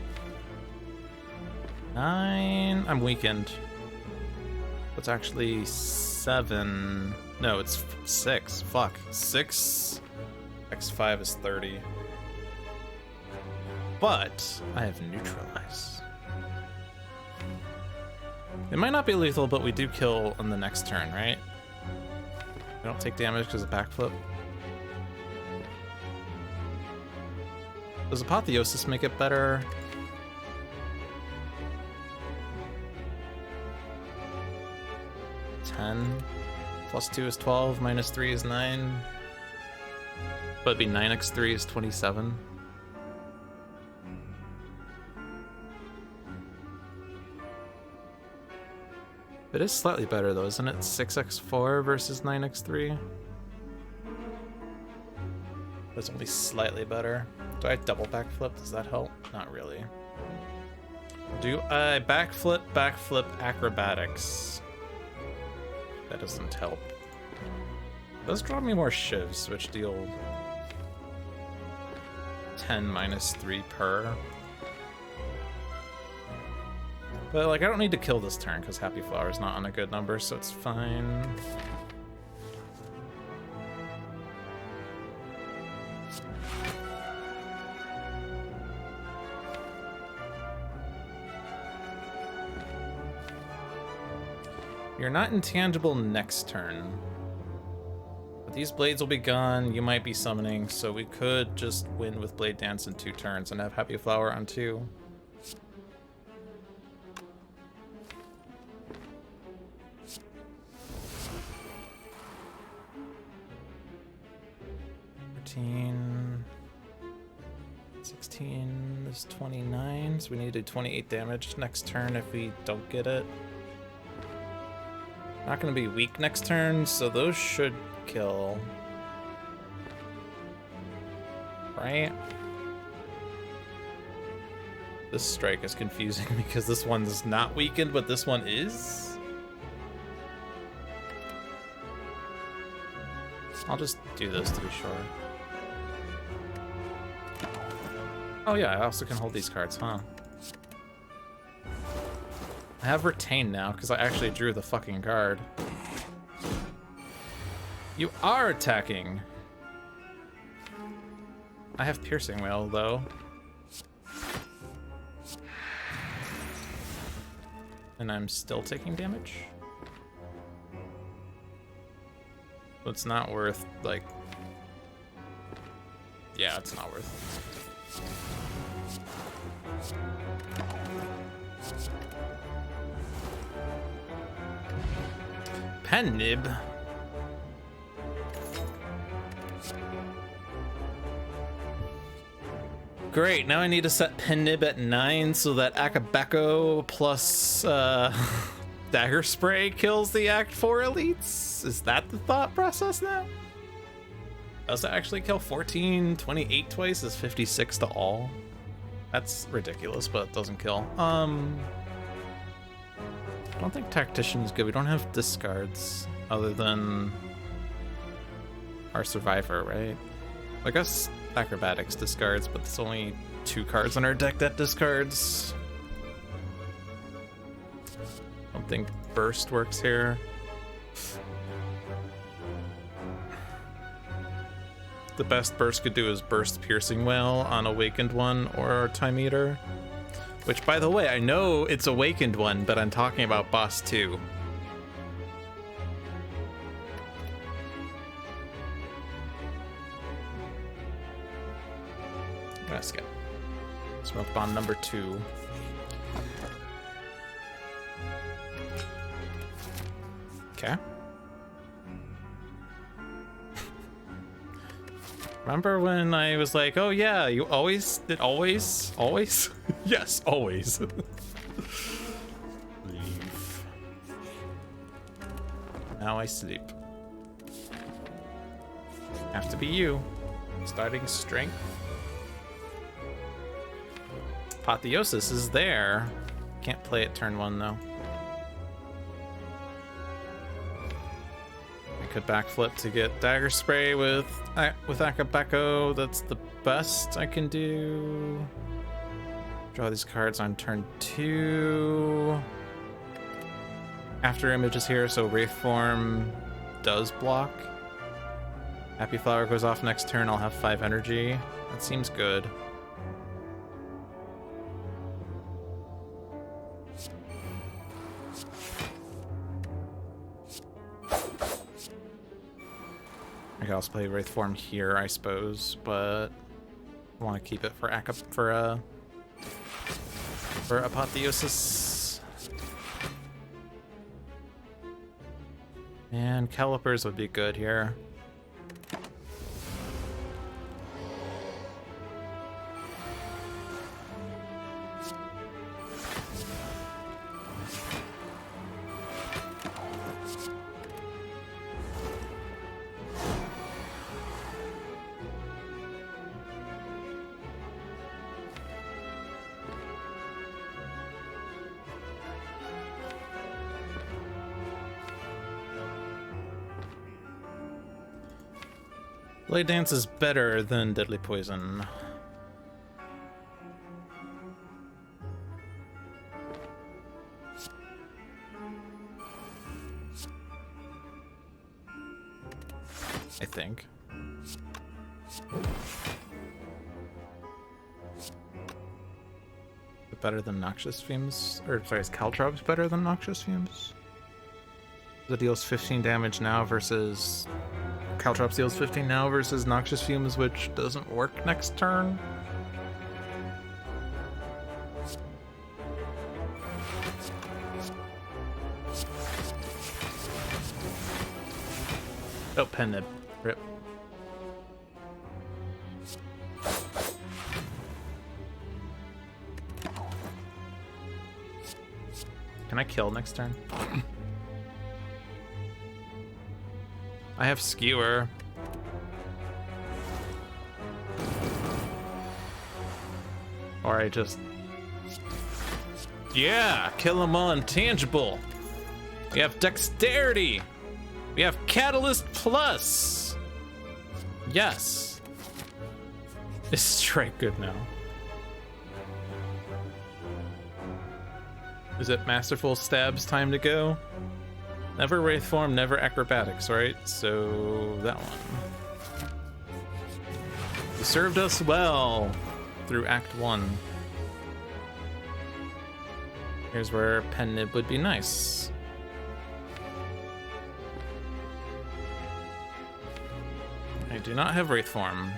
9. I'm weakened. It's actually 7. No, it's 6. Fuck. 6. X5 is 30. But I have Neutralize. It might not be lethal, but we do kill on the next turn, right? I don't take damage because of backflip. Does Apotheosis make it better? Plus 2 is 12, minus 3 is 9. But it'd be 9x3 is 27. It is slightly better though, isn't it? 6x4 versus 9x3. That's only slightly better. Do I double backflip? Does that help? Not really. Do I backflip, acrobatics? That doesn't help. It does draw me more shivs, which deal 10 minus 3 per. But, like, I don't need to kill this turn because Happy Flower is not on a good number, so it's fine. You're not intangible next turn. But these blades will be gone. You might be summoning, so we could just win with Blade Dance in 2 turns and have Happy Flower on 2. $13, 16 is 29, so we need to do 28 damage next turn if we don't get it. Not gonna be weak next turn, so those should kill. Right? This strike is confusing because this one's not weakened, but this one is? I'll just do this to be sure. Oh yeah, I also can hold these cards, huh? I have Retain now, because I actually drew the fucking card. You are attacking! I have Piercing Wail, though. And I'm still taking damage? So it's not worth, like... Yeah, it's not worth it. Pen Nib. Great, now I need to set Pen Nib at 9 so that Akabeko plus Dagger Spray kills the Act 4 elites? Is that the thought process now? Does it actually kill 14? 28 twice is 56 to all? That's ridiculous, but it doesn't kill. I don't think Tactician is good. We don't have discards other than our Survivor, right? I guess Acrobatics discards, but there's only 2 cards on our deck that discards. I don't think Burst works here. The best Burst could do is Burst Piercing Wail on Awakened one or Time Eater. Which, by the way, I know it's Awakened one, but I'm talking about Boss 2. I'm gonna skip. Smoke Bomb number 2. Okay. Remember when I was like, oh yeah, you always, always? Yes, always. Leave. Now I sleep. Have to be you. Starting strength. Apotheosis is there. Can't play it turn 1 though. Could backflip to get Dagger Spray with Akabeko. That's the best I can do. Draw these cards on turn 2. After Image is here, so Wraith Form does block. Happy Flower goes off next turn. I'll have 5 energy. That seems good. I could also play Wraith Form here, I suppose, but I want to keep it for Apotheosis. And Calipers would be good here. Blade Dance is better than Deadly Poison. I think. Better than Noxious Fumes? Or, sorry, is Caltrops better than Noxious Fumes? That deals 15 damage now versus... Caltrops deals 15 now versus Noxious Fumes, which doesn't work next turn. Oh, pen nib. Rip. Can I kill next turn? I have Skewer. Or I just... Yeah! Kill them all intangible! We have Dexterity! We have Catalyst Plus! Yes! Is Strike good now? Is it Masterful Stab's time to go? Never Wraith Form, never Acrobatics, right? So, that one. You served us well through Act 1. Here's where Pen Nib would be nice. I do not have Wraith Form.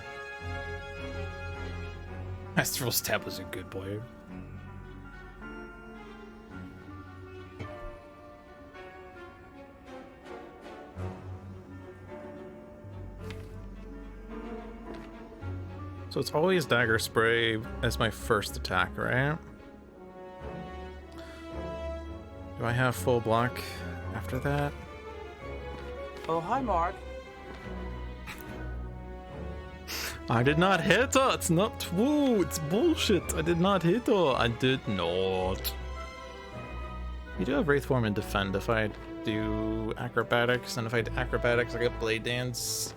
Masterful Stab was a good boy. So it's always Dagger Spray as my first attack, right? Do I have full block after that? Oh, hi, Mark. I did not hit her. It's not true. It's bullshit. I did not hit her. I did not. You do have Wraith Form and Defend if I do Acrobatics, and if I do Acrobatics, I get Blade Dance.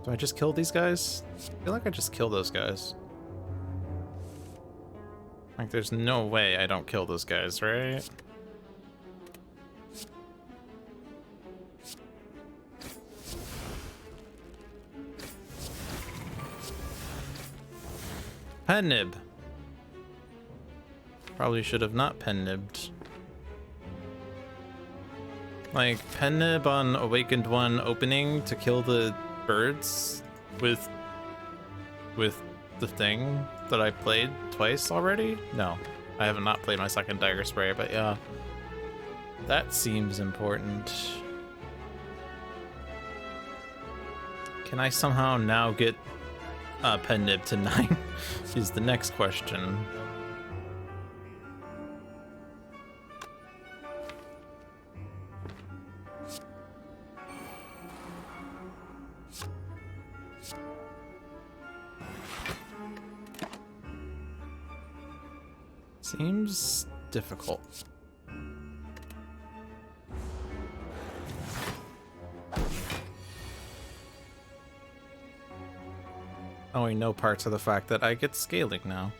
Do I just kill these guys? I feel like I just kill those guys. Like, there's no way I don't kill those guys, right? Pen Nib. Probably should have not Pen Nibbed. Like, Pen Nib on Awakened One opening to kill the birds with the thing that I played twice already? No, I have not played my second Dagger Spray, but yeah. That seems important. Can I somehow now get Pen Nib to 9 is the next question. Seems difficult. Oh, I know parts of the fact that I get scaling now.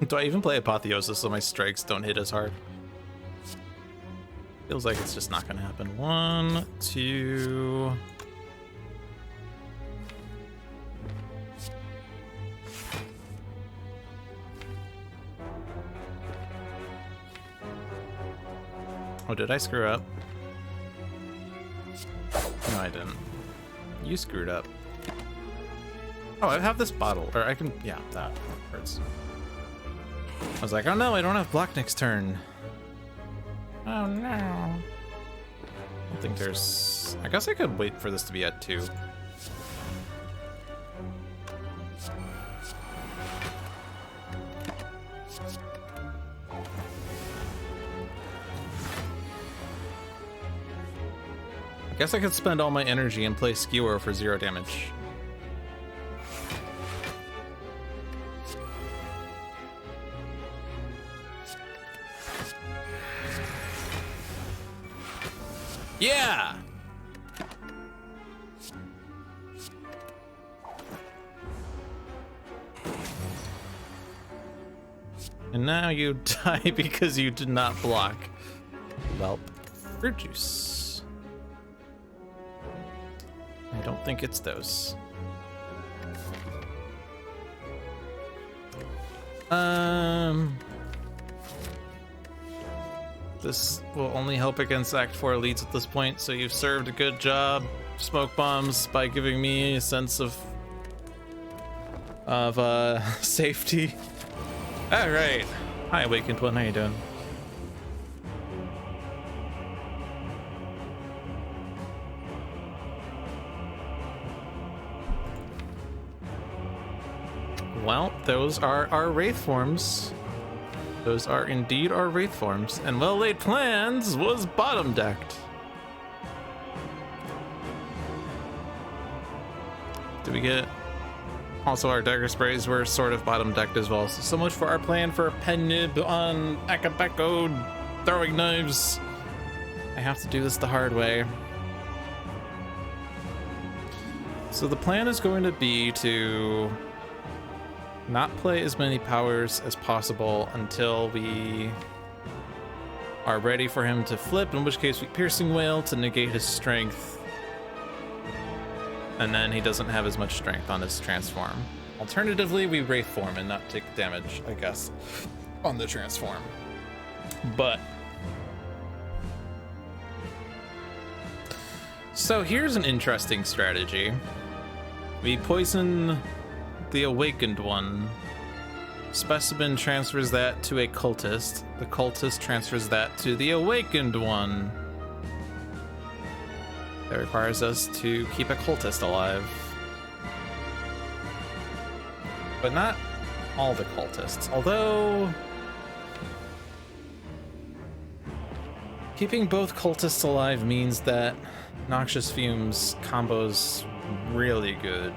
Do I even play Apotheosis so my strikes don't hit as hard? Feels like it's just not gonna happen. 1, 2... Oh, did I screw up? No, I didn't. You screwed up. Oh, I have this bottle. Or I can... Yeah, that hurts. I was like, oh no, I don't have block next turn. Oh no. I don't think there's... I guess I could wait for this to be at 2. I guess I could spend all my energy and play Skewer for 0 damage. Yeah! And now you die because you did not block. Well, fruit juice. I don't think it's those. This will only help against Act 4 elites at this point, so you've served a good job, Smoke Bombs, by giving me a sense of safety. All right. Hi, Awakened One. How you doing? Well, those are our Wraith forms. Those are indeed our Wraith forms. And Well Laid Plans was bottom decked. Did we get... Also, our dagger sprays were sort of bottom decked as well. So much for our plan for Penib on Akabeko throwing knives. I have to do this the hard way. So the plan is going to be to not play as many powers as possible until we are ready for him to flip, in which case we Piercing Wail to negate his strength. And then he doesn't have as much strength on his transform. Alternatively, we Wraith form and not take damage, I guess, on the transform. But so here's an interesting strategy. We poison the Awakened One. Specimen transfers that to a cultist. The cultist transfers that to the Awakened One. That requires us to keep a cultist alive. But not all the cultists, although keeping both cultists alive means that Noxious Fumes combo's really good.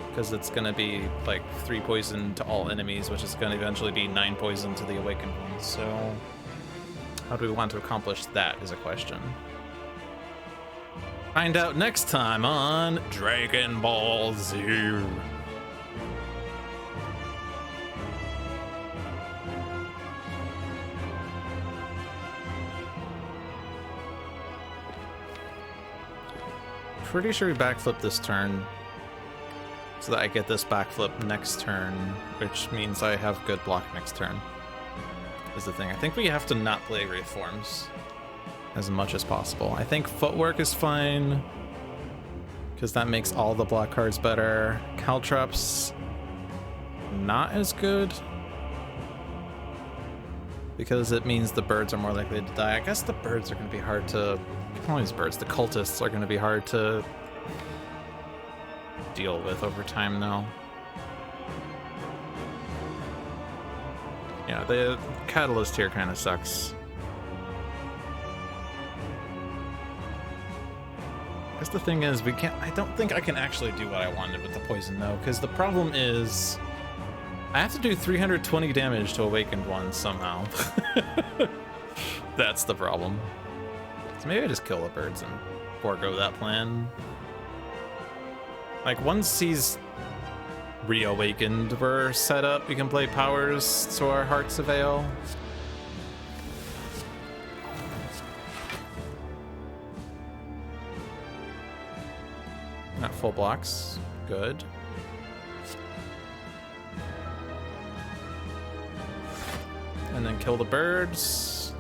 Because it's gonna be like 3 poison to all enemies, which is gonna eventually be 9 poison to the Awakened One. So how do we want to accomplish that is a question. Find out next time on Dragon Ball Z. Pretty sure we backflip this turn so that I get this backflip next turn, which means I have good block next turn. Is the thing. I think we have to not play Wraith forms as much as possible. I think Footwork is fine because that makes all the block cards better. Caltrops not as good because it means the birds are more likely to die. I guess the birds are going to be hard to... All these birds, the cultists are going to be hard to deal with over time though. Yeah, the catalyst here kind of sucks. I guess the thing is, I don't think I can actually do what I wanted with the poison though, because the problem is I have to do 320 damage to Awakened One somehow. That's the problem. So maybe I just kill the birds and forego that plan. Like once he's reawakened, we're set up, we can play powers to our Heart's Avail. Not full blocks. Good. And then kill the birds,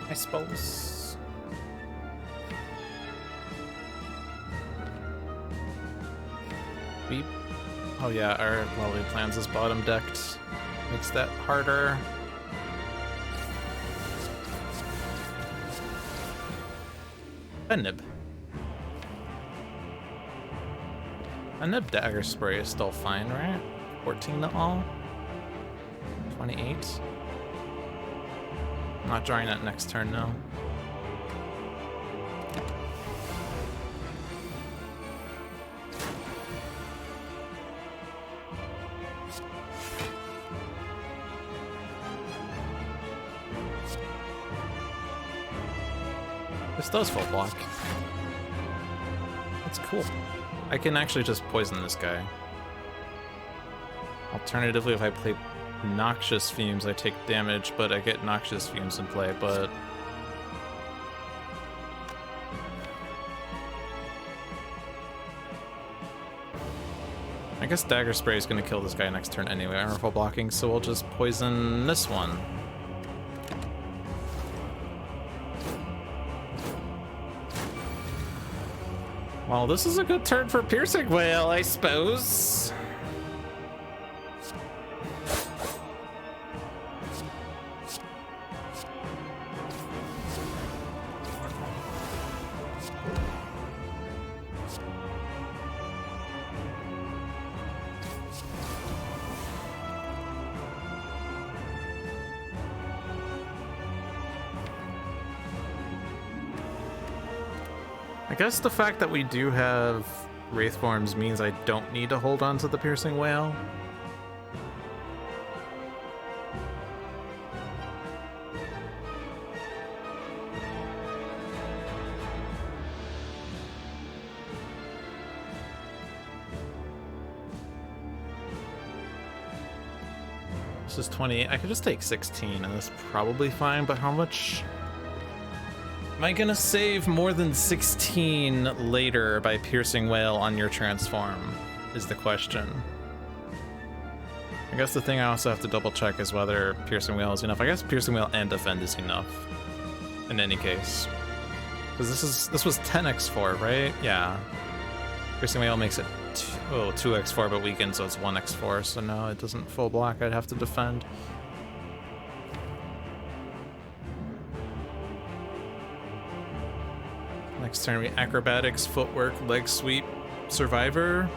I suppose. Beep. Oh yeah, our Well Laid Plans is bottom decked. Makes that harder. Nib. A Nib Dagger Spray is still fine, right? 14 to all. 28. I'm not drawing that next turn now. This does full block. That's cool. I can actually just poison this guy. Alternatively, if I play Noxious Fumes, I take damage, but I get Noxious Fumes in play, but... I guess Dagger Spray is going to kill this guy next turn anyway, armor full blocking, so we'll just poison this one. Well, this is a good turn for Piercing Wail, I suppose. I guess the fact that we do have Wraith Forms means I don't need to hold on to the Piercing Wail. This is 28. I could just take 16 and that's probably fine, but how much... Am I gonna save more than 16 later by Piercing Wail on your transform, is the question. I guess the thing I also have to double check is whether Piercing Wail is enough. I guess Piercing Wail and Defend is enough, in any case. Because this was 10x4, right? Yeah. Piercing Wail makes it 2x4 but weakened, so it's 1x4, so no, it doesn't full block, I'd have to defend. Next turn we Acrobatics, Footwork, Leg Sweep, Survivor.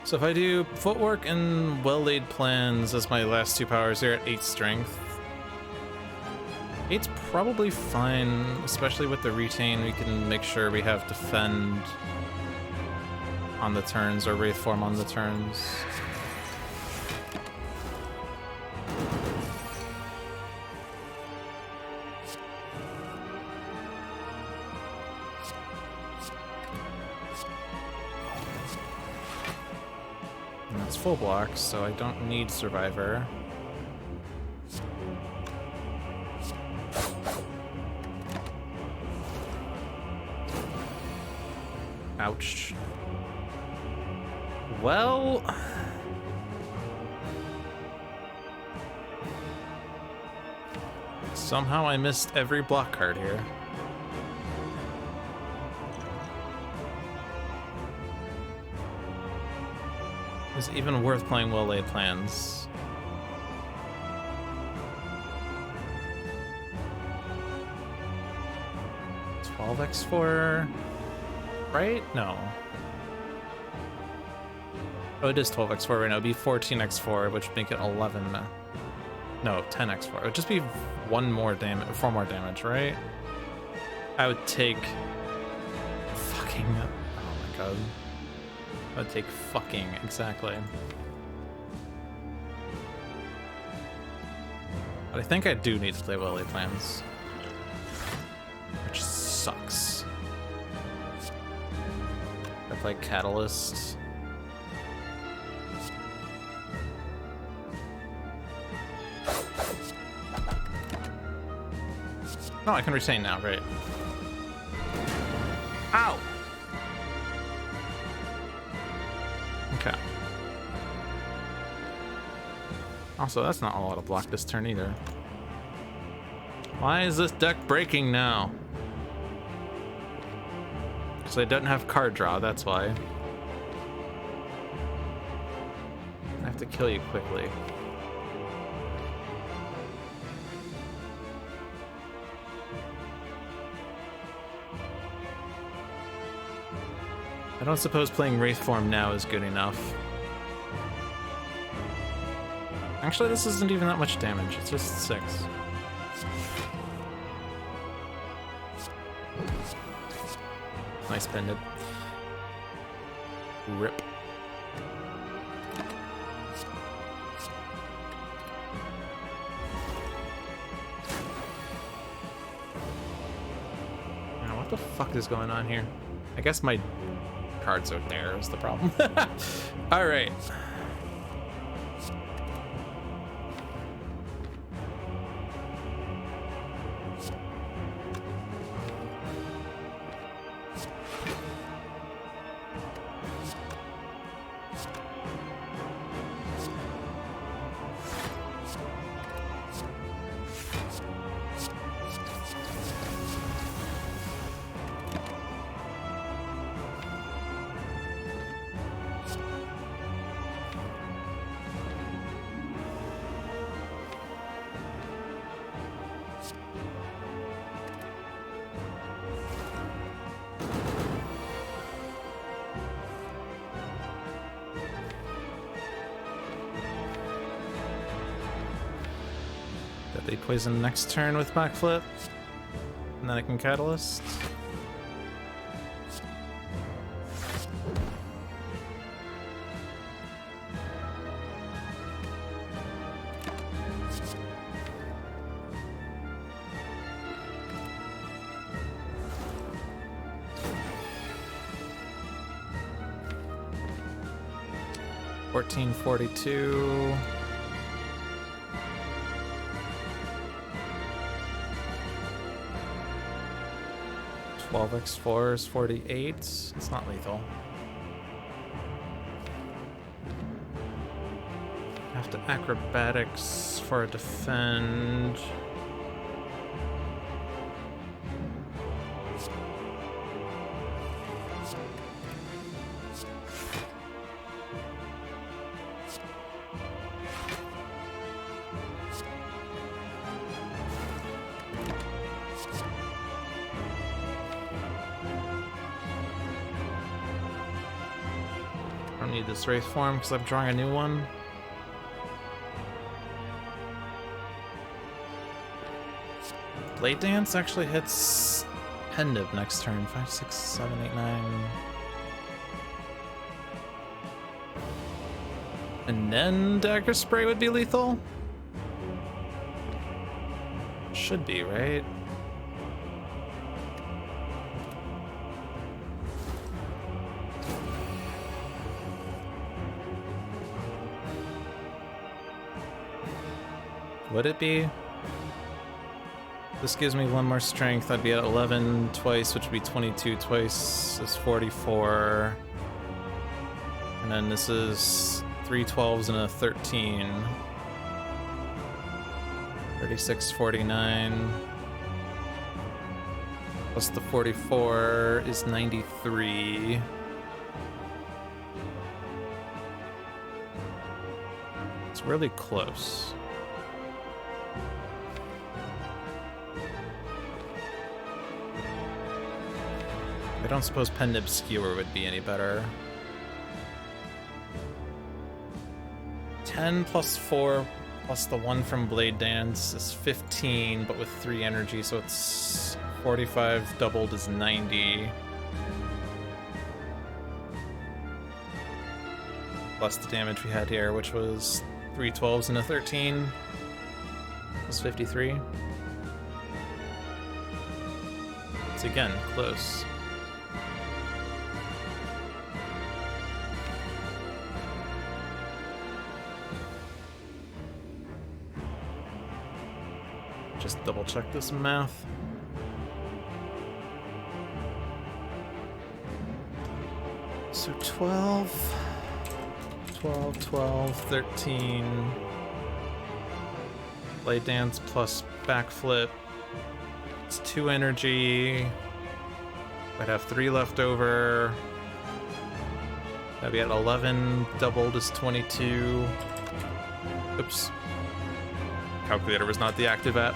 So if I do Footwork and Well-Laid Plans as my last two powers, they're at 8 Strength. 8's probably fine, especially with the Retain. We can make sure we have Defend on the turns, or Wraith Form on the turns. Full block, so I don't need Survivor. Ouch. Well... somehow I missed every block card here. Is it even worth playing Well-Laid Plans? $12x4, right? No. Oh, it is 12x4 right now. It'd be 14x4, which would make it 11. No, 10x4. It would just be 4 more damage, right? I would take fucking... oh my god. I would take fucking, exactly. But I think I do need to play Well-Laid Plans. Which sucks. I play Catalyst. No, I can retain now, right? Ow! Okay. Also, that's not a lot of block this turn either. Why is this deck breaking now? Because I don't have card draw, that's why. I have to kill you quickly. I don't suppose playing Wraith Form now is good enough. Actually, this isn't even that much damage. It's just 6. Nice pendant. Rip. Now, what the fuck is going on here? I guess my cards are there is the problem. All right. They poison next turn with backflip, and then I can catalyst. $14.42. 12x4 is 48. It's not lethal. Have to acrobatics for a defend. I don't need this Wraith form because I'm drawing a new one. Blade Dance actually hits Pendiv next turn. 5, 6, 7, 8, 9. And then Dagger Spray would be lethal? Should be, right? Would it be? This gives me one more strength. I'd be at 11 twice, which would be 22 twice. Is 44. And then this is 3 12s and a 13. 36, 49. Plus the 44 is 93. It's really close. I don't suppose Pendib Skewer would be any better. 10 plus 4 plus the 1 from Blade Dance is 15, but with 3 energy, so it's 45 doubled is 90. Plus the damage we had here, which was 3 12s and a 13. Was 53. It's again close. Just double check this math. So 12, 12, 12, 13. Blade Dance plus backflip. It's 2 energy. I'd have 3 left over. That'd be at 11. Doubled is 22. Oops. Calculator was not the active app.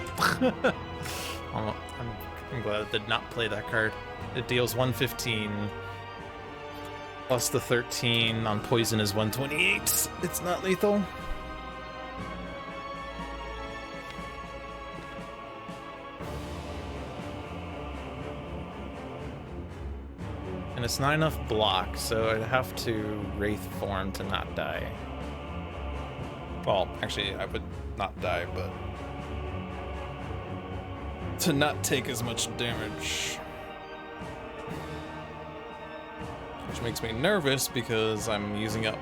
I'm glad it did not play that card. It deals 115. Plus the 13 on poison is 128. It's not lethal. And it's not enough block, so I'd have to Wraith form to not die. Well, actually, I would not die, but to not take as much damage. Which makes me nervous because I'm using up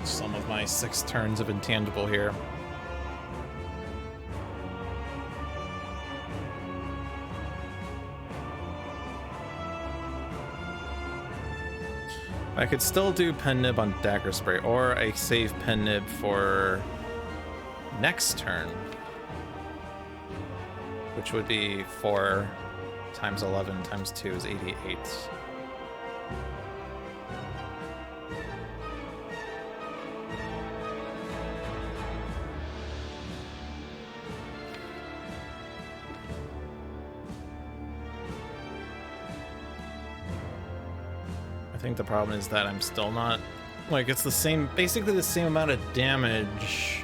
some of my 6 turns of intangible here. I could still do Pen Nib on Dagger Spray, or I save Pen Nib for next turn, which would be 4 times 11 times 2 is 88. I think the problem is that I'm still not, like, it's the same, basically the same amount of damage.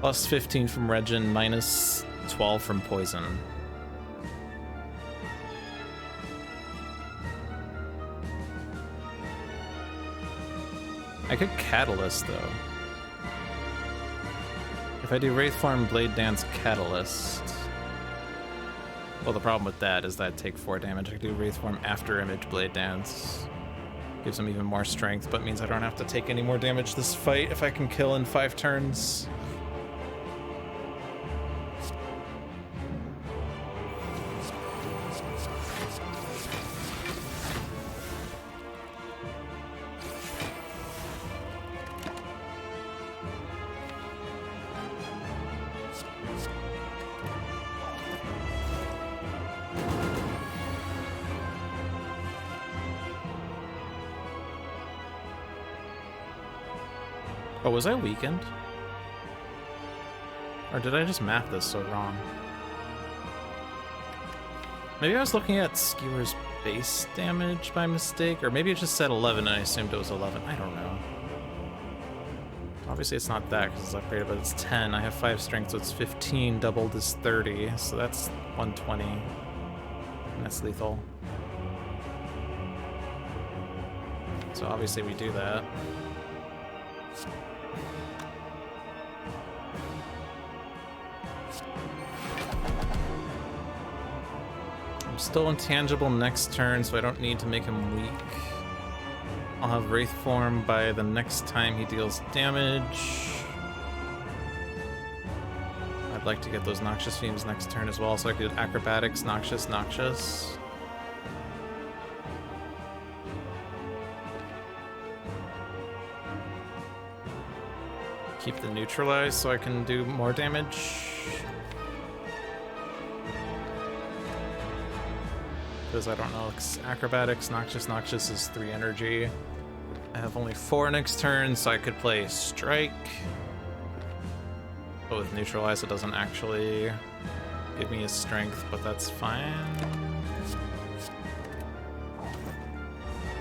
Plus 15 from Regen, minus 12 from poison. I could Catalyst, though. If I do Wraith Form, Blade Dance, Catalyst. Well, the problem with that is that I'd take 4 damage. I could do Wraith Form after Image Blade Dance. Gives him even more strength, but means I don't have to take any more damage this fight if I can kill in 5 turns. Oh, was I weakened? Or did I just math this so wrong? Maybe I was looking at Skewer's base damage by mistake, or maybe it just said 11 and I assumed it was 11. I don't know. Obviously it's not that because it's upgraded, but it's 10. I have 5 strength, so it's 15, doubled is 30, so that's 120. And that's lethal. So obviously we do that. Still intangible next turn, so I don't need to make him weak. I'll have Wraith Form by the next time he deals damage. I'd like to get those Noxious Fumes next turn as well, so I could do Acrobatics, Noxious, Noxious. Keep the Neutralize so I can do more damage. Because I don't know, Acrobatics, Noxious, Noxious is 3 energy. I have only 4 next turn, so I could play Strike. But with Neutralize, it doesn't actually give me his strength, but that's fine.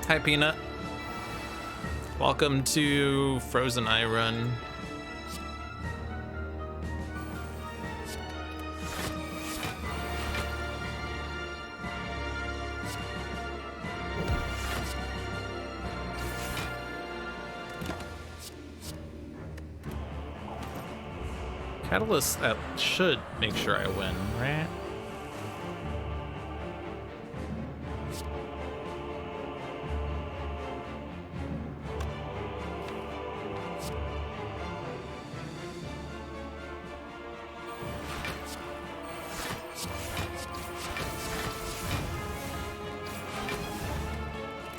Hi, Peanut. Welcome to Frozen Eye Run. Catalyst should make sure I win, right?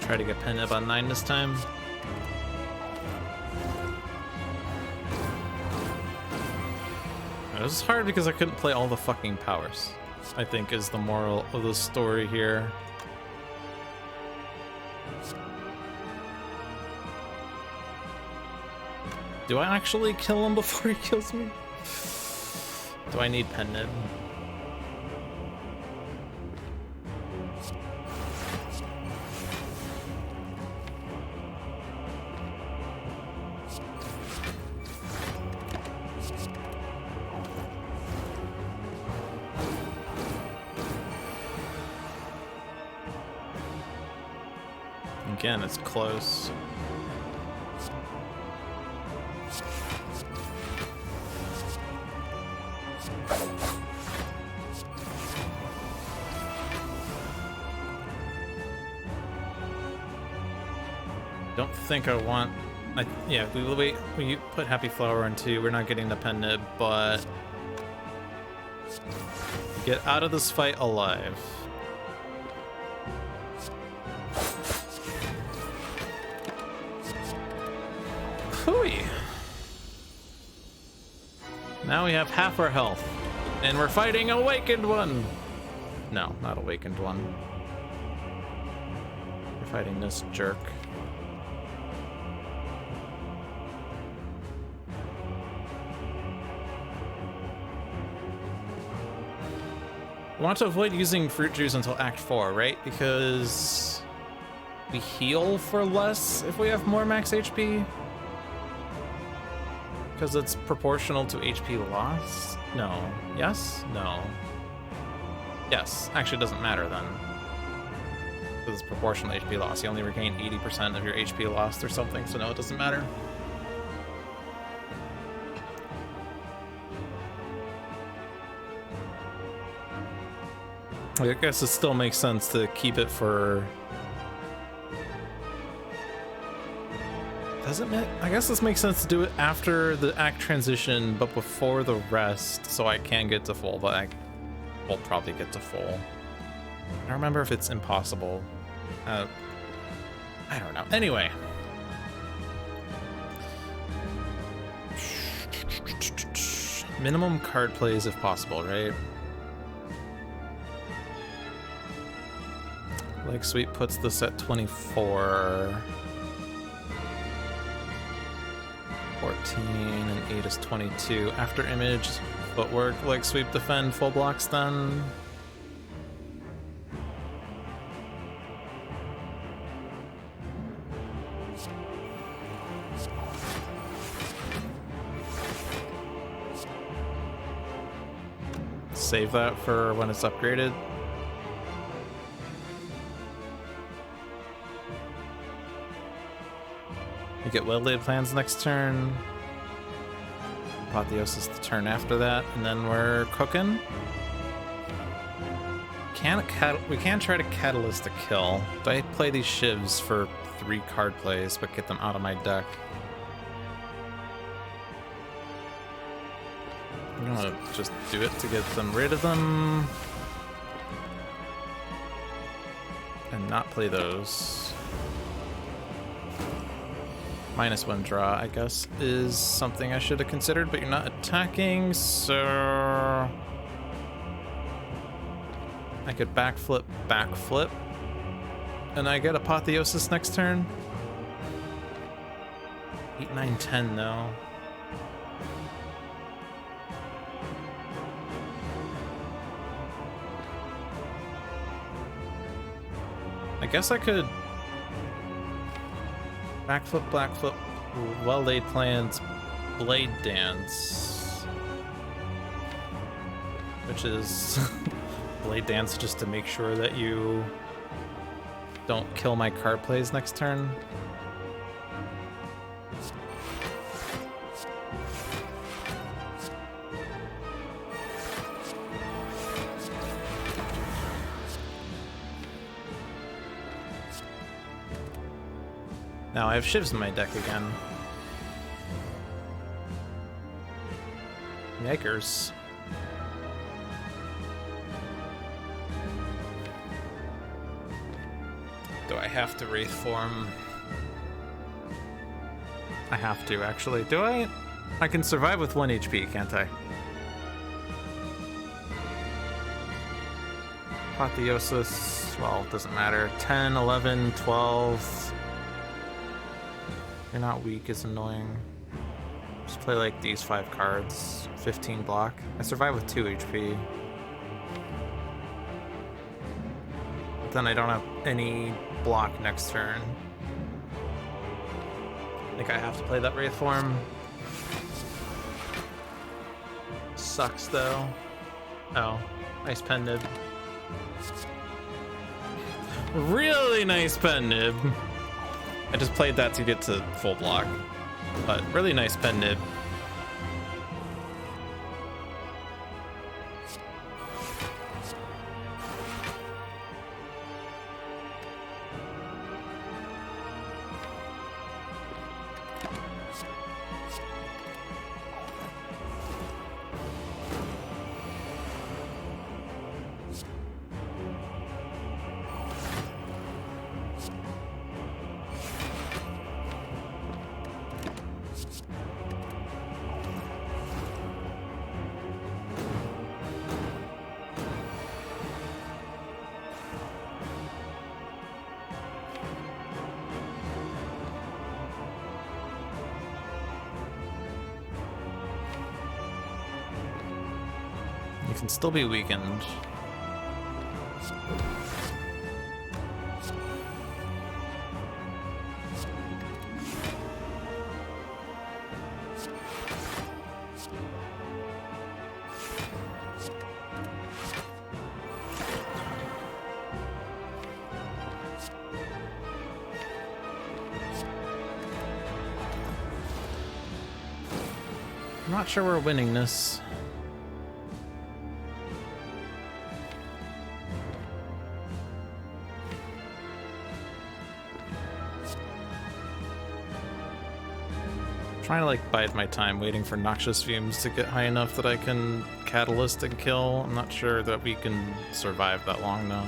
Try to get Pen Nib on 9 this time. It was hard because I couldn't play all the fucking powers, I think is the moral of the story here. Do I actually kill him before he kills me? Do I need Pen Nib? Again, it's close. Don't think I want... yeah, we put Happy Flower on 2. We're not getting the pen nib, but... get out of this fight alive. Hooey! Now we have half our health. And we're fighting Awakened One! No, not Awakened One. We're fighting this jerk. We want to avoid using fruit juice until Act 4, right? Because we heal for less if we have more max HP? Because it's proportional to HP loss? No. Yes? No. Yes. Actually, it doesn't matter then. Because it's proportional to HP loss. You only regain 80% of your HP lost or something, so no, it doesn't matter. I guess it still makes sense to keep it for... Does it make... I guess this makes sense to do it after the act transition, but before the rest, so I can get to full, but I will probably get to full. I don't remember if it's impossible. I don't know. Anyway. Minimum card plays if possible, right? Like Sweet puts this at 24. 14 and 8 is 22. After image, footwork, like Sweep, defend, full blocks then. Save that for when it's upgraded. We get well-laid plans next turn. Apotheosis the turn after that, and then we're cooking. We can try to catalyst a kill. Do I play these shivs for 3 card plays, but get them out of my deck? I'm gonna just do it to get them rid of them. And not play those. -1 draw, I guess, is something I should have considered, but you're not attacking, so... I could backflip, and I get Apotheosis next turn. 8, 9, 10, though. I guess I could... Backflip, well-laid plans, Blade Dance. Which is Blade Dance just to make sure that you don't kill my card plays next turn. Now I have shivs in my deck again. Yikers. Do I have to Wraith form? I have to, actually. Do I? I can survive with 1 HP, can't I? Apotheosis, well, it doesn't matter. 10, 11, 12... You're not weak, it's annoying. Just play like these 5 cards. 15 block. I survive with 2 HP. But then I don't have any block next turn. I think I have to play that Wraith form. Sucks though. Oh, nice pen nib. Really nice pen nib. I just played that to get to full block, but really nice pen nib. You can still be weakened. I'm not sure we're winning this. Trying to like bide my time waiting for noxious fumes to get high enough that I can catalyst and kill. I'm not sure that we can survive that long though.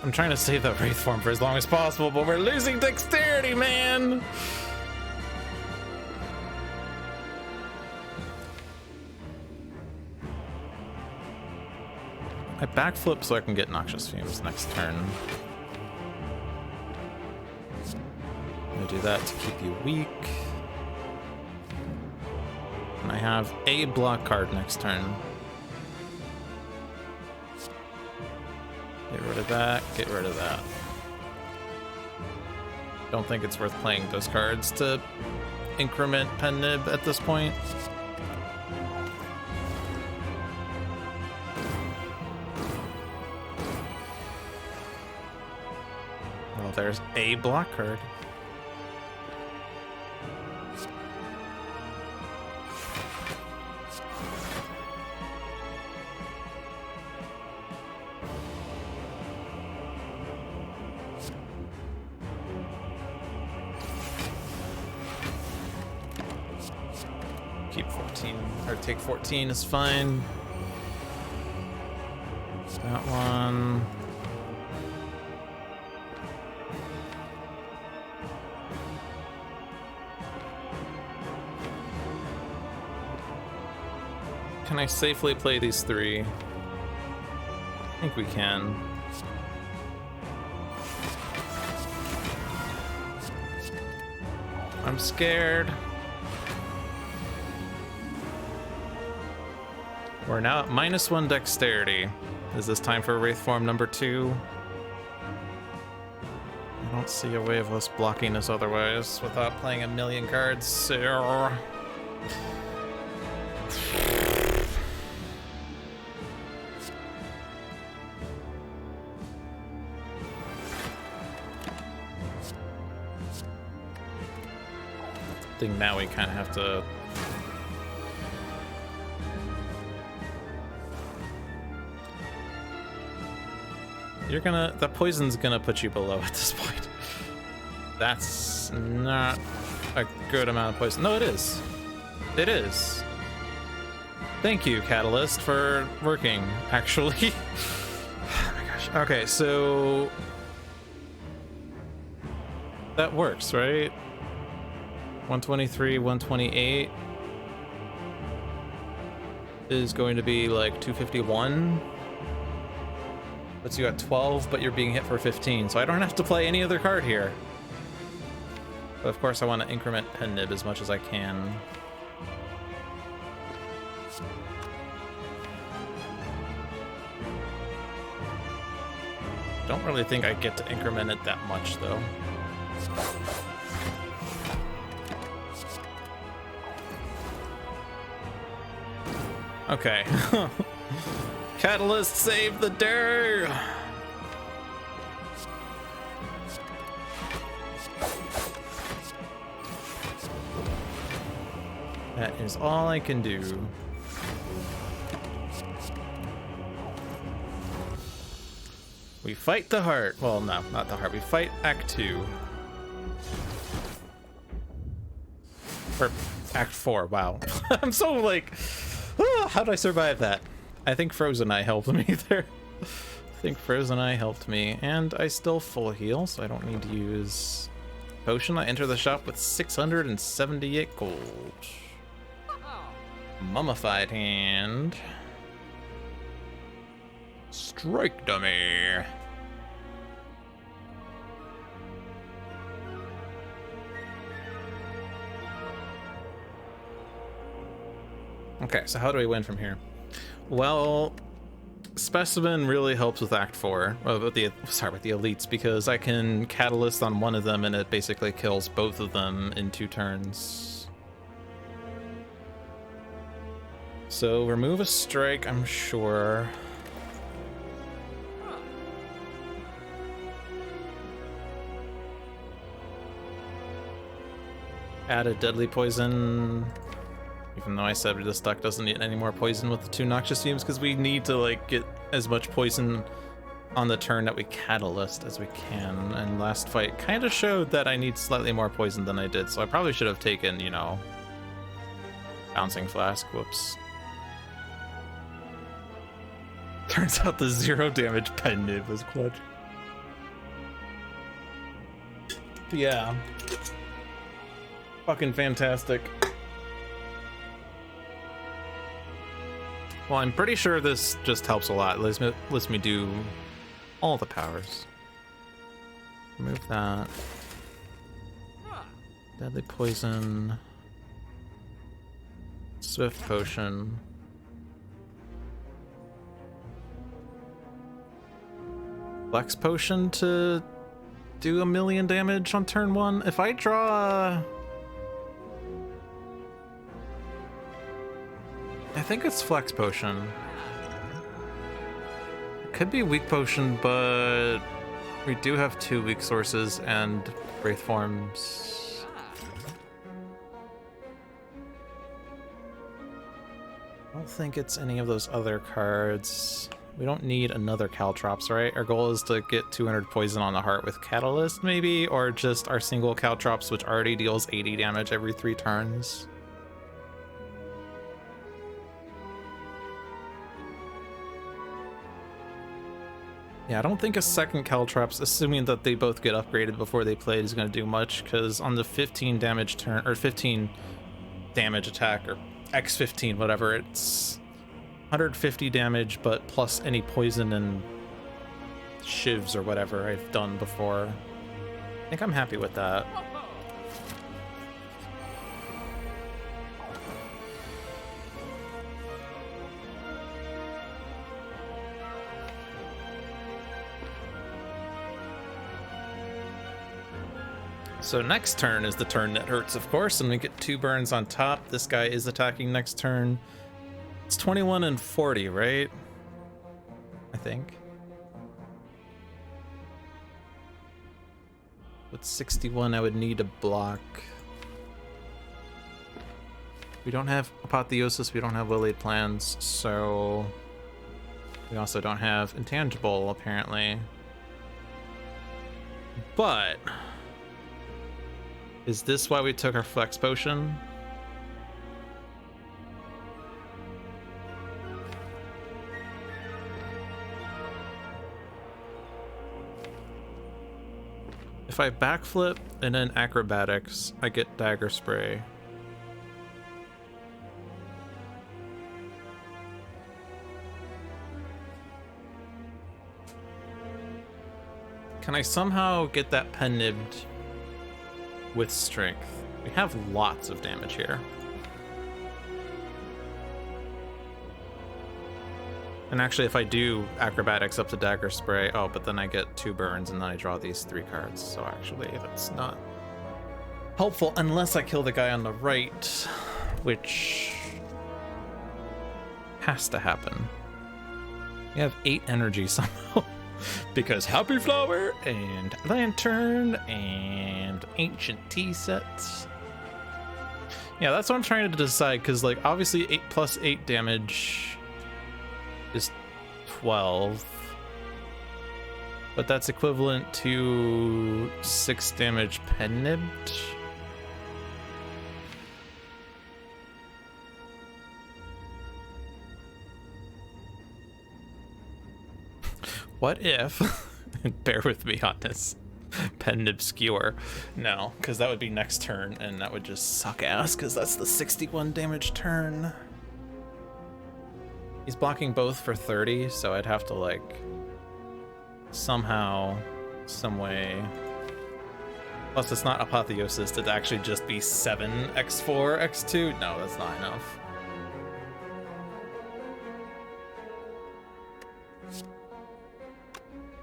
I'm trying to save that Wraith form for as long as possible, but we're losing dexterity, man! I backflip so I can get noxious fumes next turn. I'm gonna do that to keep you weak. And I have a block card next turn. Get rid of that, get rid of that. Don't think it's worth playing those cards to increment pen nib at this point. Well, there's a block card. Keep 14, or take 14 is fine. That one. Can I safely play these three? I think we can. I'm scared. We're now at -1 dexterity. Is this time for Wraith form number 2? I don't see a way of us blocking this otherwise without playing a million cards, so... I think now we kind of have to... You're gonna... That poison's gonna put you below at this point. That's not a good amount of poison. No, it is. It is. Thank you, Catalyst, for working, actually. Oh my gosh. Okay, so... That works, right? 123, 128 is going to be like 251. Puts you at 12, but you're being hit for 15, so I don't have to play any other card here. But of course I want to increment pen nib as much as I can. Don't really think I get to increment it that much though. Okay. Catalyst save the day! That is all I can do. We fight the heart. Well, no, not the heart. We fight Act 2. Or Act 4, wow. I'm so like, how did I survive that? I think Frozen Eye helped me there. I think Frozen Eye helped me. And I still full heal, so I don't need to use potion. I enter the shop with 678 gold. Mummified hand. Strike dummy. Okay, so how do we win from here? Well, Specimen really helps with Act 4, with the elites, because I can Catalyst on one of them and it basically kills both of them in 2 turns. So remove a strike, I'm sure. Add a deadly poison. Even though I said this deck doesn't need any more poison with the 2 Noxious Fumes, because we need to like get as much poison on the turn that we Catalyst as we can. And last fight kind of showed that I need slightly more poison than I did, so I probably should have taken, you know, Bouncing Flask. Whoops. Turns out the 0 damage pen nib was clutch. Yeah. Fucking fantastic. Well, I'm pretty sure this just helps a lot. Lets me do all the powers. Remove that. Deadly poison. Swift potion. Flex potion to do 1,000,000 damage on turn 1. If I draw... I think it's Flex Potion. It could be Weak Potion, but we do have 2 weak sources and Wraith Forms. I don't think it's any of those other cards. We don't need another Caltrops, right? Our goal is to get 200 poison on the heart with Catalyst, maybe? Or just our single Caltrops, which already deals 80 damage every 3 turns. Yeah, I don't think a second Caltrops, assuming that they both get upgraded before they played, is going to do much, because on the 15 damage turn, or 15 damage attack, or X15, whatever, it's 150 damage, but plus any poison and shivs or whatever I've done before. I think I'm happy with that. So next turn is the turn that hurts, of course, and we get 2 burns on top. This guy is attacking next turn. It's 21 and 40, right? I think. With 61, I would need a block. We don't have Apotheosis, we don't have Lilied Plans, so... We also don't have Intangible, apparently. But... Is this why we took our Flex Potion? If I backflip and then Acrobatics, I get Dagger Spray. Can I somehow get that pen nibbed with strength? We have lots of damage here. And actually, if I do Acrobatics up to Dagger Spray, oh, but then I get 2 burns and then I draw these 3 cards. So actually, that's not helpful unless I kill the guy on the right, which has to happen. We have 8 energy somehow. Because Happy Flower and Lantern and Ancient Tea Sets. Yeah, that's what I'm trying to decide, because, like, obviously 8 plus 8 damage is 12. But that's equivalent to 6 damage pen nibbed. What if, bear with me on this, pen nib skewer? No, because that would be next turn, and that would just suck ass, because that's the 61 damage turn. He's blocking both for 30, so I'd have to, like, somehow, some way. Plus, it's not Apotheosis to actually just be 7x4, x2. No, that's not enough.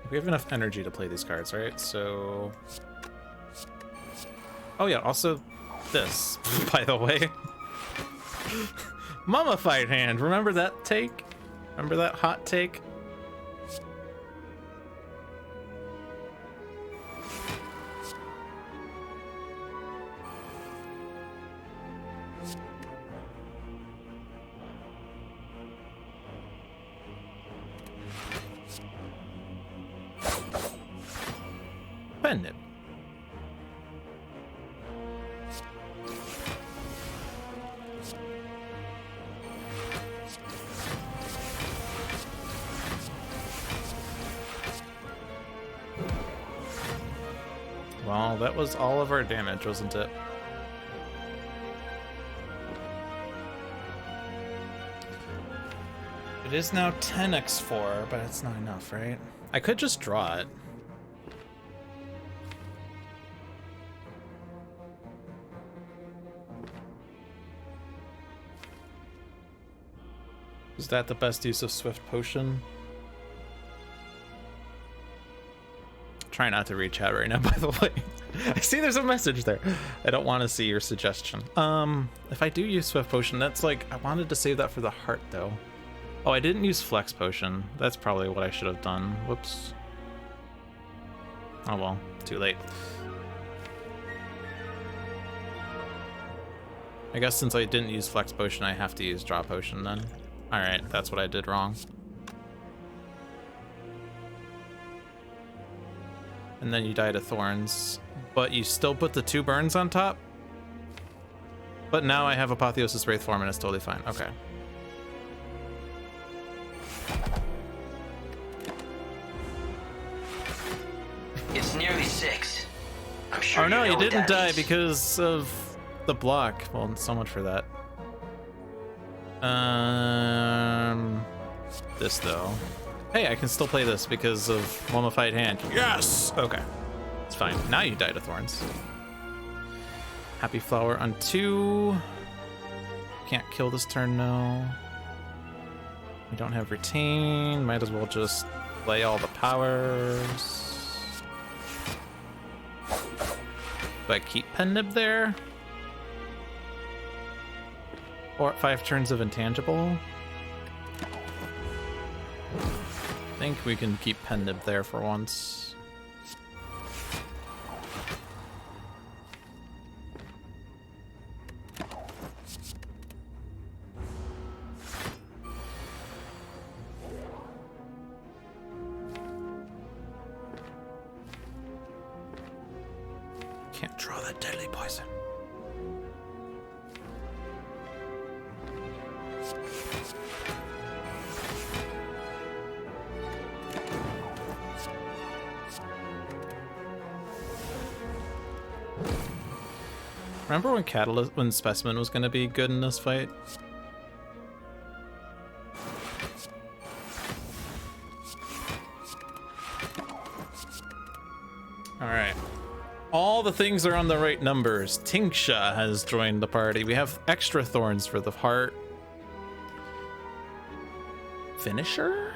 We have enough energy to play these cards, right? So... Oh yeah, also this, by the way. Mummified Hand, remember that take? Remember that hot take? Pen nib. Well, that was all of our damage, wasn't it? It is now 10x4, but it's not enough, right? I could just draw it. Is that the best use of Swift Potion? Try not to read chat right now, by the way. I see there's a message there. I don't want to see your suggestion. If I do use Swift Potion, that's like, I wanted to save that for the heart, though. Oh, I didn't use Flex Potion. That's probably what I should have done. Whoops. Oh well, too late. I guess since I didn't use Flex Potion, I have to use Draw Potion then. Alright, that's what I did wrong. And then you die to Thorns, but you still put the 2 burns on top? But now I have Apotheosis Wraith form and it's totally fine. Okay. It's nearly 6. I'm sure Oh no, you know you what didn't that die means. because of the block. Well, so much for that. This though. Hey, I can still play this because of Mummified Hand. Yes! Okay. It's fine. Now you die to Thorns. Happy Flower on 2. Can't kill this turn, no. We don't have Retain. Might as well just play all the powers. Do I keep Pen Nib there? Or 5 turns of Intangible? I think we can keep Pen Nib there for once. Can't draw that deadly poison. Remember when when Specimen was gonna be good in this fight? Alright. All the things are on the right numbers. Tinksha has joined the party. We have extra thorns for the heart. Finisher?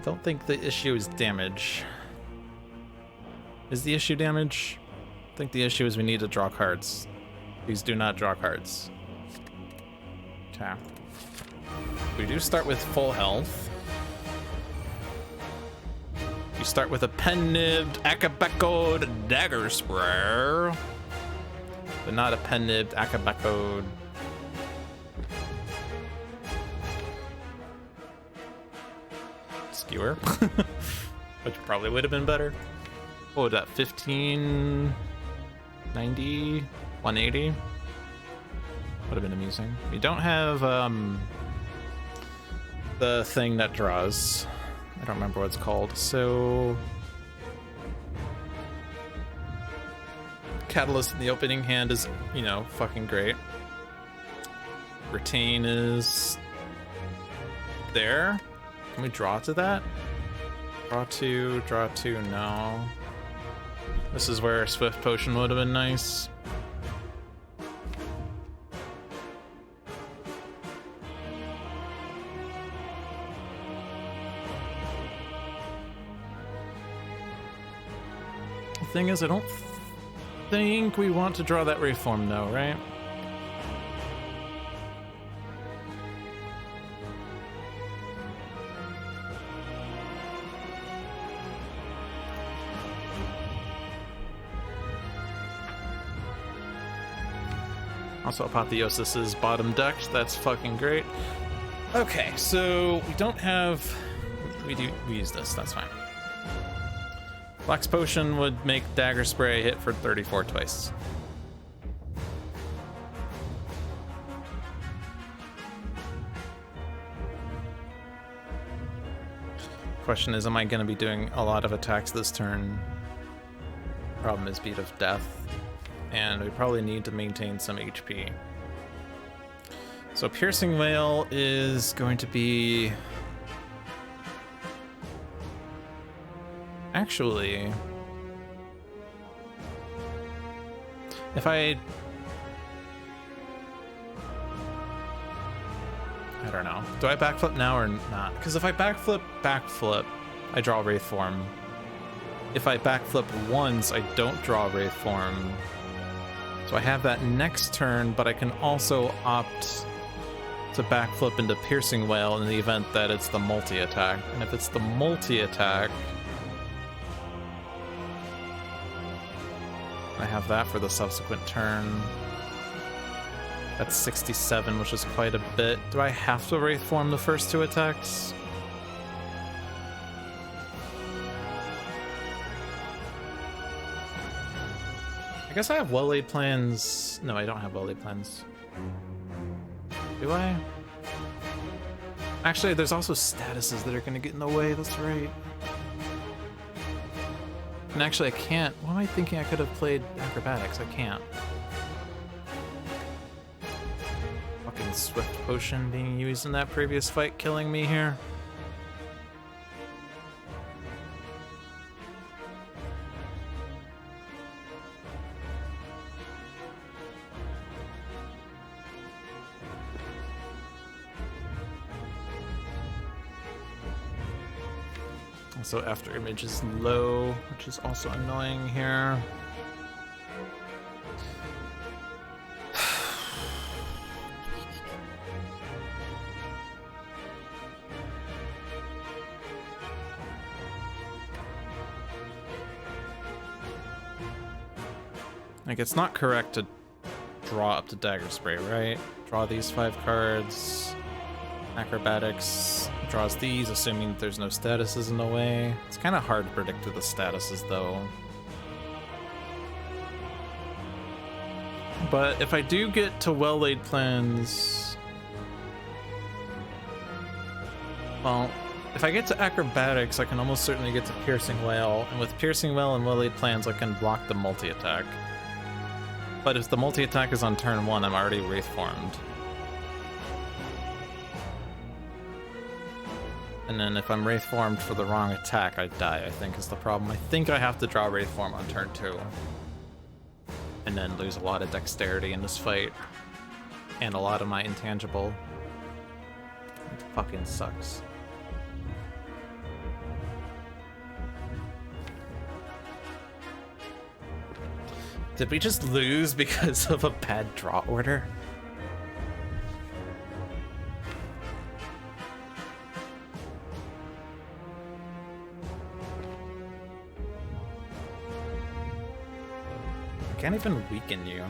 Don't think the issue is damage. Is the issue damage? I think the issue is we need to draw cards. Please do not draw cards. Okay. We do start with full health. You start with a Pen Nibbed, Akabekoed Dagger Sprayer. but not a pen-nibbed, akabakoed. Skewer, which probably would have been better. What was that, 1590, 180? Would have been amusing. We don't have the thing that draws. I don't remember what it's called. So Catalyst in the opening hand is, you know, fucking great. Retain is there. Can we draw to that? Draw two, no. This is where Swift Potion would have been nice. The thing is, I don't think we want to draw that Reform though, right? Also, Apotheosis is bottom decked. That's fucking great. Okay, so we don't have... We use this, that's fine. Flex Potion would make Dagger Spray hit for 34 twice. Question is, am I going to be doing a lot of attacks this turn? Problem is Beat of Death. And we probably need to maintain some HP. So Piercing Wail is going to be... Actually... If I don't know. Do I backflip now or not? Because if I backflip, I draw Wraith Form. If I backflip once, I don't draw Wraith Form. So I have that next turn, but I can also opt to backflip into Piercing Wail in the event that it's the multi-attack. And if it's the multi-attack, I have that for the subsequent turn. That's 67, which is quite a bit. Do I have to Wraith Form the first two attacks? I guess I have well-laid plans. No, I don't have well-laid plans. Do I? Actually, there's also statuses that are going to get in the way. That's right. And actually, I can't. What am I thinking? I could have played Acrobatics. I can't. Fucking Swift Potion being used in that previous fight killing me here. So after image is low, which is also annoying here. Like, it's not correct to draw up to Dagger Spray, right? Draw these 5 cards. Acrobatics draws these, assuming that there's no statuses in the way. It's kind of hard to predict with the statuses, though. But if I do get to well-laid plans... Well, if I get to Acrobatics, I can almost certainly get to Piercing Wail, and with Piercing Wail and well-laid plans, I can block the multi-attack. But if the multi-attack is on turn 1, I'm already Wraith Formed. And then if I'm Wraith Formed for the wrong attack, I die, I think is the problem. I think I have to draw Wraith Form on turn 2. And then lose a lot of dexterity in this fight. And a lot of my intangible. It fucking sucks. Did we just lose because of a bad draw order? Can't even weaken you.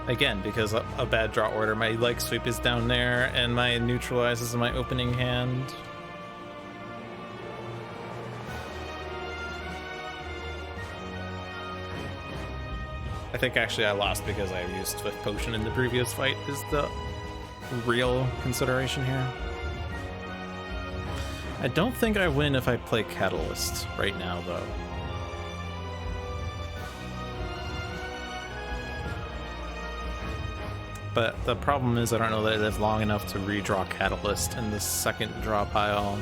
Again, because a bad draw order, my leg sweep is down there, and my neutralize is in my opening hand. I think actually I lost because I used Swift Potion in the previous fight is the real consideration here. I don't think I win if I play Catalyst right now, though. But the problem is I don't know that I live long enough to redraw Catalyst in the second draw pile.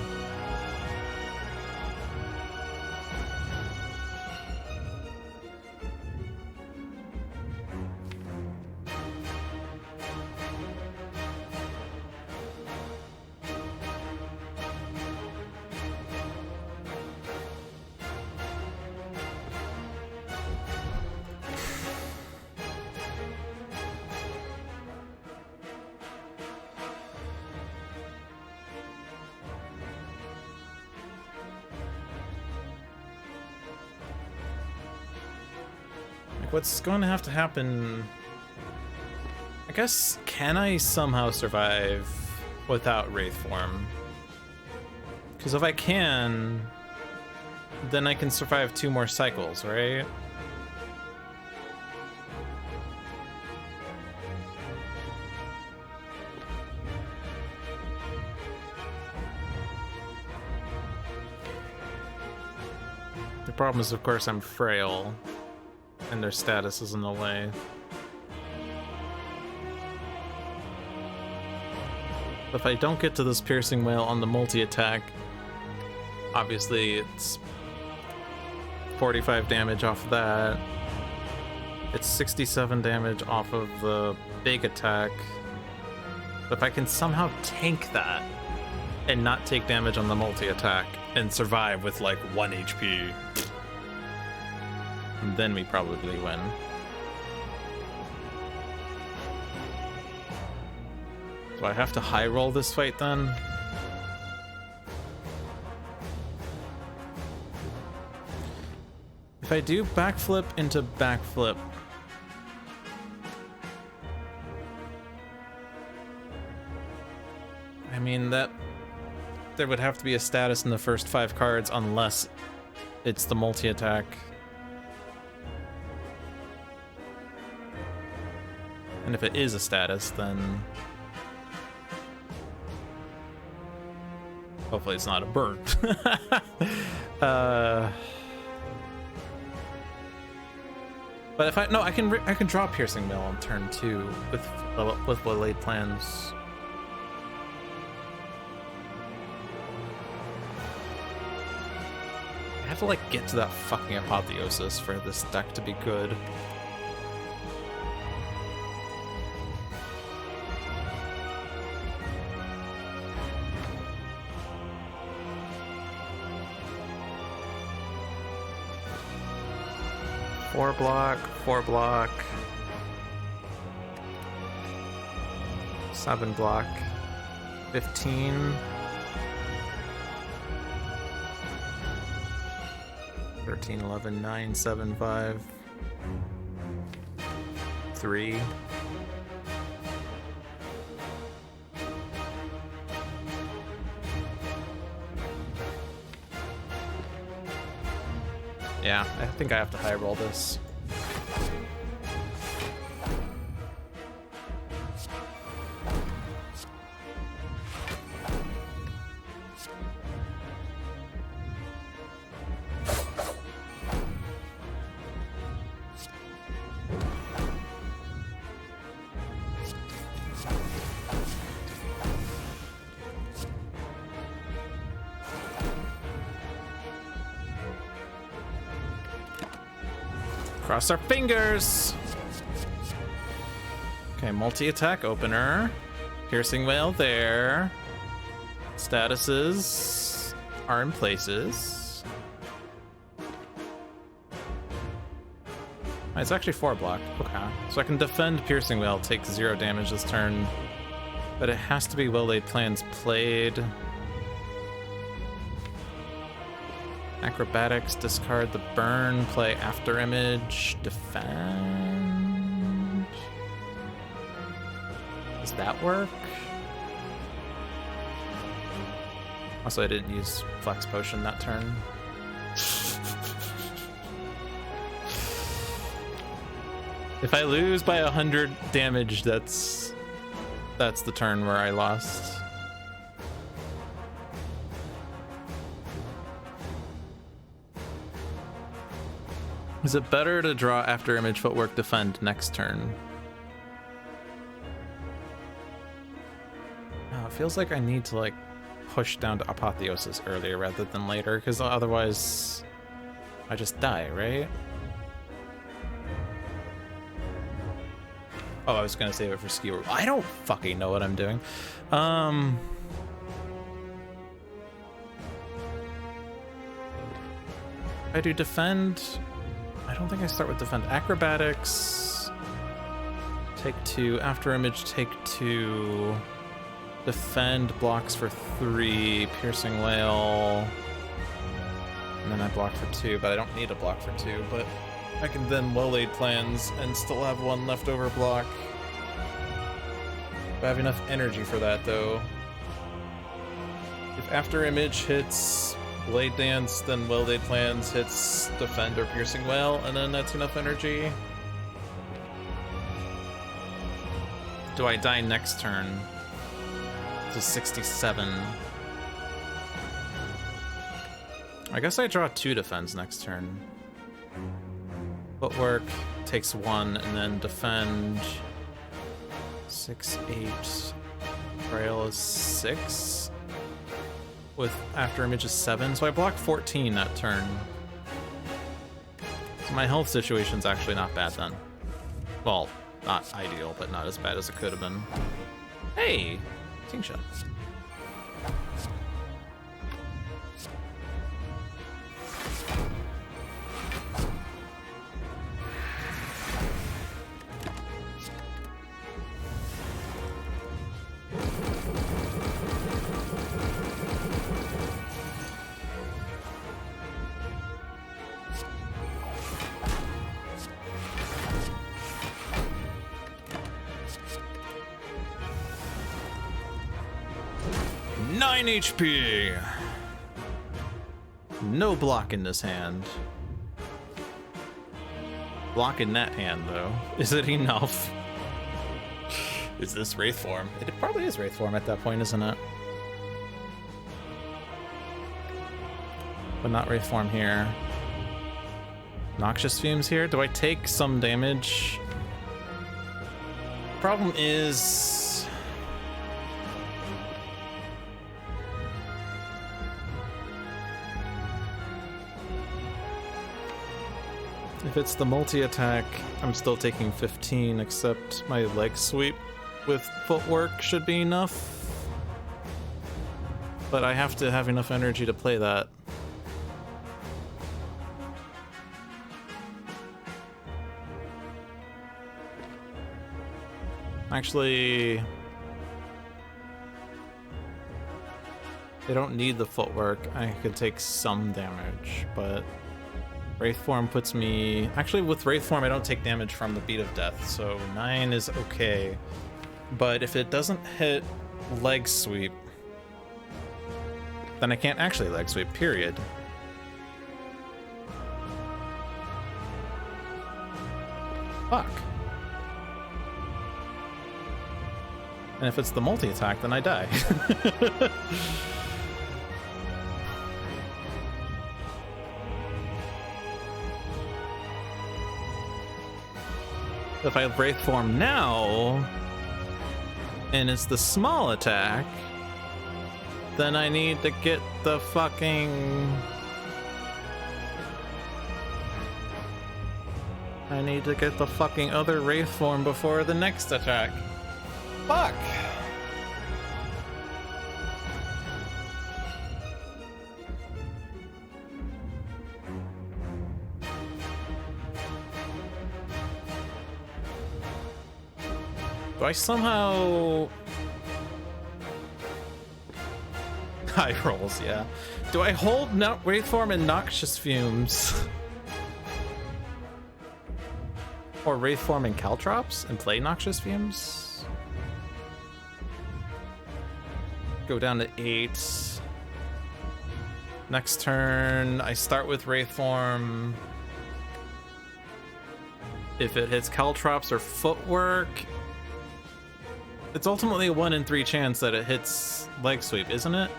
What's going to have to happen? I guess, can I somehow survive without Wraith form? Because if I can, then I can survive 2 more cycles, right? The problem is, of course, I'm frail. And their status is in the way. If I don't get to this piercing wail on the multi-attack, obviously it's 45 damage off of that. It's 67 damage off of the big attack. But if I can somehow tank that and not take damage on the multi-attack and survive with like 1 HP, then we probably win. Do I have to high roll this fight then? If I do backflip into backflip, I mean that there would have to be a status in the first 5 cards unless it's the multi-attack. And if it is a status, then hopefully it's not a bird. But if I can draw Piercing Mill on turn 2 with laid plans. I have to like get to that fucking apotheosis for this deck to be good. Four block, 7 block, 15, 13, 11, 9, 7, 5, 3. Yeah, I think I have to high roll this. Cross our fingers. Okay, multi-attack opener. Piercing Wail there. Statuses are in places. It's actually 4 block. Okay. So I can defend Piercing Wail, take 0 damage this turn. But it has to be well-laid plans played. Acrobatics, discard the burn, play after image, defend. that work? Also, I didn't use Flex Potion that turn. If I lose by 100 damage, that's the turn where I lost. Is it better to draw after image, footwork, defend next turn? Oh, it feels like I need to like push down to Apotheosis earlier rather than later, because otherwise I just die, right? Oh, I was gonna save it for Skewer. I don't fucking know what I'm doing. I do defend. I don't think I start with defend. Acrobatics. Take 2. After image, take 2. Defend blocks for 3. Piercing Wail. And then I block for 2, but I don't need a block for 2, but I can then well-laid plans and still have 1 leftover block. If I have enough energy for that, though. If after image hits Blade Dance, then well-laid plans hits defend or piercing wail, and then that's enough energy. Do I die next turn? It's a 67. I guess I draw 2 defense next turn. Footwork takes 1, and then defend 6, 8. Trail is 6. With after image is 7, so I block 14 that turn. So my health situation's actually not bad then. Well, not ideal, but not as bad as it could have been. Hey, King Shot. HP. No block in this hand. Block in that hand, though. Is it enough? Is this Wraith form? It probably is Wraith form at that point, isn't it? But not Wraith form here. Noxious Fumes here. Do I take some damage? Problem is, if it's the multi-attack, I'm still taking 15, except my leg sweep with footwork should be enough. But I have to have enough energy to play that. Actually, they don't need the footwork. I could take some damage, but Wraith Form puts me... Actually, with Wraith Form, I don't take damage from the Beat of Death, so 9 is okay. But if it doesn't hit leg sweep, then I can't actually leg sweep, period. Fuck. And if it's the multi-attack, then I die. If I Wraith Form now, and it's the small attack, then I need to get the fucking... I need to get the fucking other Wraith Form before the next attack. Fuck! Do I somehow... High rolls, yeah. Do I hold Wraith Form and Noxious Fumes? Or Wraith Form and Caltrops and play Noxious Fumes? go down to 8. Next turn, I start with Wraith Form. If it hits Caltrops or Footwork, it's ultimately a 1 in 3 chance that it hits Leg Sweep, isn't it?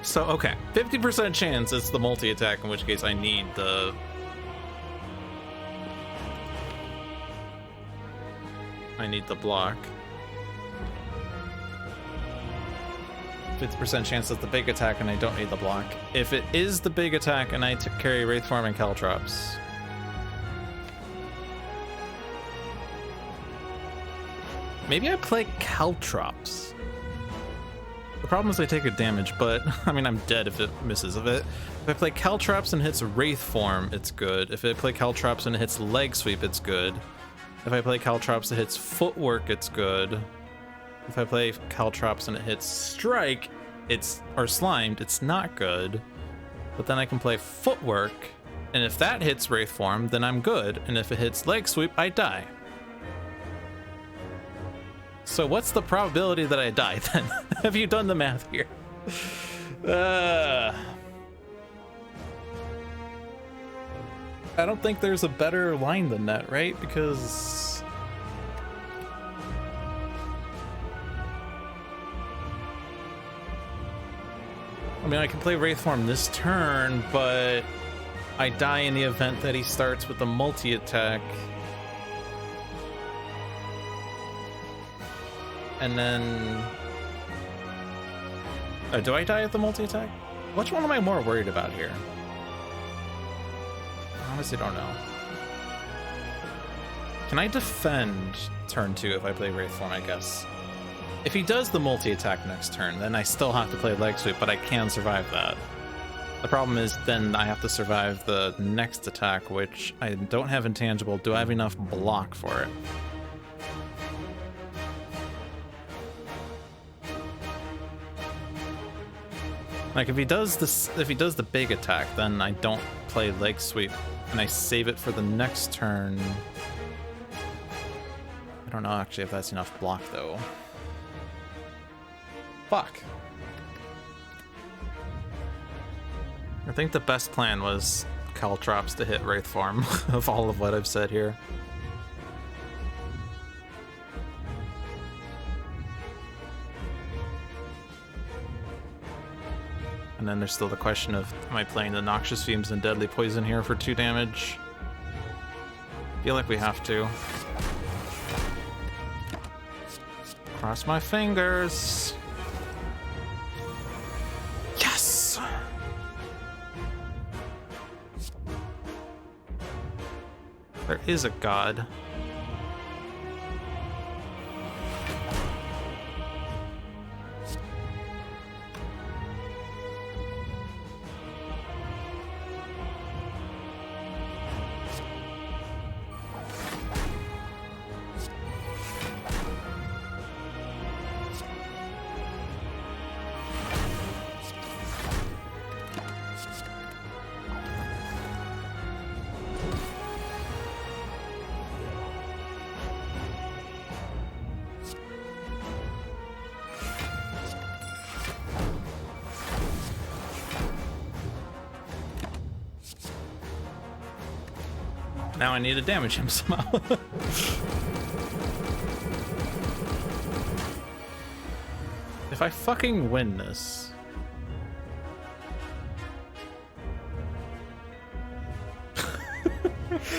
So, okay, 50% chance it's the multi-attack, in which case I need the... block. 50% chance it's the big attack and I don't need the block. If it is the big attack and I carry Wraith Form and Caltrops, maybe I play Caltrops. The problem is they take a damage, but I mean, I'm dead if it misses of it. If I play Caltrops and hits Wraith Form, it's good. If I play Caltrops and it hits Leg Sweep, it's good. If I play Caltrops and it hits Footwork, it's good. If I play Caltrops and it hits Strike, or Slimed, it's not good. But then I can play Footwork, and if that hits Wraith Form, then I'm good. And if it hits Leg Sweep, I die. So what's the probability that I die then? Have you done the math here? I don't think there's a better line than that, right? Because I mean, I can play Wraith Form this turn, but I die in the event that he starts with the multi-attack. And then... do I die at the multi-attack? Which one am I more worried about here? I honestly don't know. Can I defend turn 2 if I play Wraith Form, I guess? If he does the multi-attack next turn, then I still have to play Leg Sweep, but I can survive that. The problem is then I have to survive the next attack, which I don't have intangible. Do I have enough block for it? Like, if he does the big attack, then I don't play Leg Sweep, and I save it for the next turn. I don't know actually if that's enough block though. Fuck. I think the best plan was Caltrops to hit Wraith Form of all of what I've said here. And then there's still the question of, am I playing the Noxious Fumes and Deadly Poison here for 2 damage? Feel like we have to. Cross my fingers. Yes! There is a god. Now I need to damage him somehow. If I fucking win this...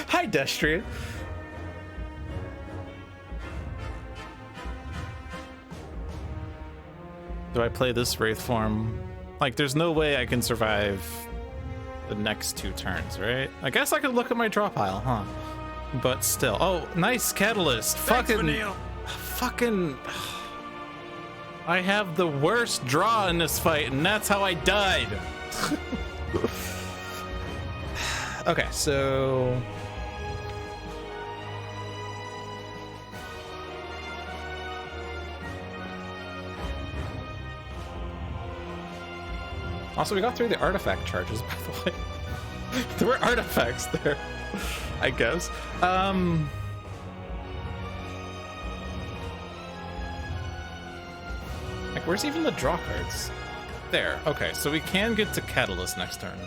Hi, Destria. Do I play this Wraith Form? Like, there's no way I can survive the next 2 turns, right? I guess I could look at my draw pile, huh? But still. Oh, nice Catalyst. Thanks, Fucking... I have the worst draw in this fight, and that's how I died. Okay, so also we got through the artifact charges, by the way. There were artifacts there, I guess. Like, where's even the draw cards? There. Okay, so we can get to Catalyst next turn.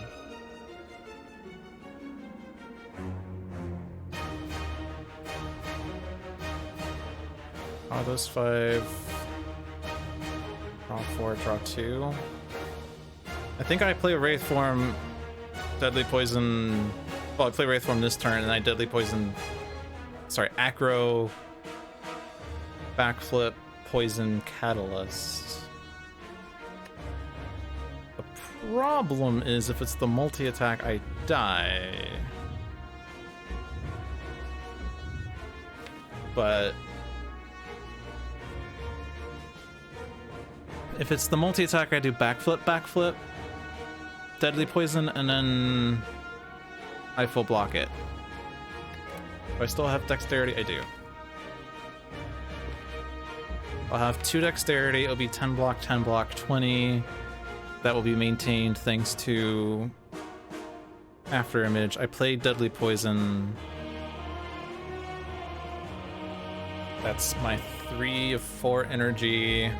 Draw those 5. Draw 4, draw 2. I think I play Wraith Form, Deadly Poison. Well, I play Wraith Form this turn, and I Deadly Poison. Sorry, Acro, Backflip, Poison, Catalyst. The problem is if it's the multi-attack, I die. But if it's the multi-attack, I do Backflip, Backflip, Deadly Poison, and then I full block it. Do I still have Dexterity? I do. I'll have 2 Dexterity. It'll be 10 block, 20. That will be maintained thanks to After Image. I played Deadly Poison. That's my 3 of 4 energy.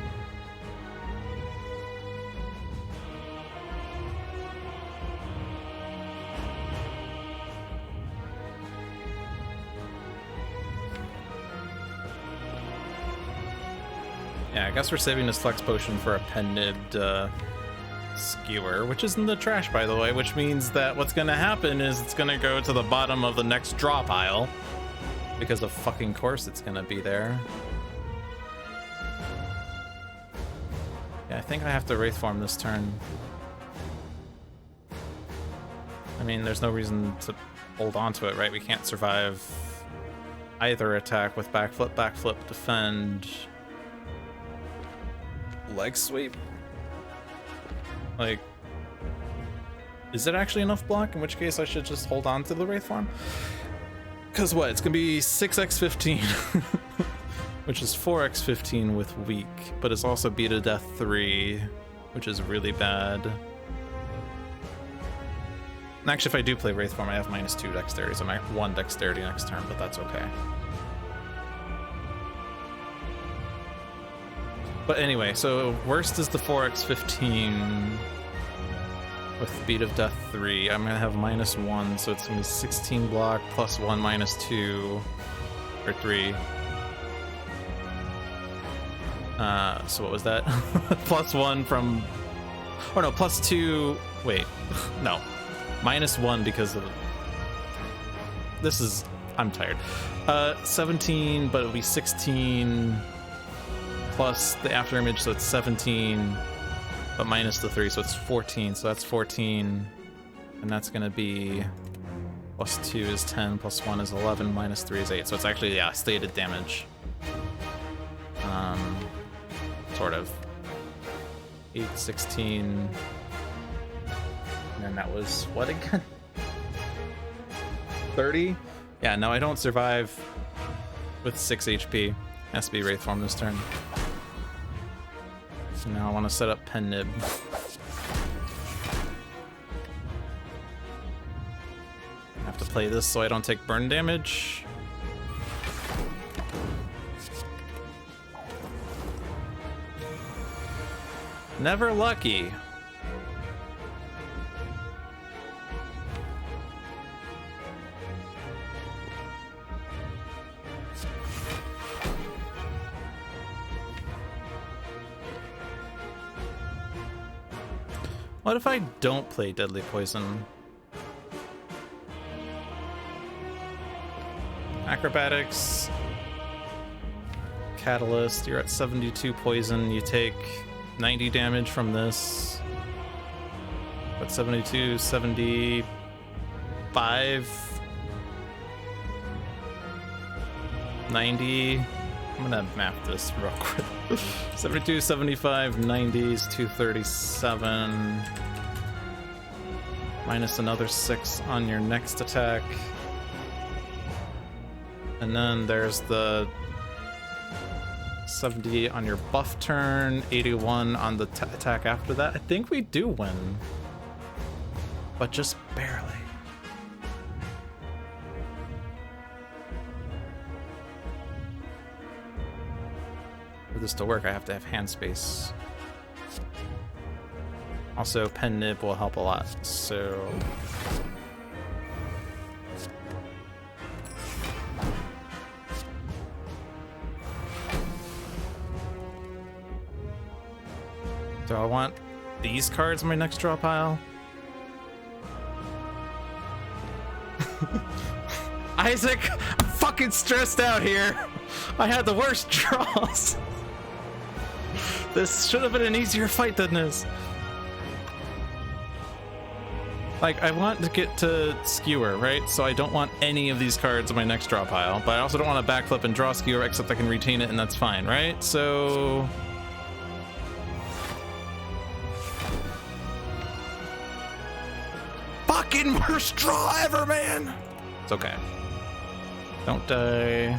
Yeah, I guess we're saving this Flex Potion for a pen-nibbed Skewer, which is in the trash, by the way, which means that what's gonna happen is it's gonna go to the bottom of the next draw pile, because of fucking course it's gonna be there. Yeah, I think I have to Wraith Form this turn. I mean, there's no reason to hold on to it, right? We can't survive either attack with Backflip, Backflip, Defend, Leg Sweep. Like, is it actually enough block? In which case I should just hold on to the Wraith Form? Because what? It's gonna be 6x15, which is 4x15 with weak, but it's also Beat of Death 3, which is really bad. And actually, if I do play Wraith Form, I have -2 Dexterity, so I might have 1 Dexterity next turn, but that's okay. But anyway, so worst is the 4x15 with Beat of Death 3. I'm gonna have -1, so it's gonna be 16 block plus 1 -2 or 3. So what was that? +1 from, or no, +2. Wait, no, -1 because of this is. I'm tired. 17, but it'll be 16. Plus the After Image, so it's 17, but minus the 3, so it's 14. So that's 14, and that's gonna be +2 is 10, +1 is 11, -3 is 8. So it's actually, yeah, stated damage. Sort of. 8, 16, and then that was what again? 30? Yeah, no, I don't survive with 6 HP. Has to be Wraith Form this turn. So now I want to set up Pen Nib. I have to play this so I don't take burn damage. Never lucky. What if I don't play Deadly Poison? Acrobatics, Catalyst, you're at 72 poison, you take 90 damage from this. But 72, 75, 90. I'm gonna map this real quick. 72, 75, 90s, 237. Minus another 6 on your next attack. And then there's the 70 on your buff turn, 81 on the attack after that. I think we do win, but just barely. For this to work, I have to have hand space. Also, pen nib will help a lot, so... Do I want these cards in my next draw pile? Isaac, I'm fucking stressed out here. I had the worst draws. This should have been an easier fight than this. Like, I want to get to Skewer, right? So I don't want any of these cards in my next draw pile, but I also don't want to backflip and draw Skewer, except I can retain it and that's fine, right? So... fucking worst draw ever, man! It's okay. Don't die.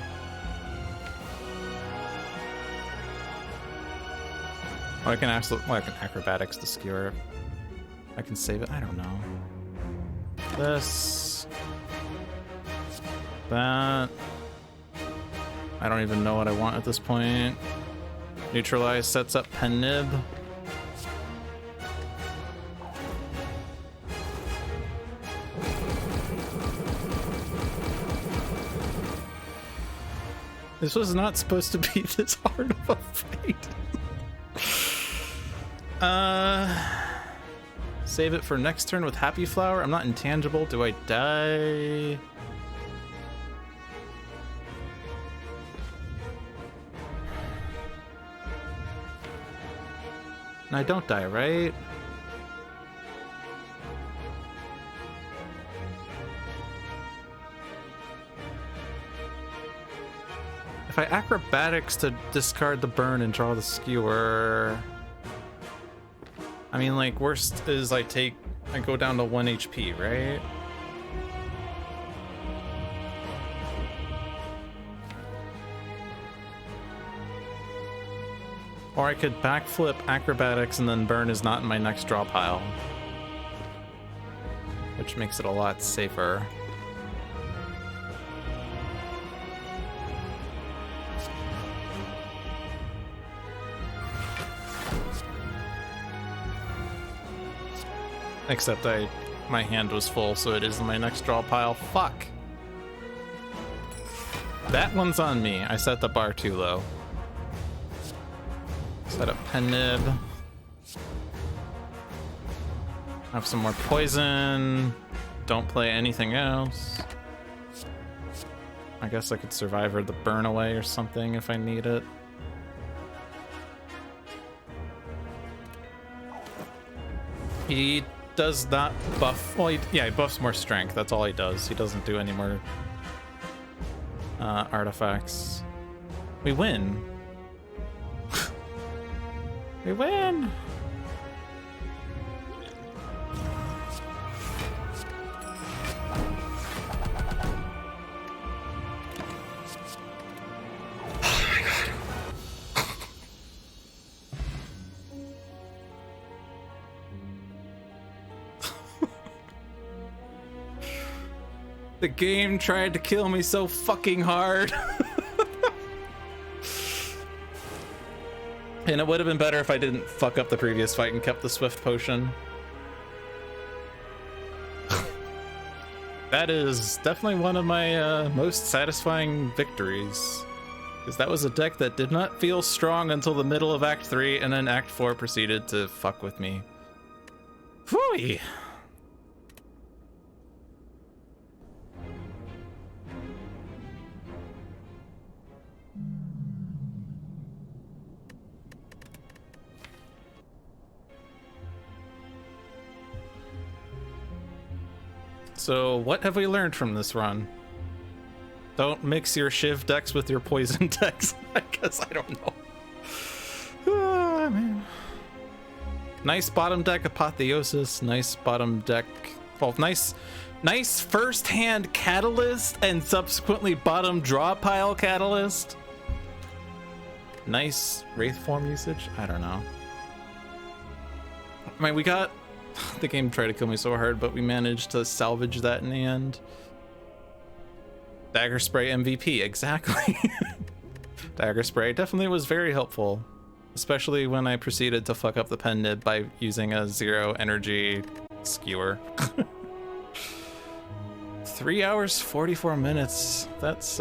Oh, I can absolutely... well, I can acrobatics the Skewer. I can save it. I don't know. This. That. I don't even know what I want at this point. Neutralize sets up pen nib. This was not supposed to be this hard of a fight. Save it for next turn with Happy Flower. I'm not intangible. Do I die? And I don't die, right? If I acrobatics to discard the burn and draw the Skewer... I mean, like, worst is I go down to 1 HP, right? Or I could backflip acrobatics and then burn is not in my next draw pile, which makes it a lot safer. Except my hand was full, so it is in my next draw pile. Fuck. That one's on me. I set the bar too low. Set up pen nib. Have some more poison. Don't play anything else. I guess I could survive the burn away or something if I need it. He does not buff. Well, yeah, he buffs more strength. That's all he does. He doesn't do any more artifacts. We win. We win. The game tried to kill me so fucking hard. And it would have been better if I didn't fuck up the previous fight and kept the Swift Potion. That is definitely one of my most satisfying victories. Because that was a deck that did not feel strong until the middle of Act 3, and then Act 4 proceeded to fuck with me. Phooey! So, what have we learned from this run? Don't mix your Shiv decks with your poison decks. I guess I don't know. Man. Nice bottom deck Apotheosis. Nice bottom deck 12. Nice first-hand catalyst and subsequently bottom draw pile catalyst. Nice wraith form usage. I don't know. I mean, we got the game tried to kill me so hard, but we managed to salvage that in the end. Dagger spray MVP, exactly. Dagger spray definitely was very helpful, especially when I proceeded to fuck up the pen nib by using a 0 energy skewer. 3 hours 44 minutes. That's